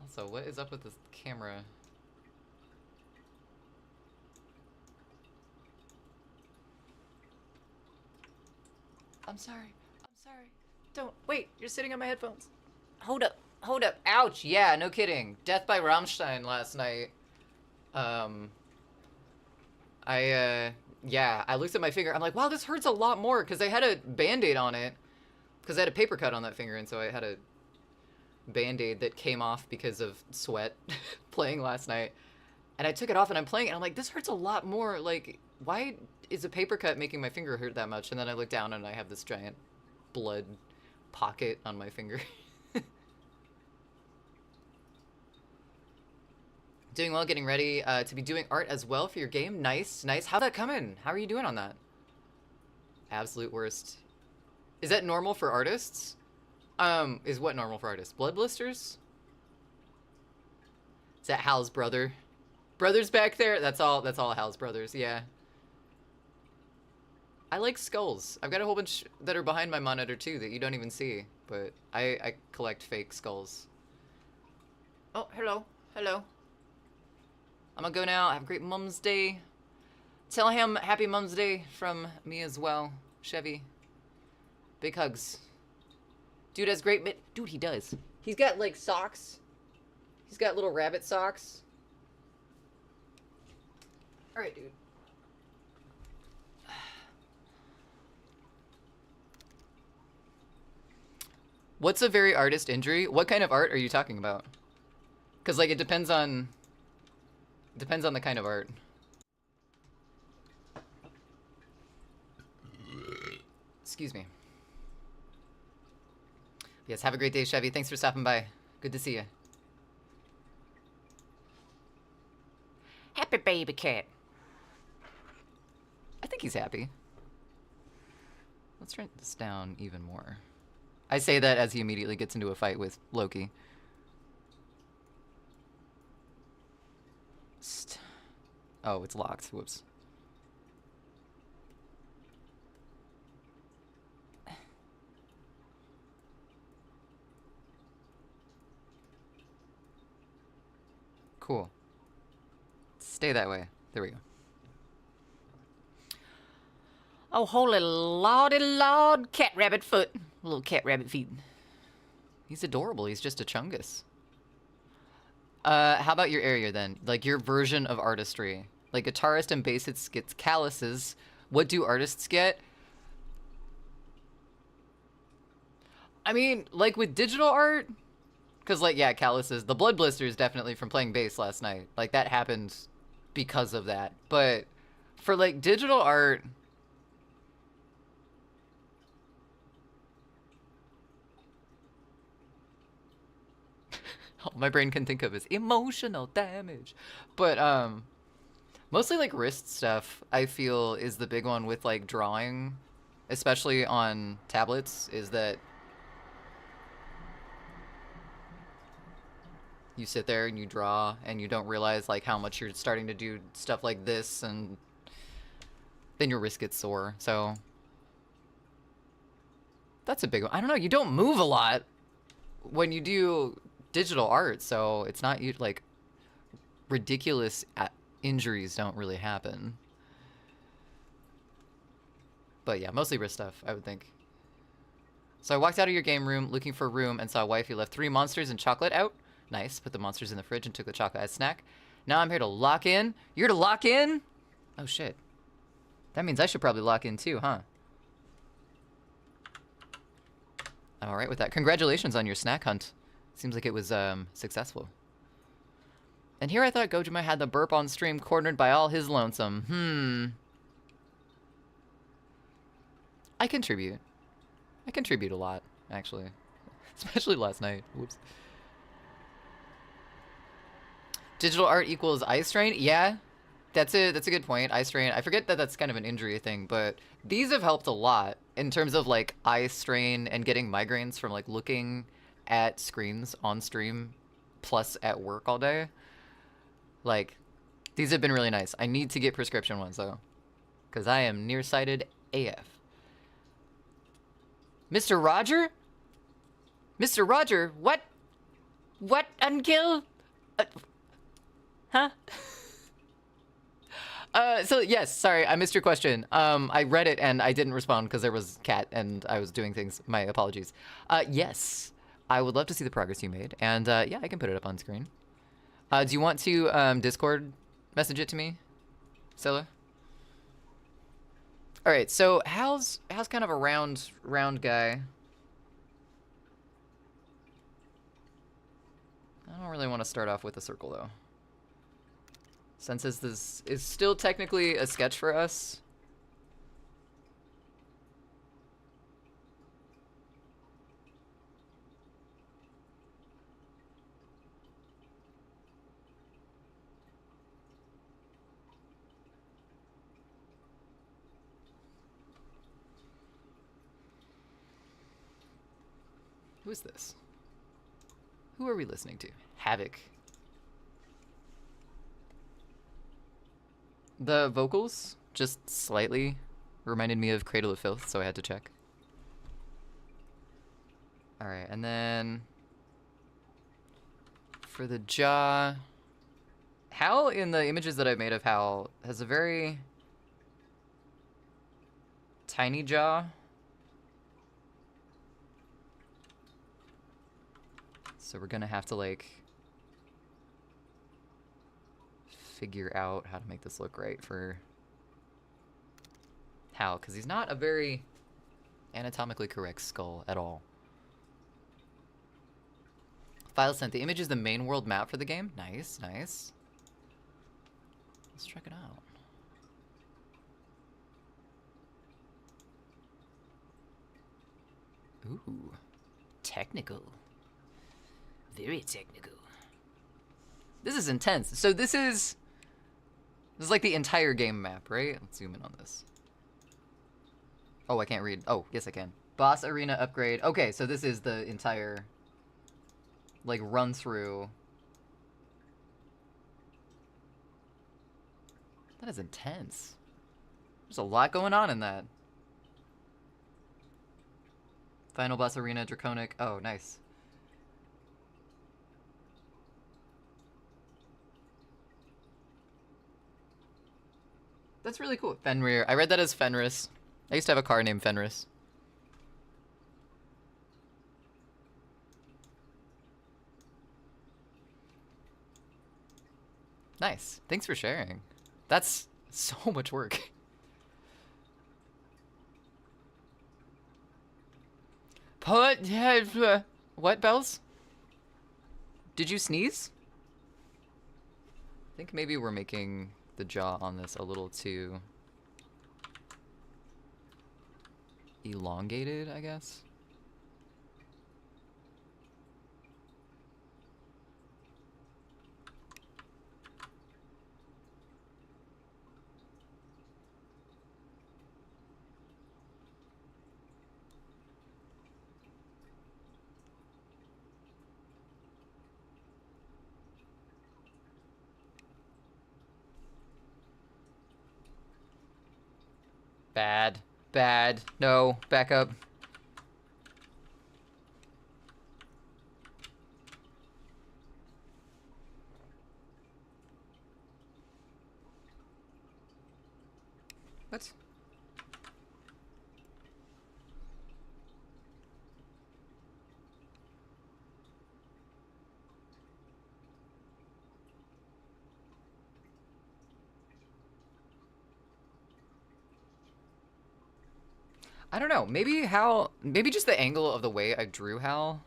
Also, what is up with this camera? I'm sorry. I'm sorry. Don't. Wait, you're sitting on my headphones. Hold up. Hold up. Ouch. Yeah, no kidding. Death by Rammstein last night. Yeah, I looked at my finger. I'm like, wow, this hurts a lot more because I had a Band-Aid on it. Because I had a paper cut on that finger, and so I had a Band-Aid that came off because of sweat playing last night. And I took it off, and I'm playing it, and I'm like, this hurts a lot more. Like, why is a paper cut making my finger hurt that much? And then I look down, and I have this giant blood pocket on my finger. Doing well, getting ready to be doing art as well for your game. Nice, nice. How'd that come in? How are you doing on that? Absolute worst. Is that normal for artists? Is what normal for artists? Blood blisters? Is that Hal's brother? Brothers back there? That's all Hal's brothers, yeah. I like skulls. I've got a whole bunch that are behind my monitor too that you don't even see, but I collect fake skulls. Oh, hello. Hello. I'm gonna go now. Have a great Mum's Day. Tell him happy Mum's Day from me as well. Chevy. Big hugs. Dude has great dude, he does. He's got like socks. He's got little rabbit socks. Alright, dude. What's a very artist injury? What kind of art are you talking about? Because, like, it depends on the kind of art. Excuse me. Yes, have a great day, Chevy. Thanks for stopping by. Good to see you. Happy baby cat. I think he's happy. Let's turn this down even more. I say that as he immediately gets into a fight with Loki. Oh, it's locked. Whoops. Cool. Stay that way. There we go. Oh, holy lordy lord, cat rabbit foot. Little cat rabbit feet. He's adorable. He's just a chungus. How about your area then? Like your version of artistry. Like guitarist and bassist gets calluses. What do artists get? I mean, like with digital art, because like, yeah, calluses. The blood blisters definitely from playing bass last night. Like that happened because of that. But for like digital art, all my brain can think of is emotional damage. But mostly like wrist stuff, I feel, is the big one with like drawing, especially on tablets, is that you sit there and you draw and you don't realize like how much you're starting to do stuff like this, and then your wrist gets sore. So that's a big one. I don't know, you don't move a lot when you do digital art, so it's not like ridiculous injuries don't really happen. But yeah, mostly wrist stuff, I would think. So I walked out of your game room looking for a room and saw wifey left 3 monsters and chocolate out. Nice. Put the monsters in the fridge and took the chocolate as snack. Now I'm here to lock in. You're to lock in? Oh shit. That means I should probably lock in too, huh? I'm alright with that. Congratulations on your snack hunt. Seems like it was successful. And here I thought Gojima had the burp on stream cornered by all his lonesome. I contribute. I contribute a lot, actually. Especially last night. Whoops. Digital art equals eye strain? Yeah. That's a good point. Eye strain. I forget that that's kind of an injury thing, but these have helped a lot in terms of like eye strain and getting migraines from like looking at screens on stream plus at work all day. Like, these have been really nice. I need to get prescription ones though, because I am nearsighted AF. Mr. Roger? Mr. Roger, what? What, Unkill? Huh? So yes, sorry, I missed your question. I read it and I didn't respond because there was cat and I was doing things. My apologies. Yes, I would love to see the progress you made, and yeah, I can put it up on screen. Do you want to Discord message it to me, Stella? All right, so Hal's kind of a round guy. I don't really want to start off with a circle though, since this is still technically a sketch for us. Who is this? Who are we listening to? Havoc. The vocals just slightly reminded me of Cradle of Filth, so I had to check. Alright, and then for the jaw, Hal in the images that I've made of Hal has a very tiny jaw. So we're gonna have to like figure out how to make this look right for Hal, because he's not a very anatomically correct skull at all. File sent. The image is the main world map for the game. Nice, nice. Let's check it out. Ooh, technical. Very technical. This is intense. So this is like the entire game map, right? Let's zoom in on this. Oh, I can't read. Oh, yes I can. Boss arena upgrade. Okay, so this is the entire like run through. That is intense. There's a lot going on in that. Final boss arena, draconic. Oh, nice. That's really cool. Fenrir. I read that as Fenris. I used to have a car named Fenris. Nice. Thanks for sharing. That's so much work. What, Bells? Did you sneeze? I think maybe we're making the jaw on this a little too elongated, I guess. Bad. Bad. No. Back up. What? I don't know. Maybe Hal... Maybe just the angle of the way I drew Hal.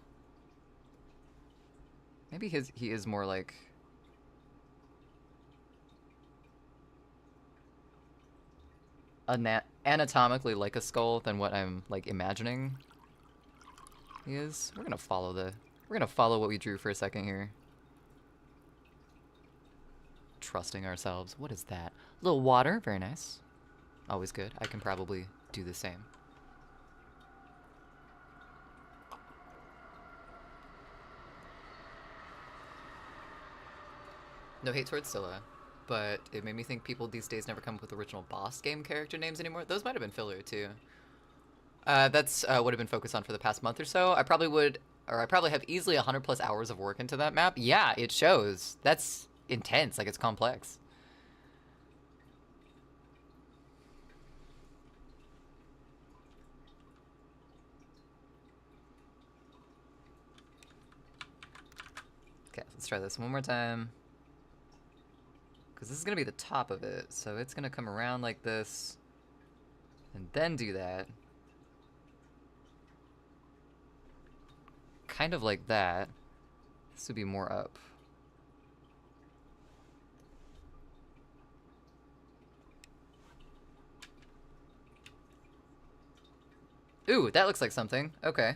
Maybe he is more like... anatomically like a skull than what I'm like imagining he is. We're gonna follow what we drew for a second here. Trusting ourselves. What is that? A little water, very nice. Always good. I can probably do the same. No hate towards Scylla, but it made me think people these days never come up with original boss game character names anymore. Those might have been filler too. That's what I've been focused on for the past month or so. I probably have easily 100+ hours of work into that map. Yeah, it shows. That's intense, like it's complex. Okay, let's try this one more time. Because this is going to be the top of it, so it's going to come around like this, and then do that. Kind of like that. This would be more up. Ooh, that looks like something. Okay.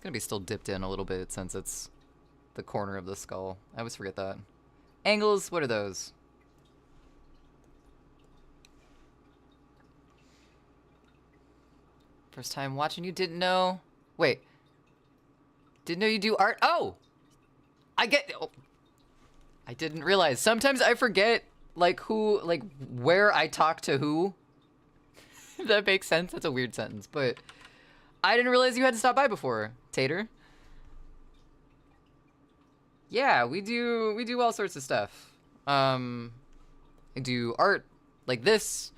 gonna be still dipped in a little bit since it's the corner of the skull. I always forget that. Angles, what are those? First time watching you, didn't know. Wait. Didn't know you do art. Oh! I get. Oh. I didn't realize. Sometimes I forget, like, who, like, where I talk to who. If that makes sense. That's a weird sentence, but I didn't realize you had to stop by before, Tater. Yeah, we do all sorts of stuff. I do art like this.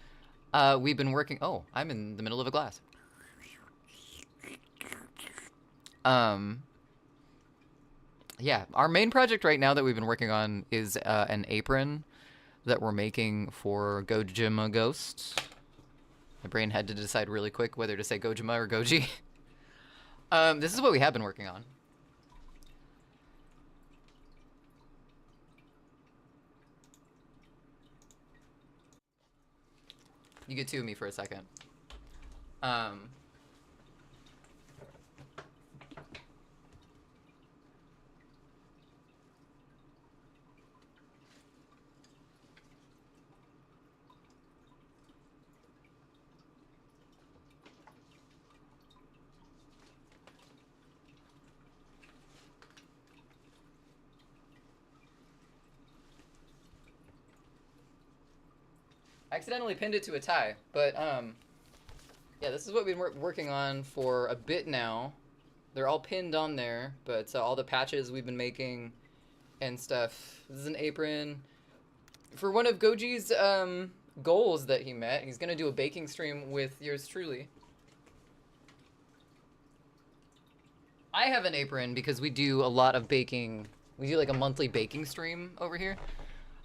We've been working. Oh, I'm in the middle of a glass. Yeah, our main project right now that we've been working on is an apron that we're making for Gojima Ghost. My brain had to decide really quick whether to say Gojima or Goji. This is what we have been working on. You get two of me for a second. I accidentally pinned it to a tie, but yeah, this is what we've been working on for a bit now. They're all pinned on there, but all the patches we've been making and stuff. This is an apron for one of Goji's goals that he met. He's gonna do a baking stream with yours truly. I have an apron because we do a lot of baking. We do like a monthly baking stream over here.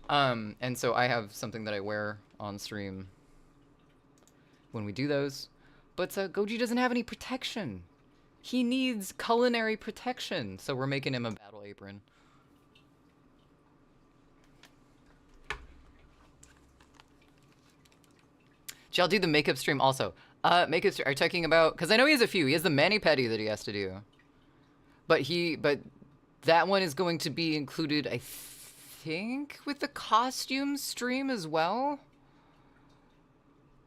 And so I have something that I wear on stream when we do those. But Goji doesn't have any protection. He needs culinary protection, so we're making him a battle apron. Shall do the makeup stream also. Makeup stream, are you talking about, because I know he has a few. He has the mani-pedi that he has to do. But that one is going to be included, I think, with the costume stream as well.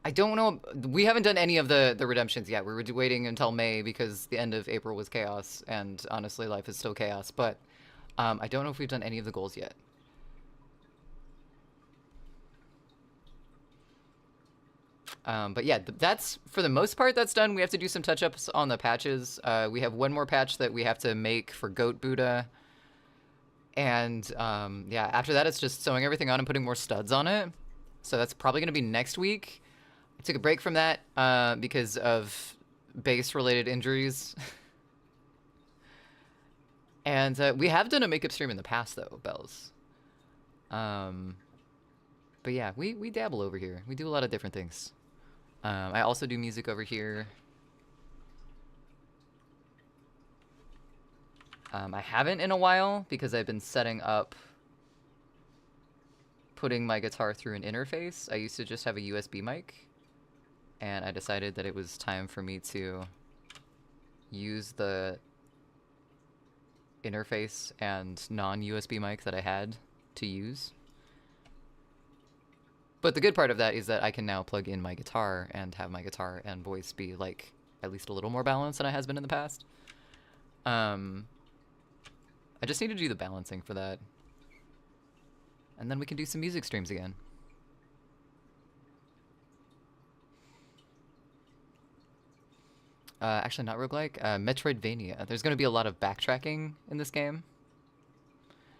I don't know. We haven't done any of the redemptions yet. We were waiting until May because the end of April was chaos, and honestly, life is still chaos. But I don't know if we've done any of the goals yet. But yeah, that's, for the most part, that's done. We have to do some touch-ups on the patches. We have one more patch that we have to make for Goat Buddha. And yeah, after that, it's just sewing everything on and putting more studs on it. So that's probably going to be next week. I took a break from that because of base-related injuries. And we have done a makeup stream in the past, though, Bells. But yeah, we dabble over here. We do a lot of different things. I also do music over here. I haven't in a while because I've been setting up putting my guitar through an interface. I used to just have a USB mic, and I decided that it was time for me to use the interface and non-USB mic that I had to use. But the good part of that is that I can now plug in my guitar and have my guitar and voice be, like, at least a little more balanced than it has been in the past. I just need to do the balancing for that. And then we can do some music streams again. Actually, not roguelike. Metroidvania. There's going to be a lot of backtracking in this game.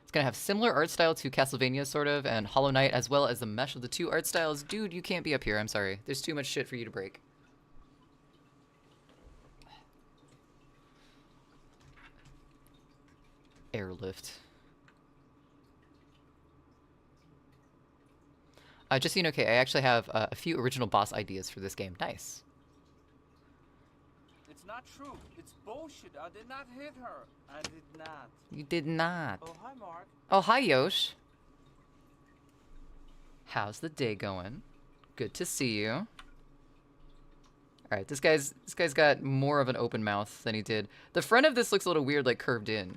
It's going to have similar art style to Castlevania, sort of, and Hollow Knight, as well as the mesh of the two art styles. Dude, you can't be up here. I'm sorry. There's too much shit for you to break. Airlift. Just so you know, okay, I actually have a few original boss ideas for this game. Nice. It's not true. It's bullshit. I did not hit her. I did not. You did not. Oh, hi, Mark. Oh, hi, Yosh. How's the day going? Good to see you. All right, this guy's got more of an open mouth than he did. The front of this looks a little weird, like curved in.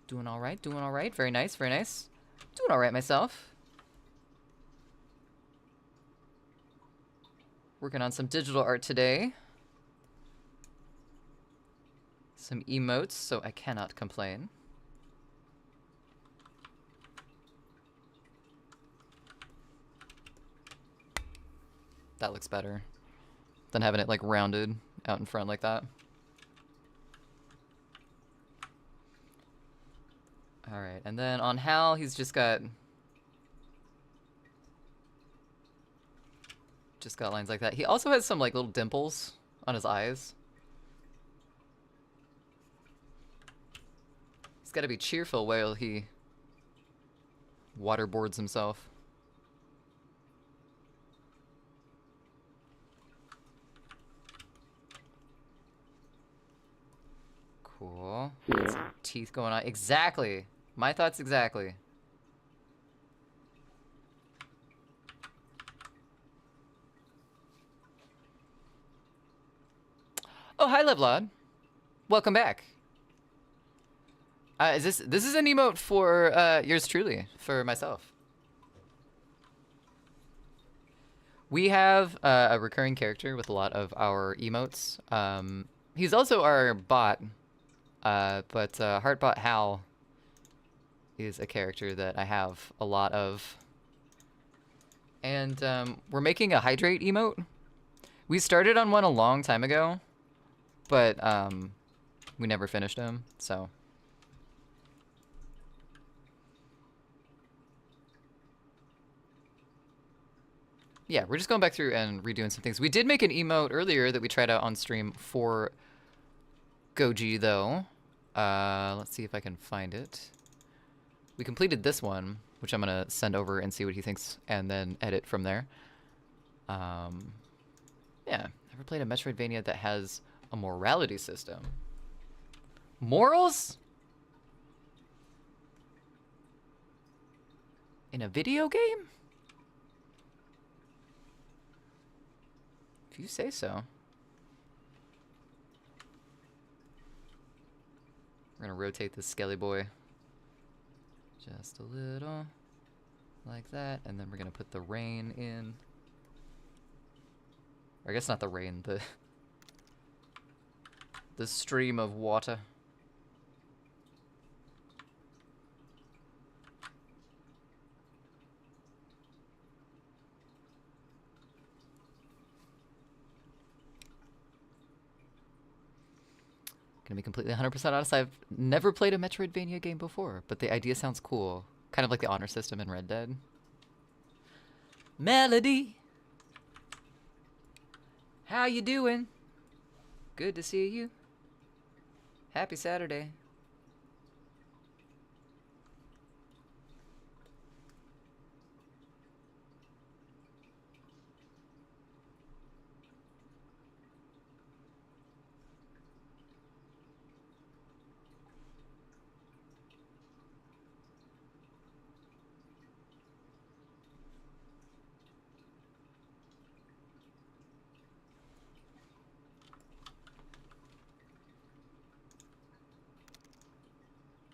Doing all right, doing all right. Very nice, very nice. Doing all right myself. Working on some digital art today. Some emotes, so I cannot complain. That looks better than having it like rounded out in front like that. All right, and then on Hal, he's just got lines like that. He also has some like little dimples on his eyes. He's got to be cheerful while he waterboards himself. Cool. Got some teeth going on. Exactly. My thoughts exactly. Oh, hi, Levlod. Welcome back. This is an emote for yours truly, for myself. We have a recurring character with a lot of our emotes. He's also our bot, but Heartbot Hal is a character that I have a lot of. And we're making a hydrate emote. We started on one a long time ago, but we never finished him, so. Yeah, we're just going back through and redoing some things. We did make an emote earlier that we tried out on stream for Goji, though. Let's see if I can find it. We completed this one, which I'm going to send over and see what he thinks, and then edit from there. Yeah, never played a Metroidvania that has a morality system. Morals? In a video game? If you say so. We're gonna rotate this skelly boy just a little like that, and then we're gonna put the rain in. Or I guess not the rain, the stream of water. Gonna be completely 100% honest, I've never played a Metroidvania game before, but the idea sounds cool. Kind of like the honor system in Red Dead. Melody! How you doing? Good to see you. Happy Saturday.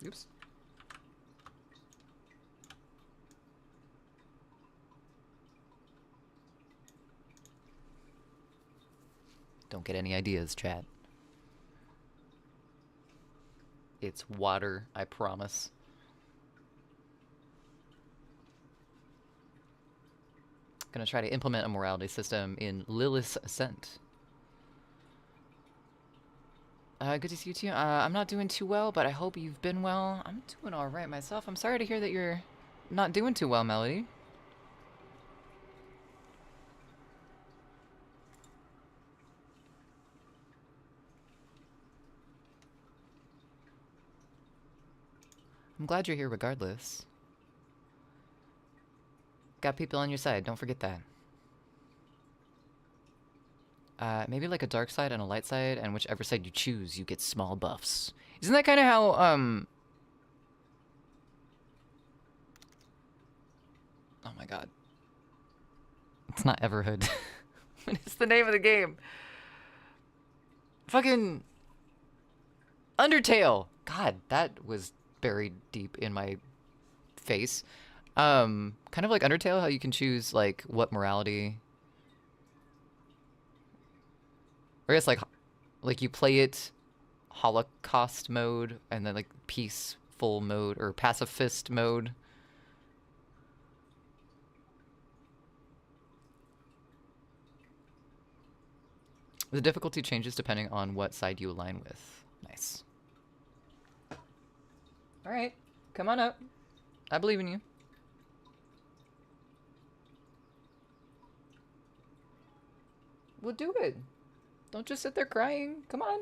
Oops. Don't get any ideas, chat. It's water, I promise. Gonna try to implement a morality system in Lilith's Ascent. Good to see you too. I'm not doing too well, but I hope you've been well. I'm doing all right myself. I'm sorry to hear that you're not doing too well, Melody. I'm glad you're here regardless. Got people on your side, don't forget that. Maybe like a dark side and a light side, and whichever side you choose, you get small buffs. Isn't that kind of how, oh my god. It's not Everhood. What is the name of the game? Fucking Undertale. God, that was buried deep in my face. Kind of like Undertale, how you can choose like what morality. Or I guess like you play it Holocaust mode and then like peaceful mode or pacifist mode. The difficulty changes depending on what side you align with. Nice. Alright, come on up. I believe in you. We'll do it. Don't just sit there crying. Come on.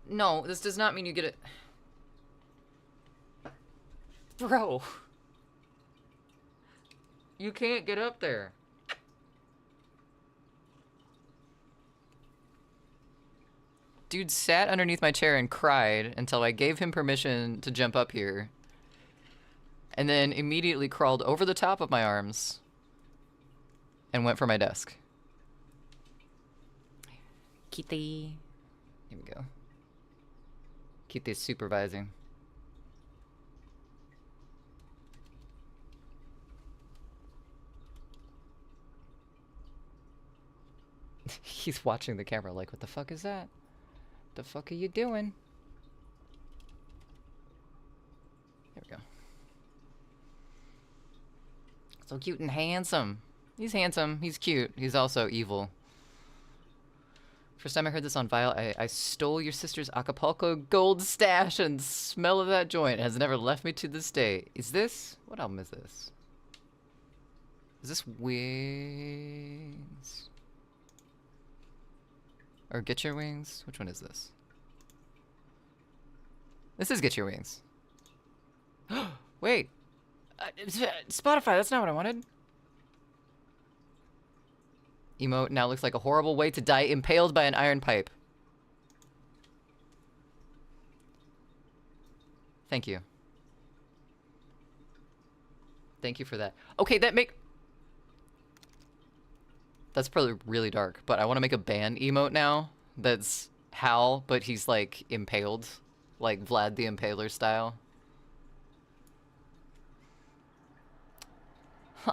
No, this does not mean you get it. Bro. You can't get up there. Dude sat underneath my chair and cried until I gave him permission to jump up here. And then immediately crawled over the top of my arms and went for my desk. Kitty. Here we go. Kitty's supervising. He's watching the camera like, what the fuck is that? The fuck are you doing? There we go. So cute and handsome. He's handsome. He's cute. He's also evil. First time I heard this on Vile, I stole your sister's Acapulco gold stash, and smell of that joint has never left me to this day. Is this? What album is this? Is this Wings? Or Get Your Wings? Which one is this? This is Get Your Wings. Wait. Spotify, that's not what I wanted. Emote now looks like a horrible way to die impaled by an iron pipe. Thank you. Thank you for that. Okay, that's probably really dark, but I want to make a band emote now that's Hal, but he's like impaled, like Vlad the Impaler style.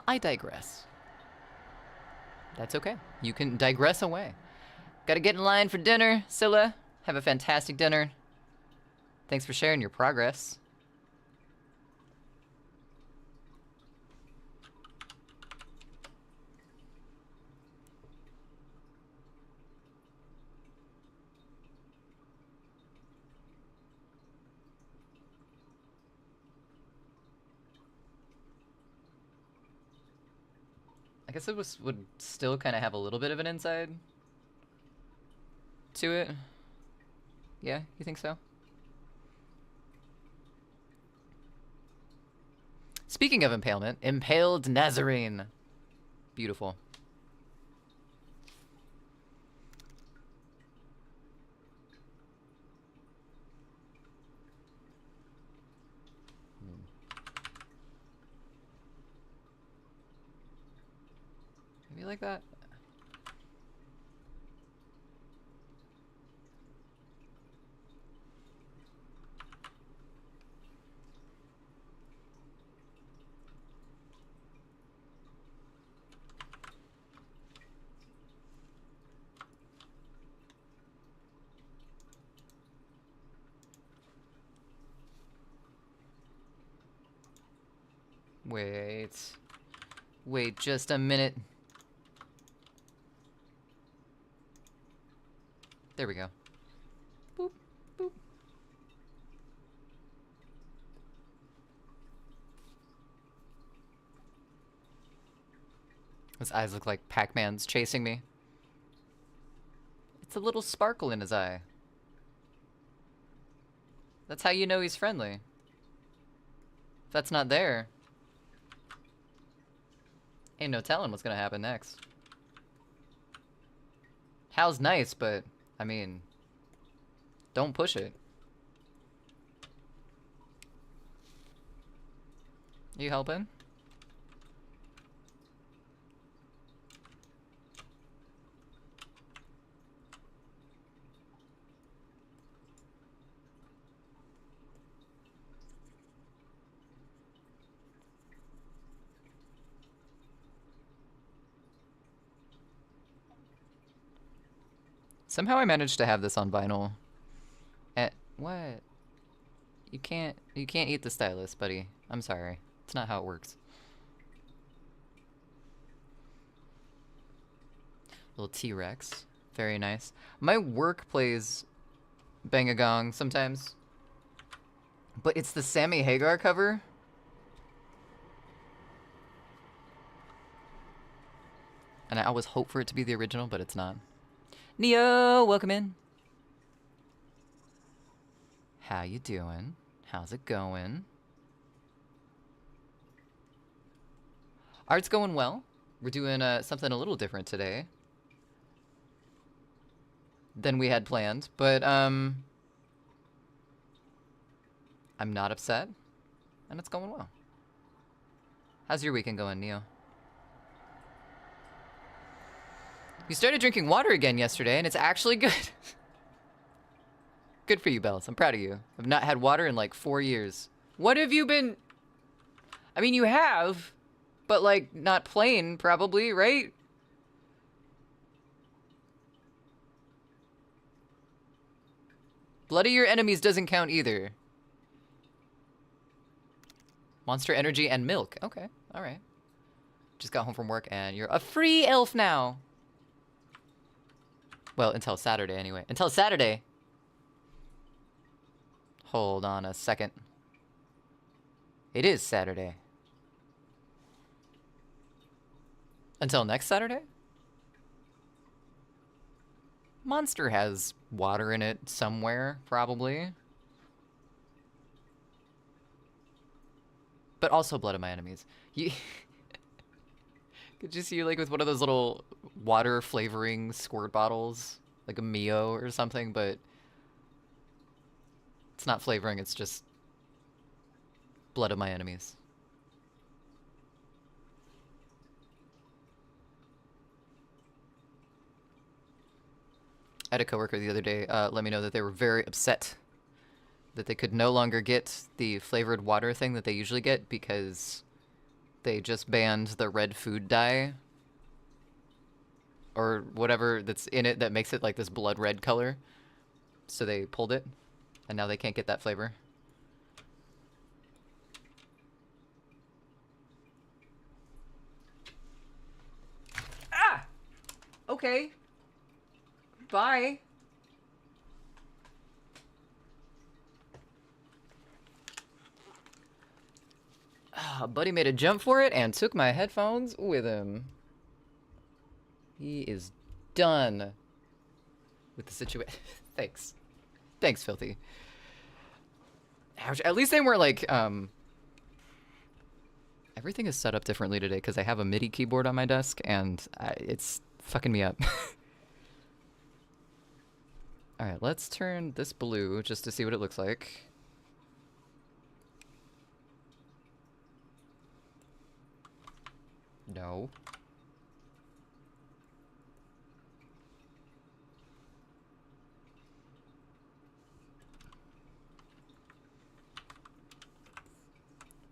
I digress. That's okay. You can digress away. Gotta get in line for dinner, Scylla. Have a fantastic dinner. Thanks for sharing your progress. I guess it would still kind of have a little bit of an inside to it. Yeah, you think so? Speaking of impalement, Impaled Nazarene. Beautiful. Maybe like that. Wait just a minute. There we go. Boop, boop. His eyes look like Pac-Man's chasing me. It's a little sparkle in his eye. That's how you know he's friendly. If that's not there, ain't no telling what's gonna happen next. Hal's nice, but I mean, don't push it. You helping? Somehow I managed to have this on vinyl. What? You can't eat the stylus, buddy. I'm sorry. It's not how it works. Little T-Rex. Very nice. My work plays Bang a Gong sometimes. But it's the Sammy Hagar cover. And I always hope for it to be the original, but it's not. Neo, welcome in. How you doing? How's it going? Art's going well. We're doing something a little different today than we had planned, but I'm not upset, and it's going well. How's your weekend going, Neo? You started drinking water again yesterday, and it's actually good. Good for you, Bells. I'm proud of you. I've not had water in like 4 years. What have you been... I mean, you have, but like not plain, probably, right? Blood of your enemies doesn't count either. Monster Energy and milk. Okay, alright. Just got home from work and you're a free elf now. Well, until Saturday anyway. Until Saturday. Hold on a second. It is Saturday. Until next Saturday? Monster has water in it somewhere, probably. But also Blood of My Enemies. You could you see like with one of those little water flavoring squirt bottles, like a Mio or something, but it's not flavoring, it's just Blood of My Enemies. I had a coworker the other day let me know that they were very upset that they could no longer get the flavored water thing that they usually get because they just banned the red food dye or whatever that's in it that makes it like this blood red color. So they pulled it, and now they can't get that flavor. Ah! Okay. Bye. Buddy made a jump for it and took my headphones with him. He is done with the situation. Thanks. Thanks, Filthy. Ouch. At least they weren't like, everything is set up differently today because I have a MIDI keyboard on my desk and it's fucking me up. Alright, let's turn this blue just to see what it looks like. No.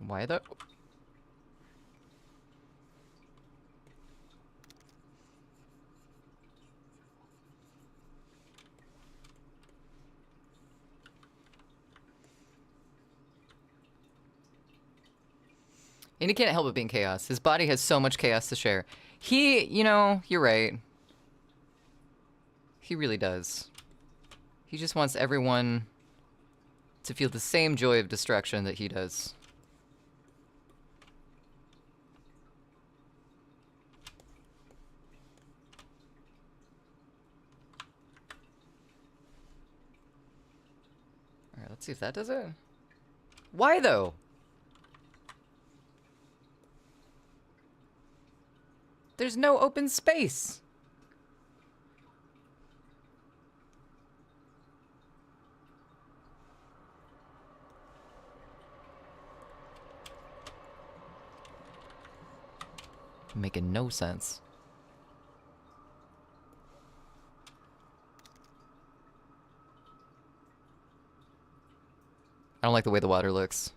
Why the... And he can't help but being chaos. His body has so much chaos to share. He, you know, you're right. He really does. He just wants everyone to feel the same joy of destruction that he does. Alright, let's see if that does it. Why though? There's no open space. Making no sense. I don't like the way the water looks.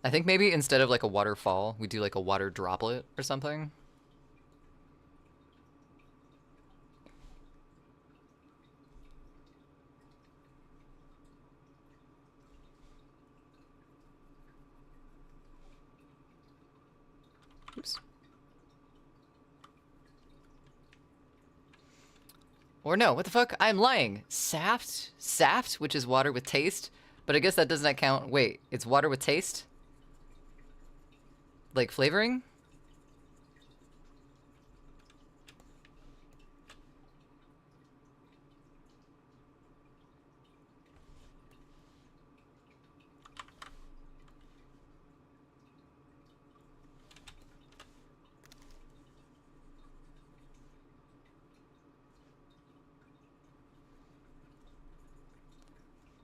I think maybe instead of like a waterfall, we do like a water droplet or something. Oops. Or no, what the fuck? I'm lying. Saft? Saft, which is water with taste? But I guess that does not count. Wait, it's water with taste? Like flavoring?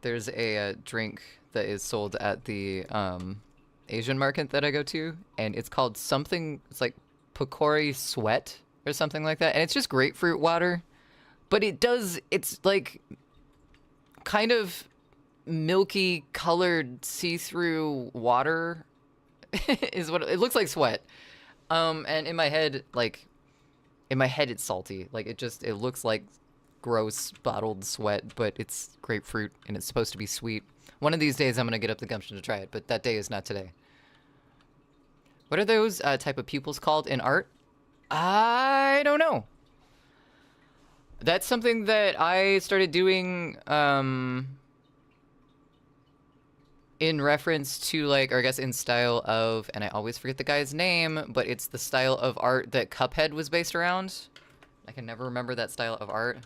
There's a drink that is sold at the Asian market that I go to, and it's called something, it's like Pokori Sweat or something like that, and it's just grapefruit water, but it's like kind of milky colored see-through water is what it looks like. Sweat. And in my head it's salty. Like it looks like gross bottled sweat, but it's grapefruit and it's supposed to be sweet. One of these days I'm gonna get up the gumption to try it, but that day is not today. What are those type of pupils called in art? I don't know. That's something that I started doing in reference to, like, or I guess in style of, and I always forget the guy's name, but it's the style of art that Cuphead was based around. I can never remember that style of art.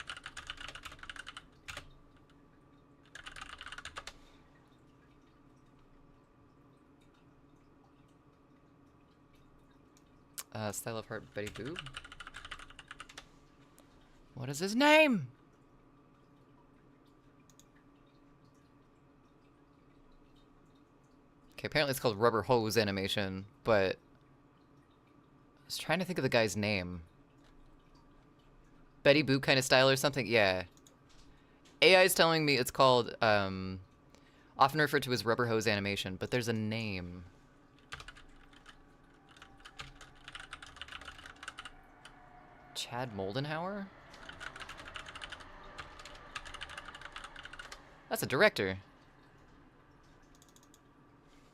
Style of art, Betty Boop. What is his name? Okay, apparently it's called Rubber Hose Animation, but I was trying to think of the guy's name. Betty Boop kind of style or something? Yeah. AI is telling me it's called, often referred to as Rubber Hose Animation, but there's a name. Chad Moldenhauer? That's a director.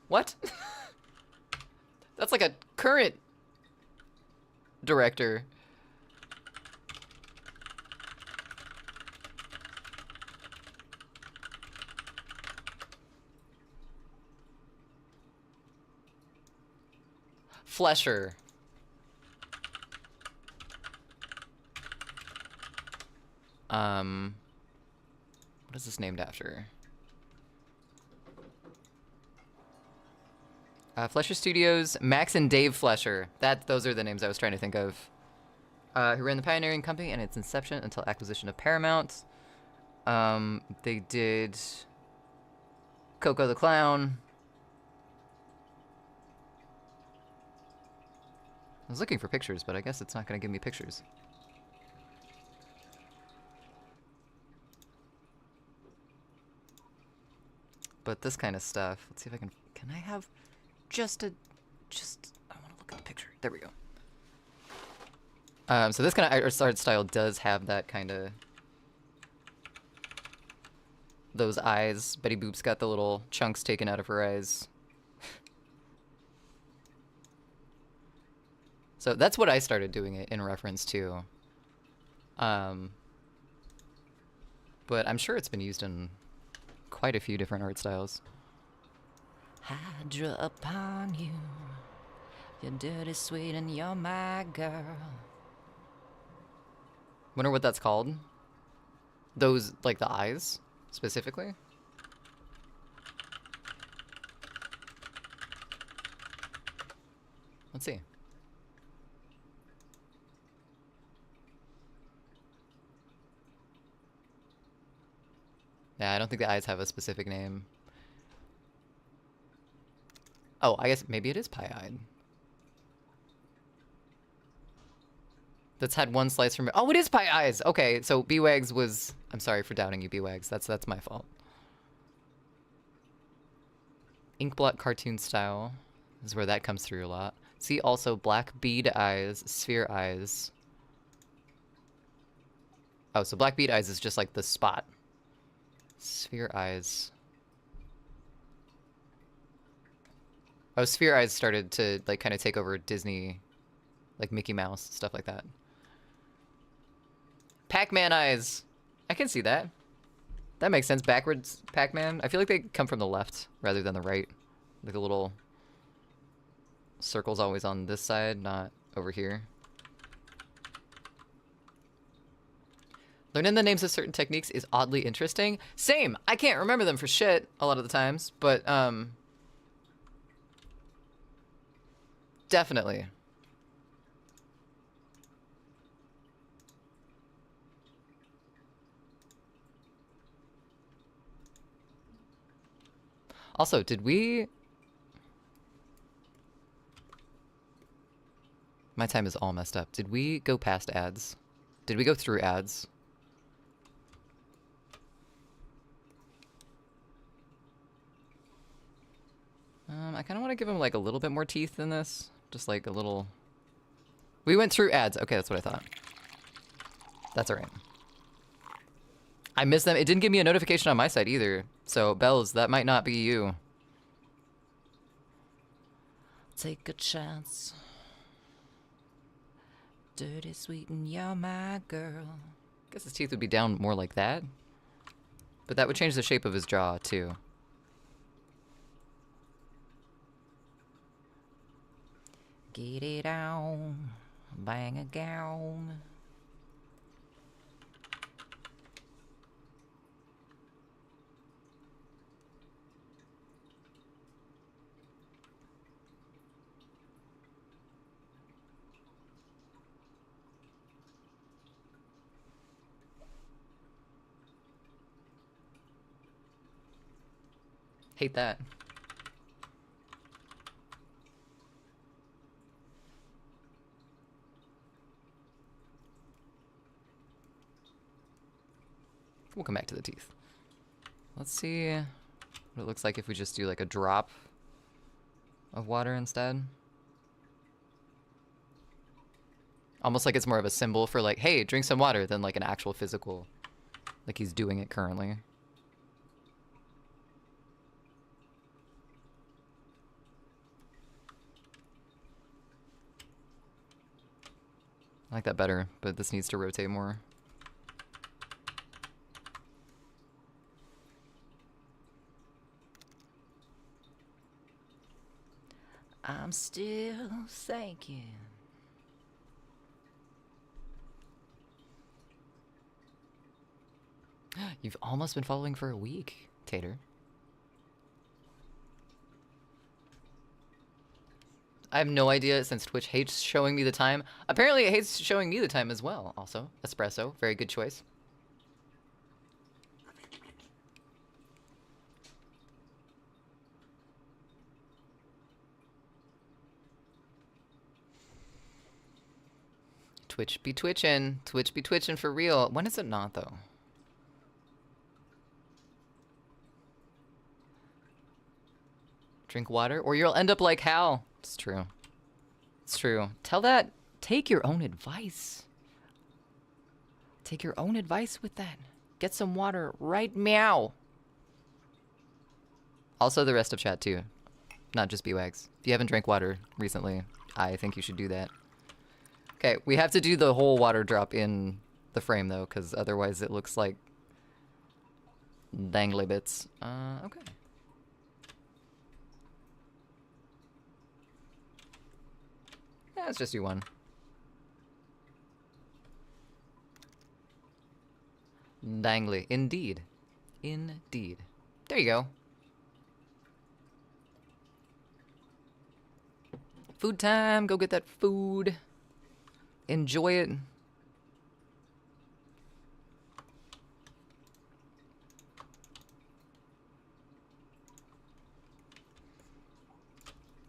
What? That's like a current director. Flesher. What is this named after? Flesher Studios, Max and Dave Flesher. Those are the names I was trying to think of. Who ran the pioneering company and its inception until acquisition of Paramount. They did Coco the Clown. I was looking for pictures, but I guess it's not going to give me pictures. But this kind of stuff, let's see if I can I have just, I want to look at the picture. There we go. So this kind of art style does have that kind of, those eyes. Betty Boop's got the little chunks taken out of her eyes. So that's what I started doing it in reference to. But I'm sure it's been used in quite a few different art styles. Hydra upon you, you're dirty sweet and you're my girl. Wonder what that's called? Those, like the eyes, specifically? Let's see. Yeah, I don't think the eyes have a specific name. Oh, I guess maybe it is pie-eyed. That's had one slice from... Oh, it is pie eyes! Okay, so B-Wags was... I'm sorry for doubting you, B-Wags. That's my fault. Inkblot cartoon style is where that comes through a lot. See also black bead eyes, sphere eyes. Oh, so black bead eyes is just like the spot. Sphere eyes. Oh, sphere eyes started to like kind of take over Disney, like Mickey Mouse, stuff like that. Pac-Man eyes. I can see that. That makes sense. Backwards Pac-Man. I feel like they come from the left rather than the right. Like the little circle's always on this side, not over here. Learning the names of certain techniques is oddly interesting. Same. I can't remember them for shit a lot of the times, but definitely. Also, did we... My time is all messed up. Did we go past ads? Did we go through ads? I kind of want to give him like a little bit more teeth than this. Just like a little... We went through ads. Okay, that's what I thought. That's alright. I missed them. It didn't give me a notification on my side either. So, Bells, that might not be you. Take a chance. Dirty, sweet, and you're my girl. Guess his teeth would be down more like that. But that would change the shape of his jaw, too. Get it on. Bang a gown. Hate that. We'll come back to the teeth. Let's see what it looks like if we just do like a drop of water instead. Almost like it's more of a symbol for like, hey, drink some water than like an actual physical, like he's doing it currently. I like that better, but this needs to rotate more. I'm still thinking. You've almost been following for a week, Tater. I have no idea since Twitch hates showing me the time. Apparently it hates showing me the time as well, also. Espresso, very good choice. Twitch be twitching. Twitch be twitching for real. When is it not, though? Drink water, or you'll end up like Hal. It's true. It's true. Tell that. Take your own advice. Take your own advice with that. Get some water right meow. Also the rest of chat, too. Not just B-Wags. If you haven't drank water recently, I think you should do that. Okay, we have to do the whole water drop in the frame, though, because otherwise it looks like dangly bits. Okay. Yeah, let's just do one. Dangly. Indeed. Indeed. There you go. Food time. Go get that food. Enjoy it.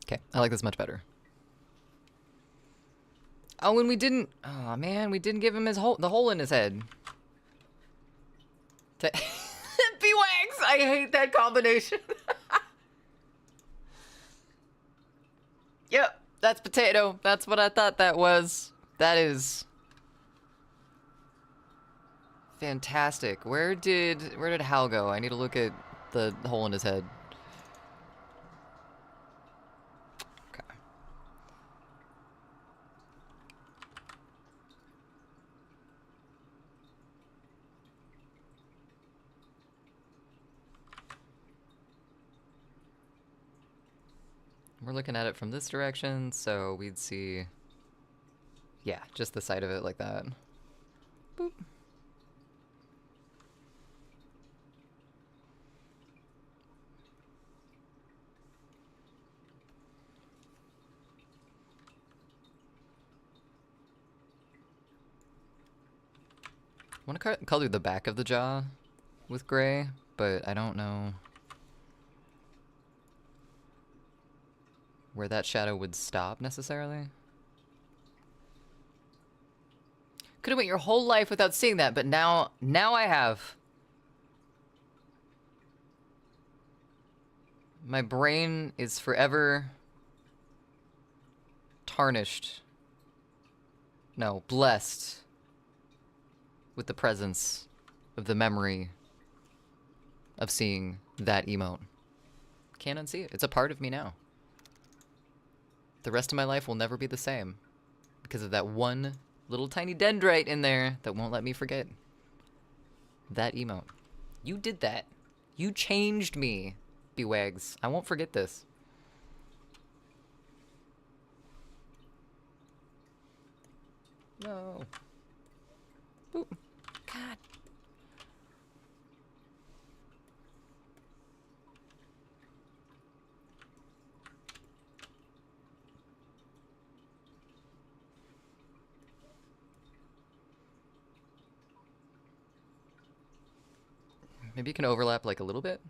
Okay, I like this much better. Oh, and we didn't... Oh, man, we didn't give him his the hole in his head. B-Wags! I hate that combination. Yep, that's potato. That's what I thought that was. That is... fantastic. Where did Hal go? I need to look at the hole in his head. Okay. We're looking at it from this direction, so we'd see... Yeah, just the side of it like that. Boop. I want to color the back of the jaw with gray, but I don't know where that shadow would stop necessarily. Could have went your whole life without seeing that, but now I have. My brain is forever tarnished. No, blessed with the presence of the memory of seeing that emote. Can't unsee it. It's a part of me now. The rest of my life will never be the same because of that one little tiny dendrite in there that won't let me forget that emote. You did that. You changed me, B-Wags. I won't forget this. No. Boop. God. Maybe you can overlap like a little bit.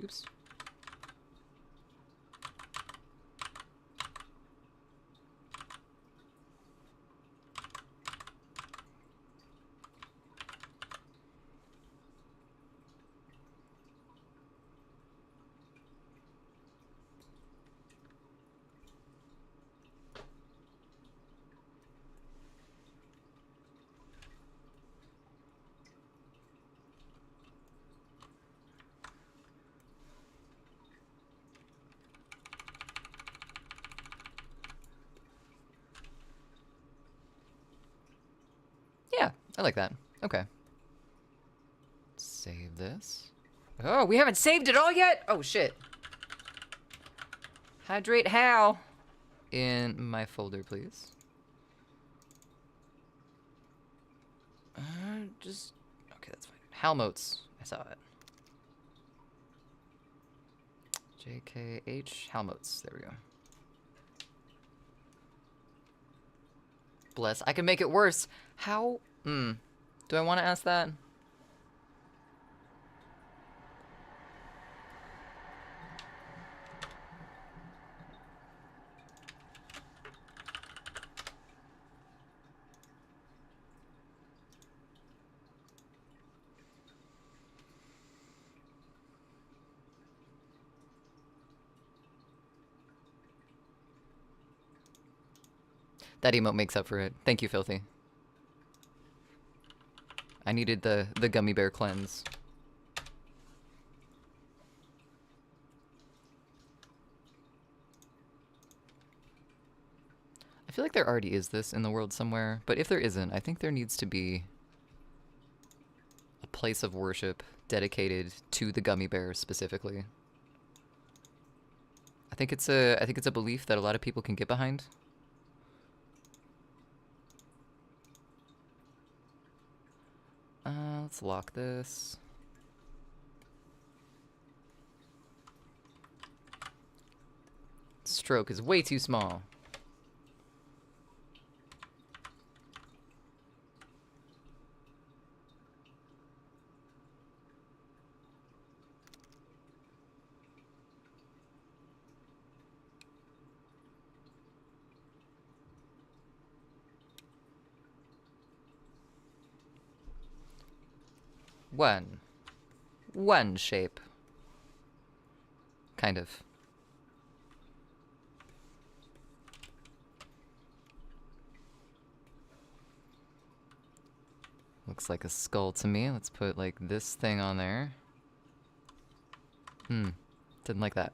Oops. Yeah, I like that. Okay. Save this. Oh, we haven't saved it all yet? Oh, shit. Hydrate Hal in my folder, please. Just... Okay, that's fine. Halmotes. I saw it. JKH Halmotes. There we go. Bless. I can make it worse. How? Do I want to ask that? That emote makes up for it. Thank you, Filthy. I needed the gummy bear cleanse. I feel like there already is this in the world somewhere, but if there isn't, I think there needs to be a place of worship dedicated to the gummy bear specifically. I think it's a belief that a lot of people can get behind. Let's lock this. Stroke is way too small. One shape. Kind of. Looks like a skull to me. Let's put like this thing on there. Didn't like that.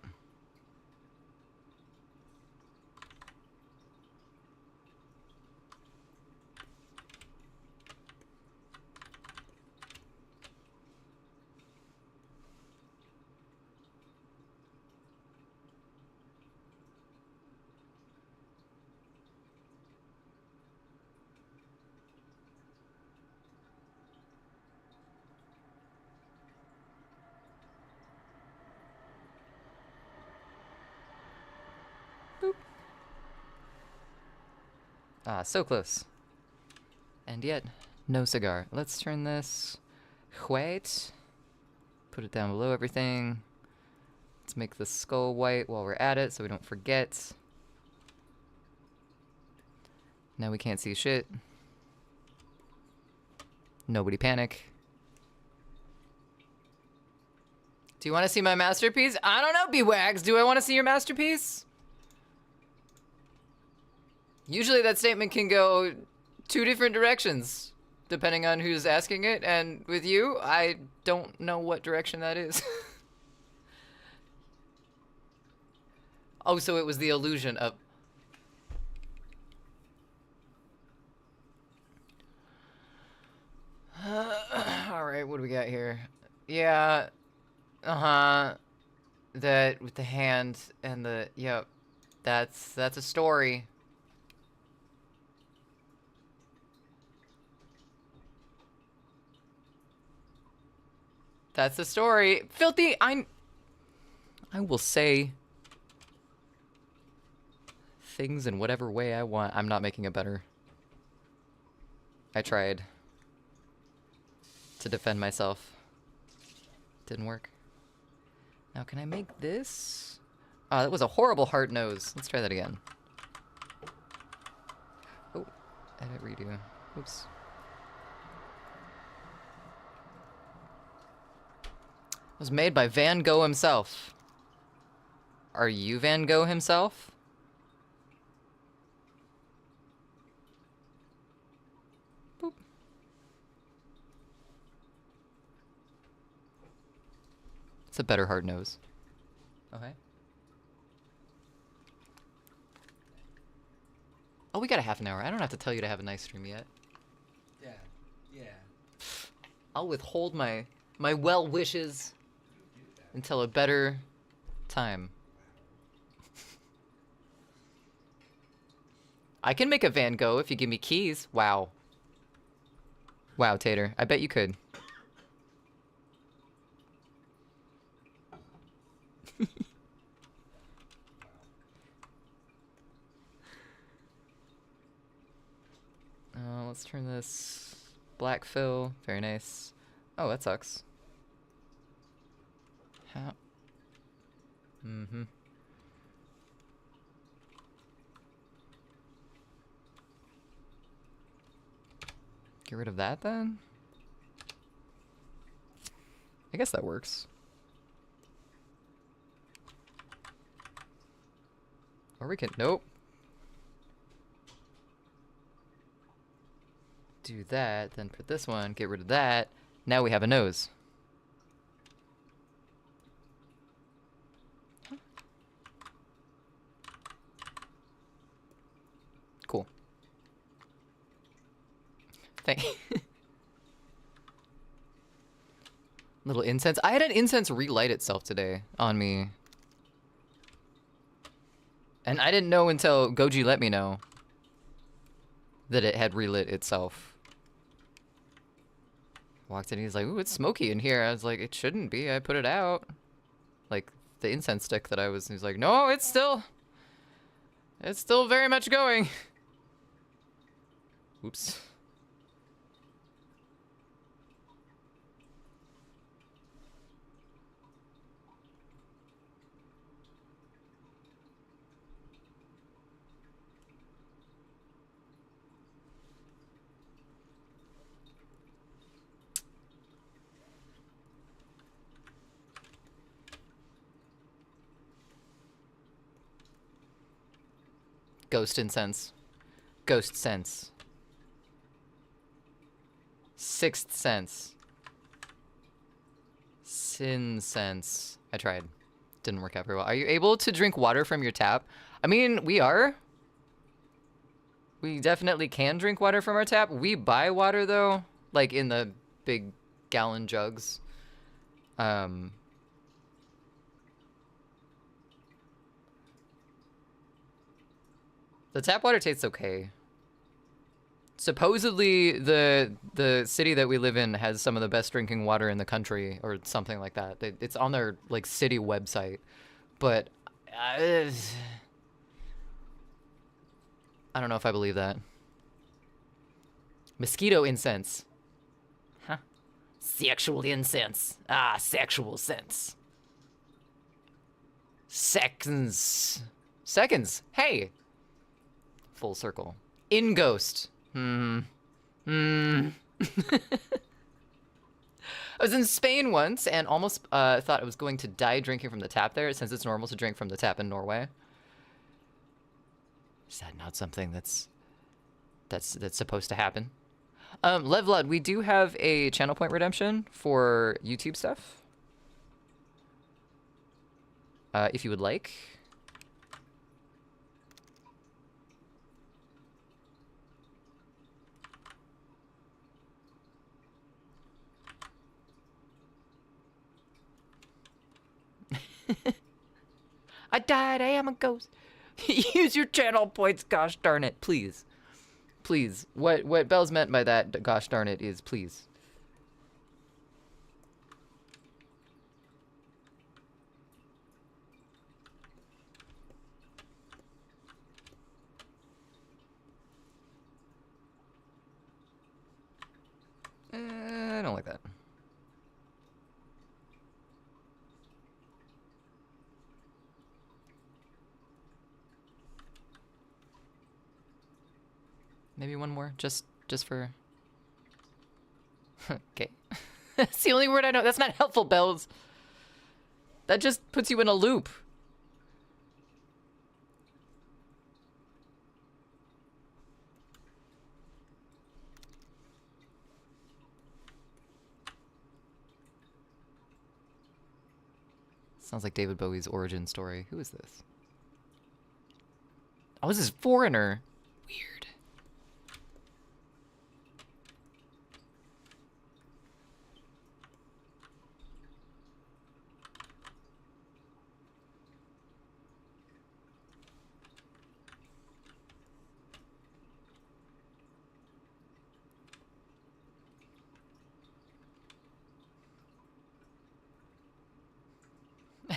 Ah, so close. And yet, no cigar. Let's turn this white. Put it down below everything. Let's make the skull white while we're at it so we don't forget. Now we can't see shit. Nobody panic. Do you want to see my masterpiece? I don't know, B-Wags. Do I want to see your masterpiece? Usually that statement can go two different directions, depending on who's asking it, and with you, I don't know what direction that is. Oh, so it was the illusion of... Alright, what do we got here? Yeah, that with the hand and the... Yep, that's a story. That's the story. Filthy, I will say things in whatever way I want. I'm not making it better. I tried to defend myself. Didn't work. Now, can I make this? That was a horrible hard nose. Let's try that again. Oh, edit redo. Oops. Was made by Van Gogh himself. Are you Van Gogh himself? Boop. It's a better hard nose. Okay. Oh, we got a half an hour. I don't have to tell you to have a nice stream yet. Yeah. I'll withhold my well wishes until a better time. I can make a Van Gogh if you give me keys. Wow. Wow, Tater. I bet you could. Let's turn this black fill. Very nice. Oh, that sucks. How? Mm-hmm. Get rid of that then? I guess that works. Or we can, nope. Do that, then put this one, get rid of that. Now we have a nose. Cool. Thank Little incense. I had an incense relight itself today on me. And I didn't know until Goji let me know that it had relit itself. Walked in, he's like, ooh, it's smoky in here. I was like, it shouldn't be. I put it out. Like, the incense stick that I was, he's like, no, it's still very much going. Oops. Ghost incense. Ghost sense. Sixth sense. Sin sense. I tried. Didn't work out very well. Are you able to drink water from your tap? I mean, we are. We definitely can drink water from our tap. We buy water though, like in the big gallon jugs. The tap water tastes okay. Supposedly the city that we live in has some of the best drinking water in the country or something like that. It's on their like city website. But I don't know if I believe that. Mosquito incense. Huh? Sexual incense. Ah, sexual sense. Seconds. Seconds. Hey. Full circle. In ghost. I was in Spain once and almost thought I was going to die drinking from the tap there, since it's normal to drink from the tap in Norway. Is that not something that's supposed to happen? Levlod, we do have a channel point redemption for YouTube stuff. If you would like. I died, I am a ghost. Use your channel points, gosh darn it, please. Please. What Bell's meant by that, gosh darn it, is please. I don't like that. Maybe one more, just for... Okay. That's the only word I know. That's not helpful, Bells. That just puts you in a loop. Sounds like David Bowie's origin story. Who is this? Oh, this is Foreigner. Weird.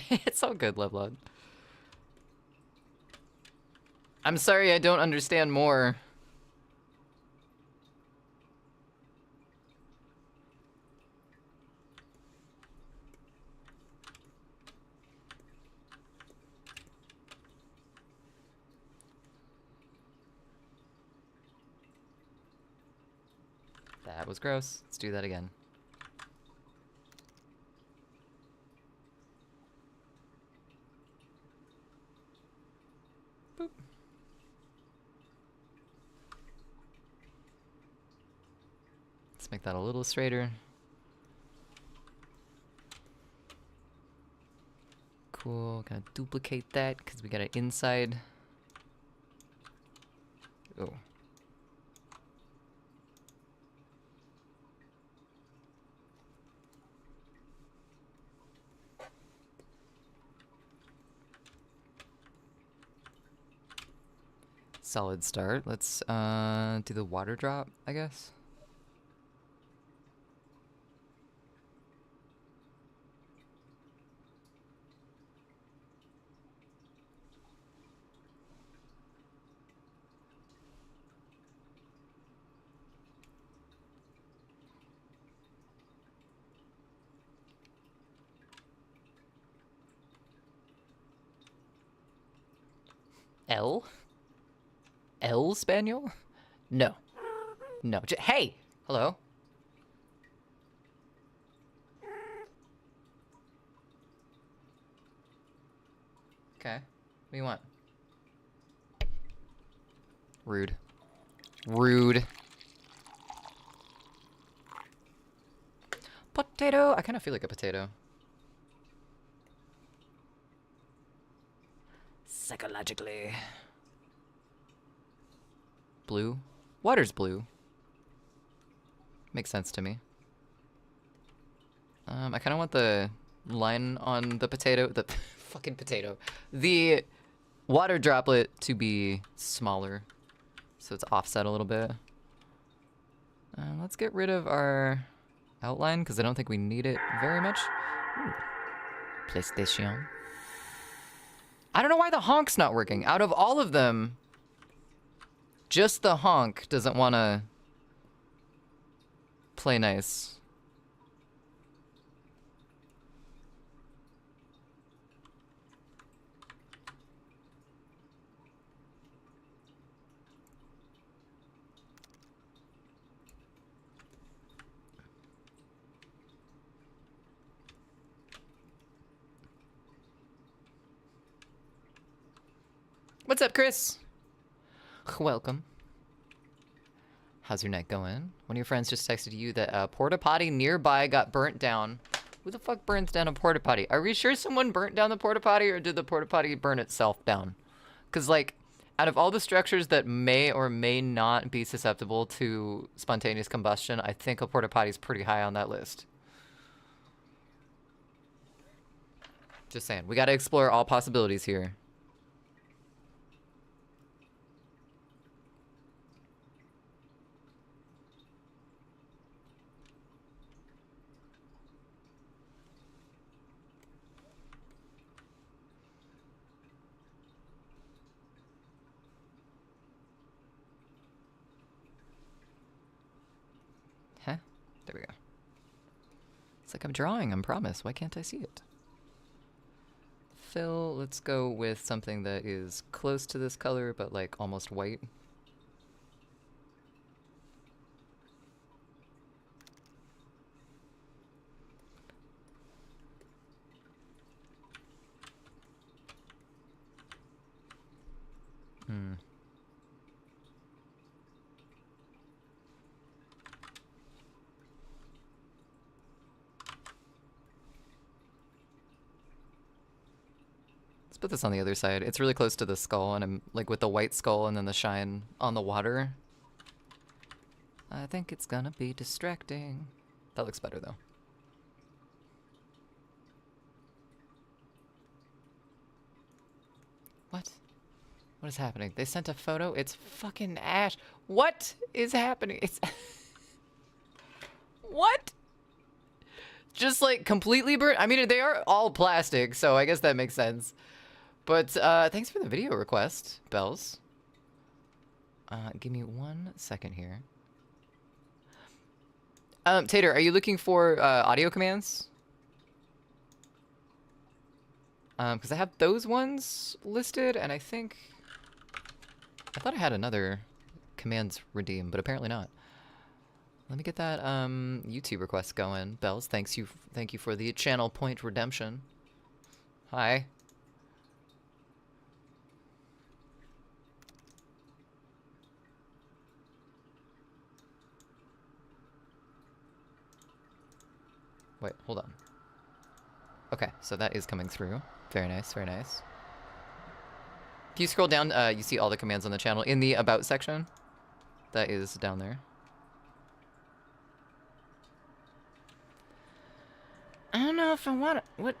It's all good, Levlod. I'm sorry I don't understand more. That was gross. Let's do that again. Boop. Let's make that a little straighter. Cool. Gonna duplicate that because we got an inside. Oh. Solid start. Let's do the water drop, I guess. L? L Spaniel? No. No. Hey! Hello? Okay. What do you want? Rude. Rude. Potato. I kind of feel like a potato. Psychologically. Blue. Water's blue. Makes sense to me. I kind of want the line on the potato, the fucking potato, the water droplet to be smaller, so it's offset a little bit. Let's get rid of our outline because I don't think we need it very much. Ooh. PlayStation. I don't know why the honk's not working. Out of all of them, just the honk doesn't want to play nice. What's up, Chris? Welcome. How's your night going? One of your friends just texted you that a porta potty nearby got burnt down. Who the fuck burns down a porta potty? Are we sure someone burnt down the porta potty, or did the porta potty burn itself down? Because, like, out of all the structures that may or may not be susceptible to spontaneous combustion, I think a porta potty is pretty high on that list. Just saying. We got to explore all possibilities here. Huh? There we go. It's like I'm drawing, I promise. Why can't I see it? Fill, let's go with something that is close to this color, but like almost white. Hmm. Let's put this on the other side. It's really close to the skull, and I'm like with the white skull and then the shine on the water. I think it's gonna be distracting. That looks better though. What? What is happening? They sent a photo? It's fucking Ash. What is happening? It's... What? Just like completely burnt? I mean, they are all plastic, so I guess that makes sense. But thanks for the video request, Bells. Give me 1 second here. Tater, are you looking for audio commands? Because I have those ones listed, and I think... I thought I had another commands redeem, but apparently not. Let me get that YouTube request going. Bells, thank you for the channel point redemption. Hi. Wait, hold on. Okay, so that is coming through. Very nice, very nice. If you scroll down, you see all the commands on the channel in the About section. That is down there. I don't know if I want to... What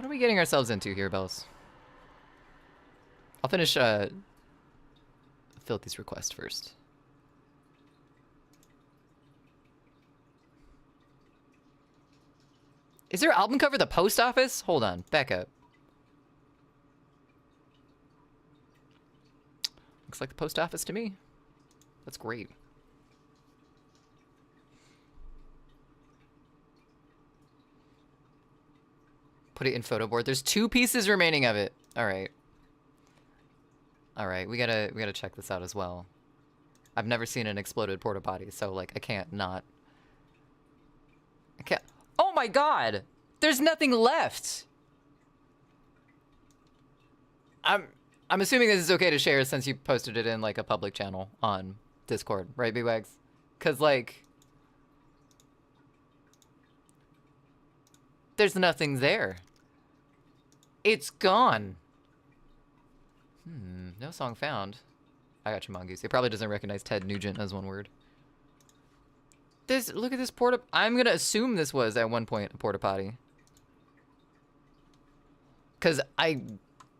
are we getting ourselves into here, Bells? I'll finish Filthy's request first. Is their album cover the post office? Hold on, back up. Looks like the post office to me. That's great. Put it in photo board. There's 2 pieces remaining of it. All right. All right, we gotta check this out as well. I've never seen an exploded porta potty, so like I can't. Oh my god! There's nothing left! I'm I'm assuming this is okay to share since you posted it in like a public channel on Discord, right, B-Wags? Cause like, there's nothing there. It's gone. No song found. I got you, Mongoose. It probably doesn't recognize Ted Nugent as one word. Look at this porta. I'm gonna assume this was at one point a porta potty. Cause I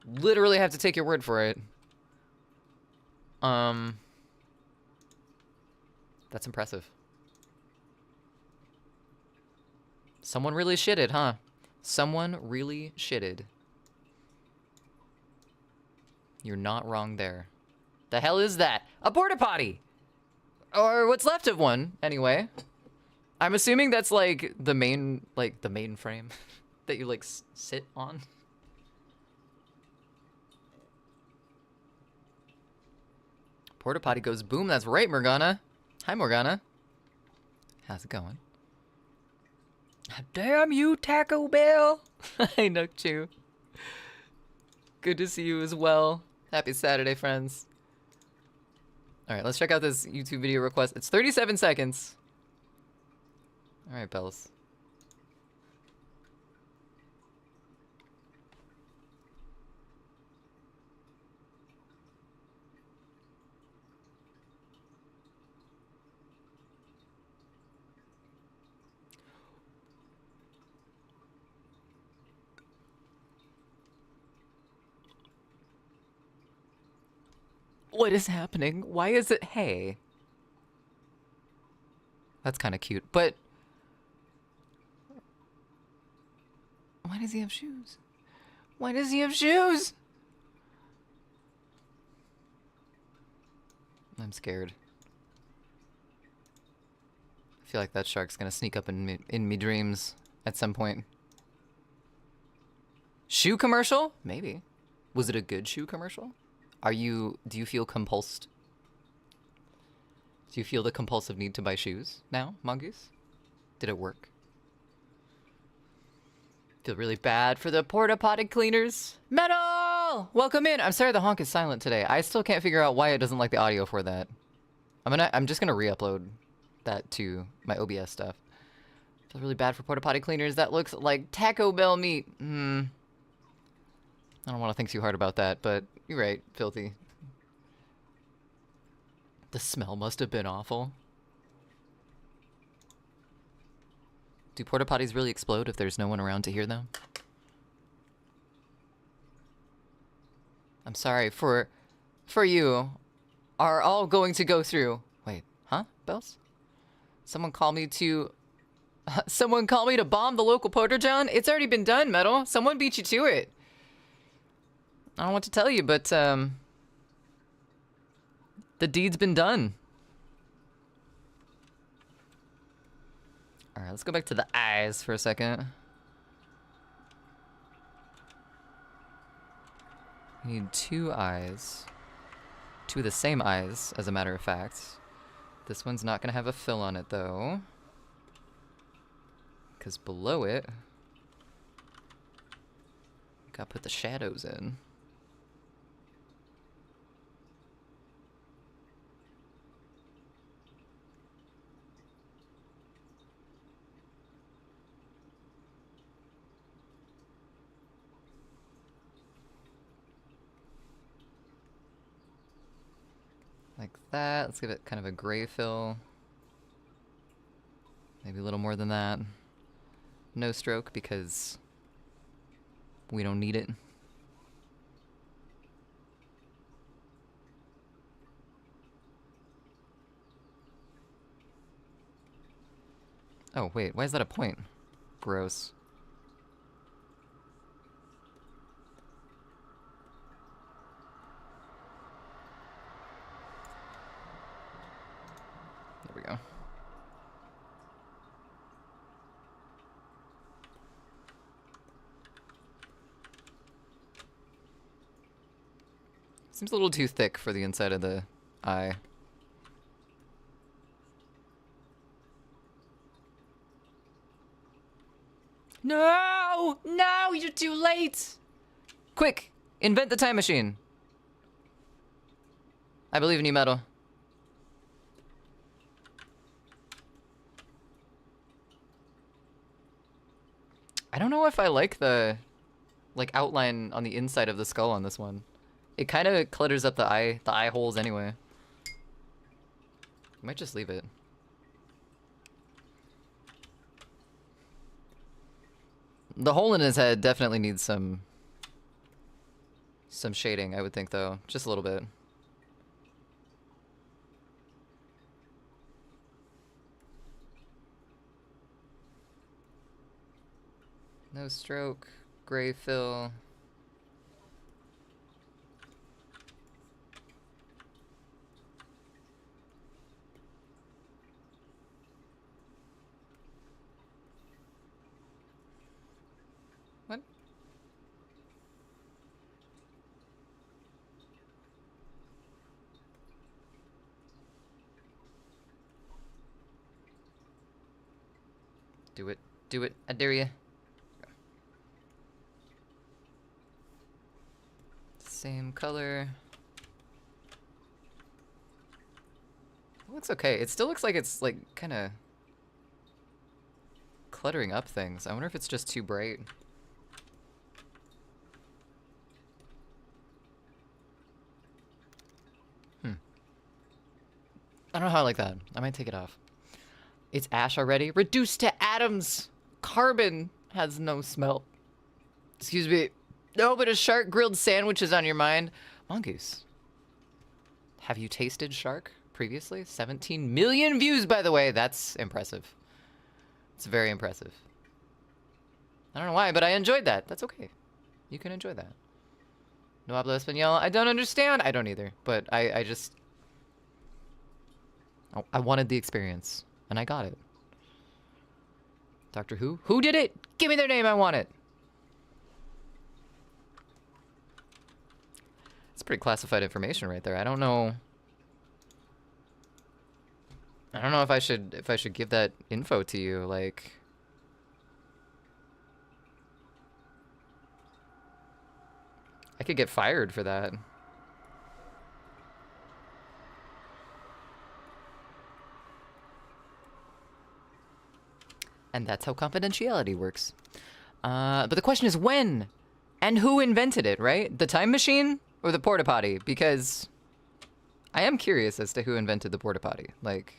literally have to take your word for it. That's impressive. Someone really shitted, huh? Someone really shitted. You're not wrong there. The hell is that? A porta potty! Or what's left of one, anyway. I'm assuming that's like the main frame that you like sit on. Porta potty goes boom. That's right, Morgana. Hi, Morgana. How's it going? Damn you, Taco Bell. I knocked you. Good to see you as well. Happy Saturday, friends. All right, let's check out this YouTube video request. It's 37 seconds. All right, Bells. What is happening? Why is it hey? That's kind of cute, but why does he have shoes? Why does he have shoes? I'm scared. I feel like that shark's gonna sneak up in me dreams at some point. Shoe commercial? Maybe. Was it a good shoe commercial? Do you feel compulsed? Do you feel the compulsive need to buy shoes now, Mongoose? Did it work? Feel really bad for the porta potty cleaners. Metal! Welcome in. I'm sorry the honk is silent today. I still can't figure out why it doesn't like the audio for that. I'm just gonna re-upload that to my OBS stuff. Feel really bad for porta potty cleaners. That looks like Taco Bell meat. I don't want to think too hard about that, but you're right, filthy. The smell must have been awful. Do porta potties really explode if there's no one around to hear them? I'm sorry for you are all going to go through. Wait, huh? Bells? Someone call me to bomb the local Porter John? It's already been done, Metal. Someone beat you to it. I don't know what to tell you, but the deed's been done. All right, let's go back to the eyes for a second. We need 2 eyes. 2 of the same eyes, as a matter of fact. This one's not gonna have a fill on it, though. Because below it, gotta put the shadows in. Like that. Let's give it kind of a gray fill. Maybe a little more than that. No stroke because we don't need it. Oh, wait. Why is that a point? Gross. There we go. Seems a little too thick for the inside of the eye. No! No! You're too late! Quick! Invent the time machine. I believe in you, Metal. I don't know if I like the outline on the inside of the skull on this one. It kind of clutters up the eye holes anyway. Might just leave it. The hole in his head definitely needs some shading, I would think, though. Just a little bit. No stroke, gray fill. What? Do it. Do it. I dare you. Same color. It looks okay. It still looks like it's like kind of cluttering up things. I wonder if it's just too bright. I don't know how I like that. I might take it off. It's ash already. Reduced to atoms. Carbon has no smell. Excuse me. No, but a shark grilled sandwich is on your mind. Mongoose. Have you tasted shark previously? 17 million views, by the way. That's impressive. It's very impressive. I don't know why, but I enjoyed that. That's okay. You can enjoy that. No hablo español. I don't understand. I don't either. But I just... I wanted the experience. And I got it. Doctor Who? Who did it? Give me their name. I want it. It's pretty classified information right there. I don't know if I should give that info to you, like I could get fired for that. And that's how confidentiality works. But the question is when and who invented it, right? The time machine? Or the porta potty, because I am curious as to who invented the porta potty. Like,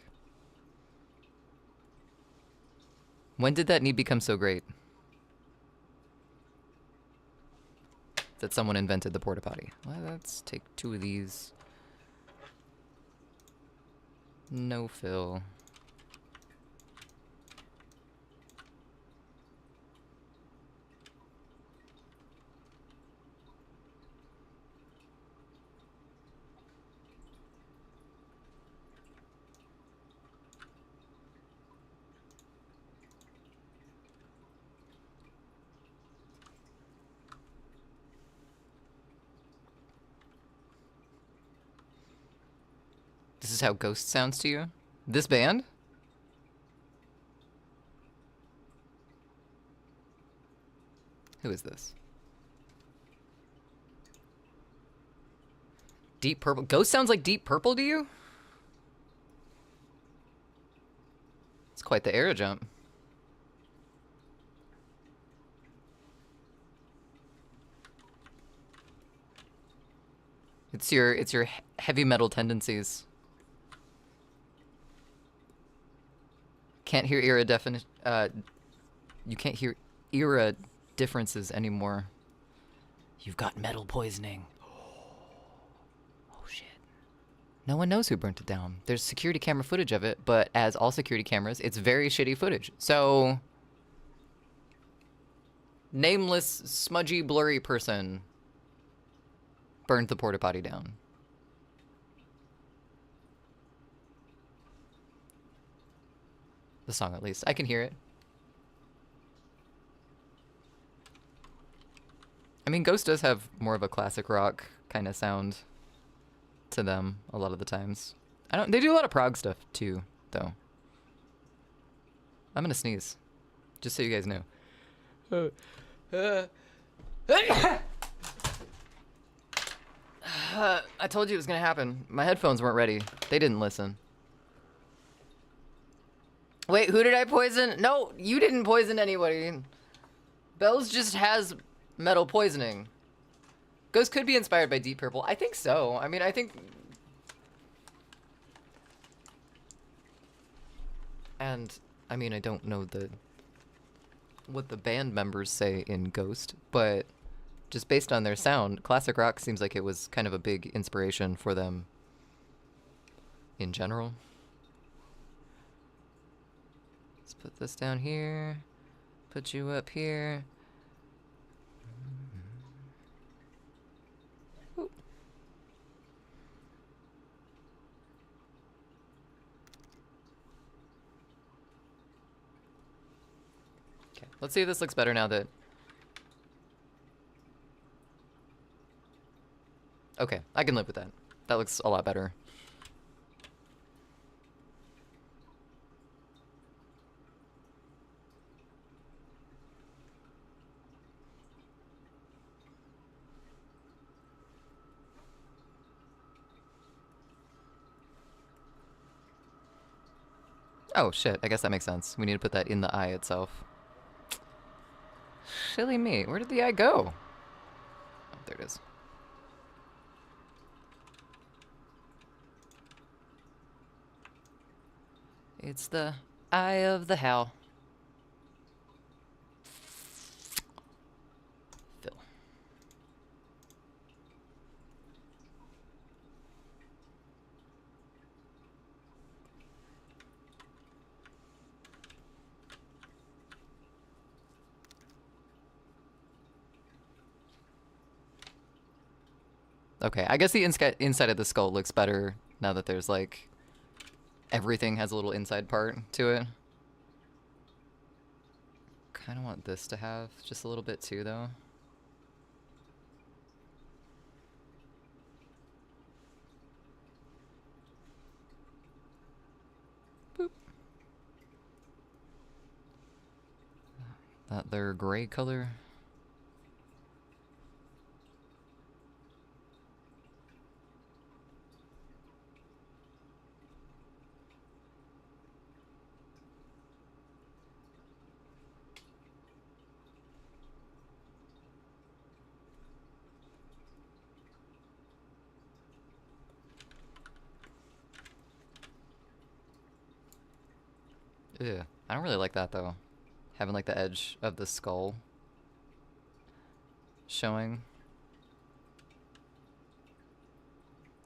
when did that need become so great? That someone invented the porta potty. Well, let's take 2 of these. No fill. This is how Ghost sounds to you? This band? Who is this? Deep Purple. Ghost sounds like Deep Purple to you? It's quite the era jump. It's your heavy metal tendencies. Can't hear era you can't hear era differences anymore. You've got metal poisoning. Oh shit. No one knows who burnt it down. There's security camera footage of it, but as all security cameras, it's very shitty footage. So nameless, smudgy, blurry person burned the porta potty down. The song, at least. I can hear it. I mean, Ghost does have more of a classic rock kind of sound to them a lot of the times. They do a lot of prog stuff too, though. I'm gonna sneeze. Just so you guys know. I told you it was gonna happen. My headphones weren't ready. They didn't listen. Wait, who did I poison? No, you didn't poison anybody. Bells just has metal poisoning. Ghost could be inspired by Deep Purple. I think so. I mean, I think... And, I mean, I don't know what the band members say in Ghost, but just based on their sound, classic rock seems like it was kind of a big inspiration for them in general. Let's put this down here, put you up here. Ooh. Okay, let's see if this looks better now that... Okay, I can live with that. That looks a lot better. Oh shit, I guess that makes sense. We need to put that in the eye itself. Silly me, where did the eye go? Oh, there it is. It's the eye of the Hal. Phil. Okay, I guess the inside of the skull looks better now that there's like everything has a little inside part to it. Kind of want this to have just a little bit too, though. Boop. That their gray color. Ew, I don't really like that though. Having like the edge of the skull showing.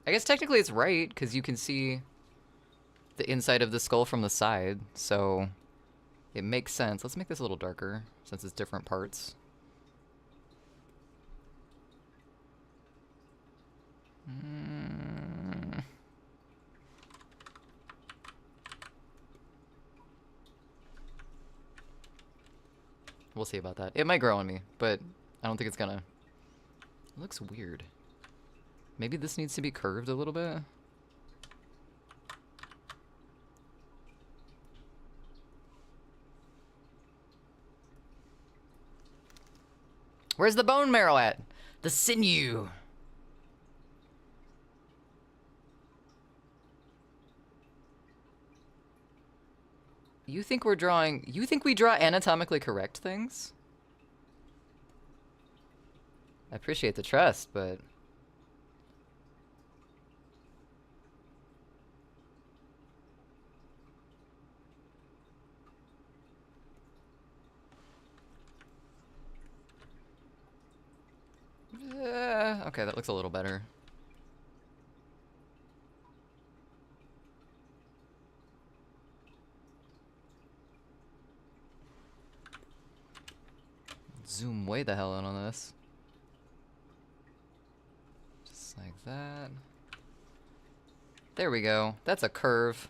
I guess technically it's right, because you can see the inside of the skull from the side, so it makes sense. Let's make this a little darker, since it's different parts. We'll see about that. It might grow on me, but I don't think it's gonna. It looks weird. Maybe this needs to be curved a little bit. Where's the bone marrow at? The sinew. You think we're drawing... You think we draw anatomically correct things? I appreciate the trust, but... okay, that looks a little better. Zoom way the hell in on this. Just like that. There we go. That's a curve.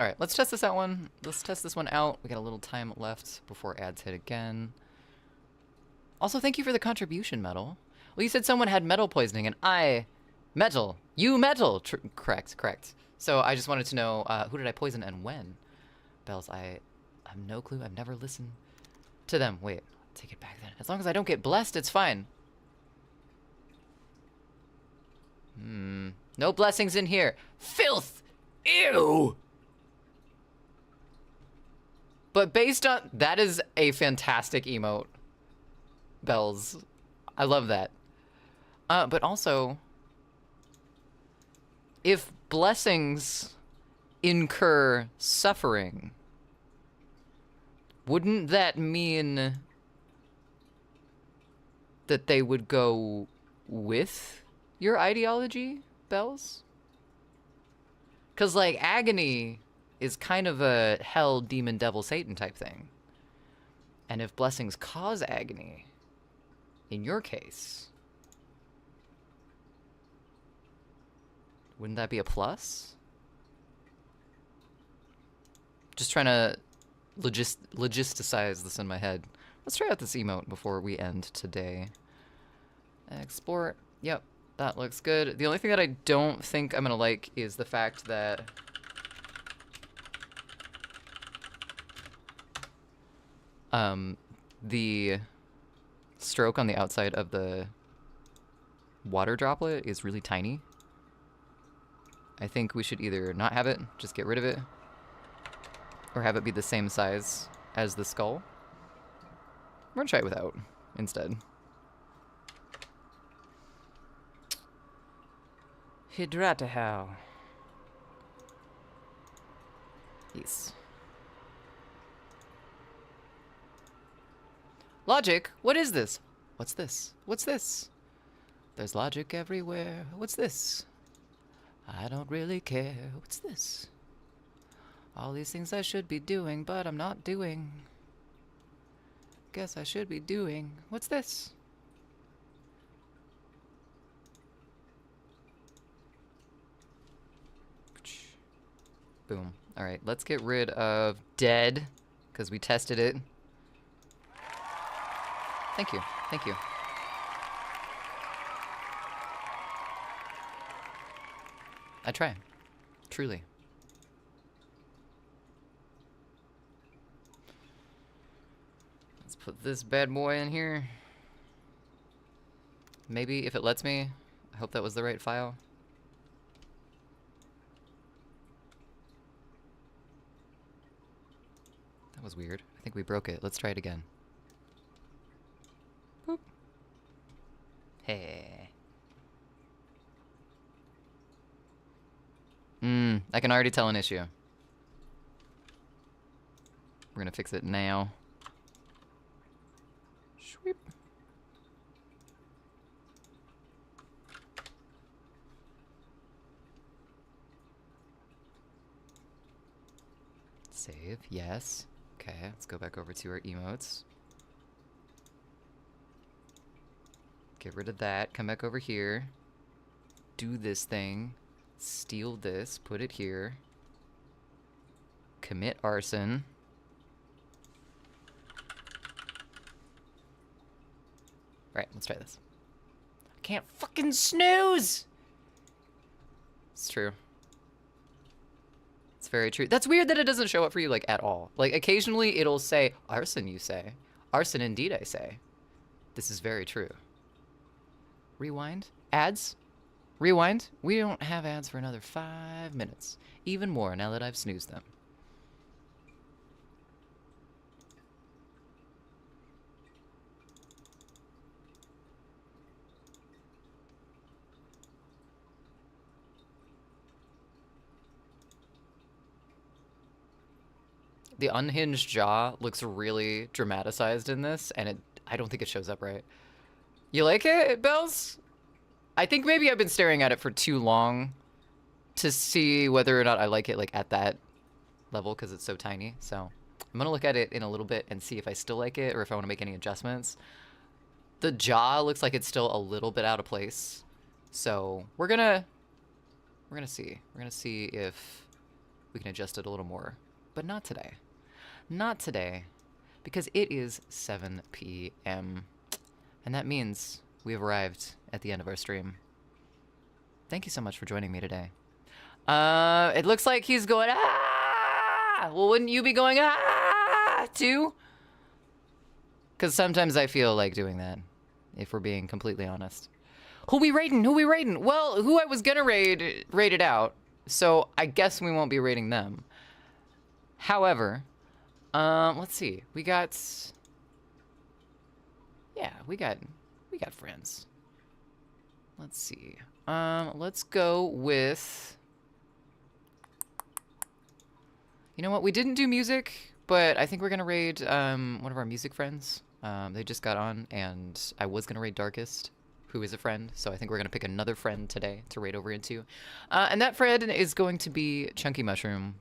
Alright, let's test this out one. Let's test this one out. We got a little time left before ads hit again. Also, thank you for the contribution, Metal. Well, you said someone had metal poisoning, and I... Metal. You metal! Correct, correct. So I just wanted to know, who did I poison and when? Bells, I have no clue. I've never listened to them. Wait, take it back then. As long as I don't get blessed, it's fine. No blessings in here. Filth! Ew! But based on... That is a fantastic emote. Bells. I love that. But also... If blessings incur suffering, wouldn't that mean that they would go with your ideology, Bells? Because, like, agony is kind of a hell, demon, devil, Satan type thing. And if blessings cause agony, in your case, wouldn't that be a plus? Just trying to logisticize this in my head. Let's try out this emote before we end today. Export. Yep, that looks good. The only thing that I don't think I'm gonna like is the fact that the stroke on the outside of the water droplet is really tiny. I think we should either not have it, just get rid of it, or have it be the same size as the skull. We're gonna try it without instead. Hydratahal. Yes. Logic? What is this? What's this? What's this? There's logic everywhere. What's this? I don't really care. What's this? All these things I should be doing, but I'm not doing. Guess I should be doing. What's this? Boom. Alright, let's get rid of dead, because we tested it. Thank you. Thank you. I try. Truly. Let's put this bad boy in here. Maybe if it lets me. I hope that was the right file. That was weird. I think we broke it. Let's try it again. Boop. Hey. I can already tell an issue. We're gonna fix it now. Sweep. Save, yes. Okay, let's go back over to our emotes. Get rid of that, come back over here. Do this thing. Steal this, put it here. Commit arson. Right, let's try this. I can't fucking snooze! It's true. It's very true. That's weird that it doesn't show up for you, like, at all. Like, occasionally it'll say, arson, you say. Arson, indeed, I say. This is very true. Rewind. Ads. Rewind. We don't have ads for another 5 minutes. Even more now that I've snoozed them. The unhinged jaw looks really dramatized in this, and I don't think it shows up right. You like it, Bells? I think maybe I've been staring at it for too long to see whether or not I like it, like, at that level, because it's so tiny. So I'm gonna look at it in a little bit and see if I still like it or if I want to make any adjustments. The jaw looks like it's still a little bit out of place, so we're gonna see. We're gonna see if we can adjust it a little more, but not today. Not today, because it is 7 p.m. and that means we have arrived at the end of our stream. Thank you so much for joining me today. It looks like he's going, ah! Well, wouldn't you be going, ah, too? Because sometimes I feel like doing that, if we're being completely honest. Who we raiding? Who we raiding? Well, who I was gonna raided out, so I guess we won't be raiding them. However, let's see. We got friends. Let's see. Let's go with. You know what? We didn't do music, but I think we're gonna raid one of our music friends. They just got on, and I was gonna raid Darkest, who is a friend. So I think we're gonna pick another friend today to raid over into, and that friend is going to be Chunky Mushroom.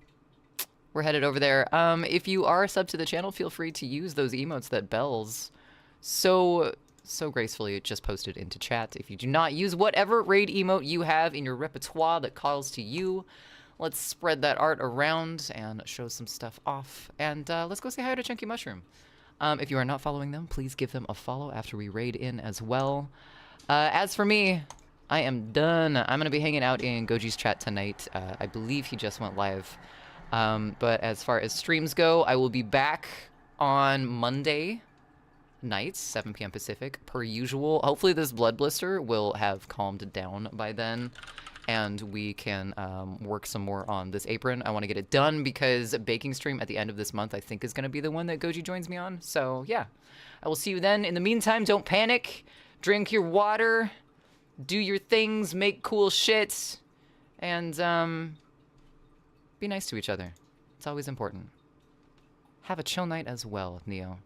We're headed over there. If you are sub to the channel, feel free to use those emotes that Bells so gracefully just posted into chat. If you do not use whatever raid emote you have in your repertoire that calls to you, let's spread that art around and show some stuff off. And let's go say hi to Chunky Mushroom. If you are not following them, please give them a follow after we raid in as well. As for me, I am done. I'm going to be hanging out in Goji's chat tonight. I believe he just went live. But as far as streams go, I will be back on Monday nights, 7 p.m. Pacific, per usual. Hopefully this blood blister will have calmed down by then, and we can work some more on this apron. I want to get it done because baking stream at the end of this month I think is going to be the one that Goji joins me on. So yeah, I will see you then. In the meantime, don't panic. Drink your water. Do your things. Make cool shit. And be nice to each other. It's always important. Have a chill night as well, Neo.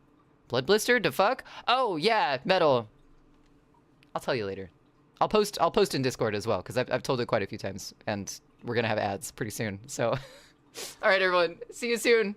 Blood blister? The fuck? Oh yeah, metal. I'll tell you later. I'll post in Discord as well, because I've told it quite a few times, and we're gonna have ads pretty soon. So, all right, everyone. See you soon.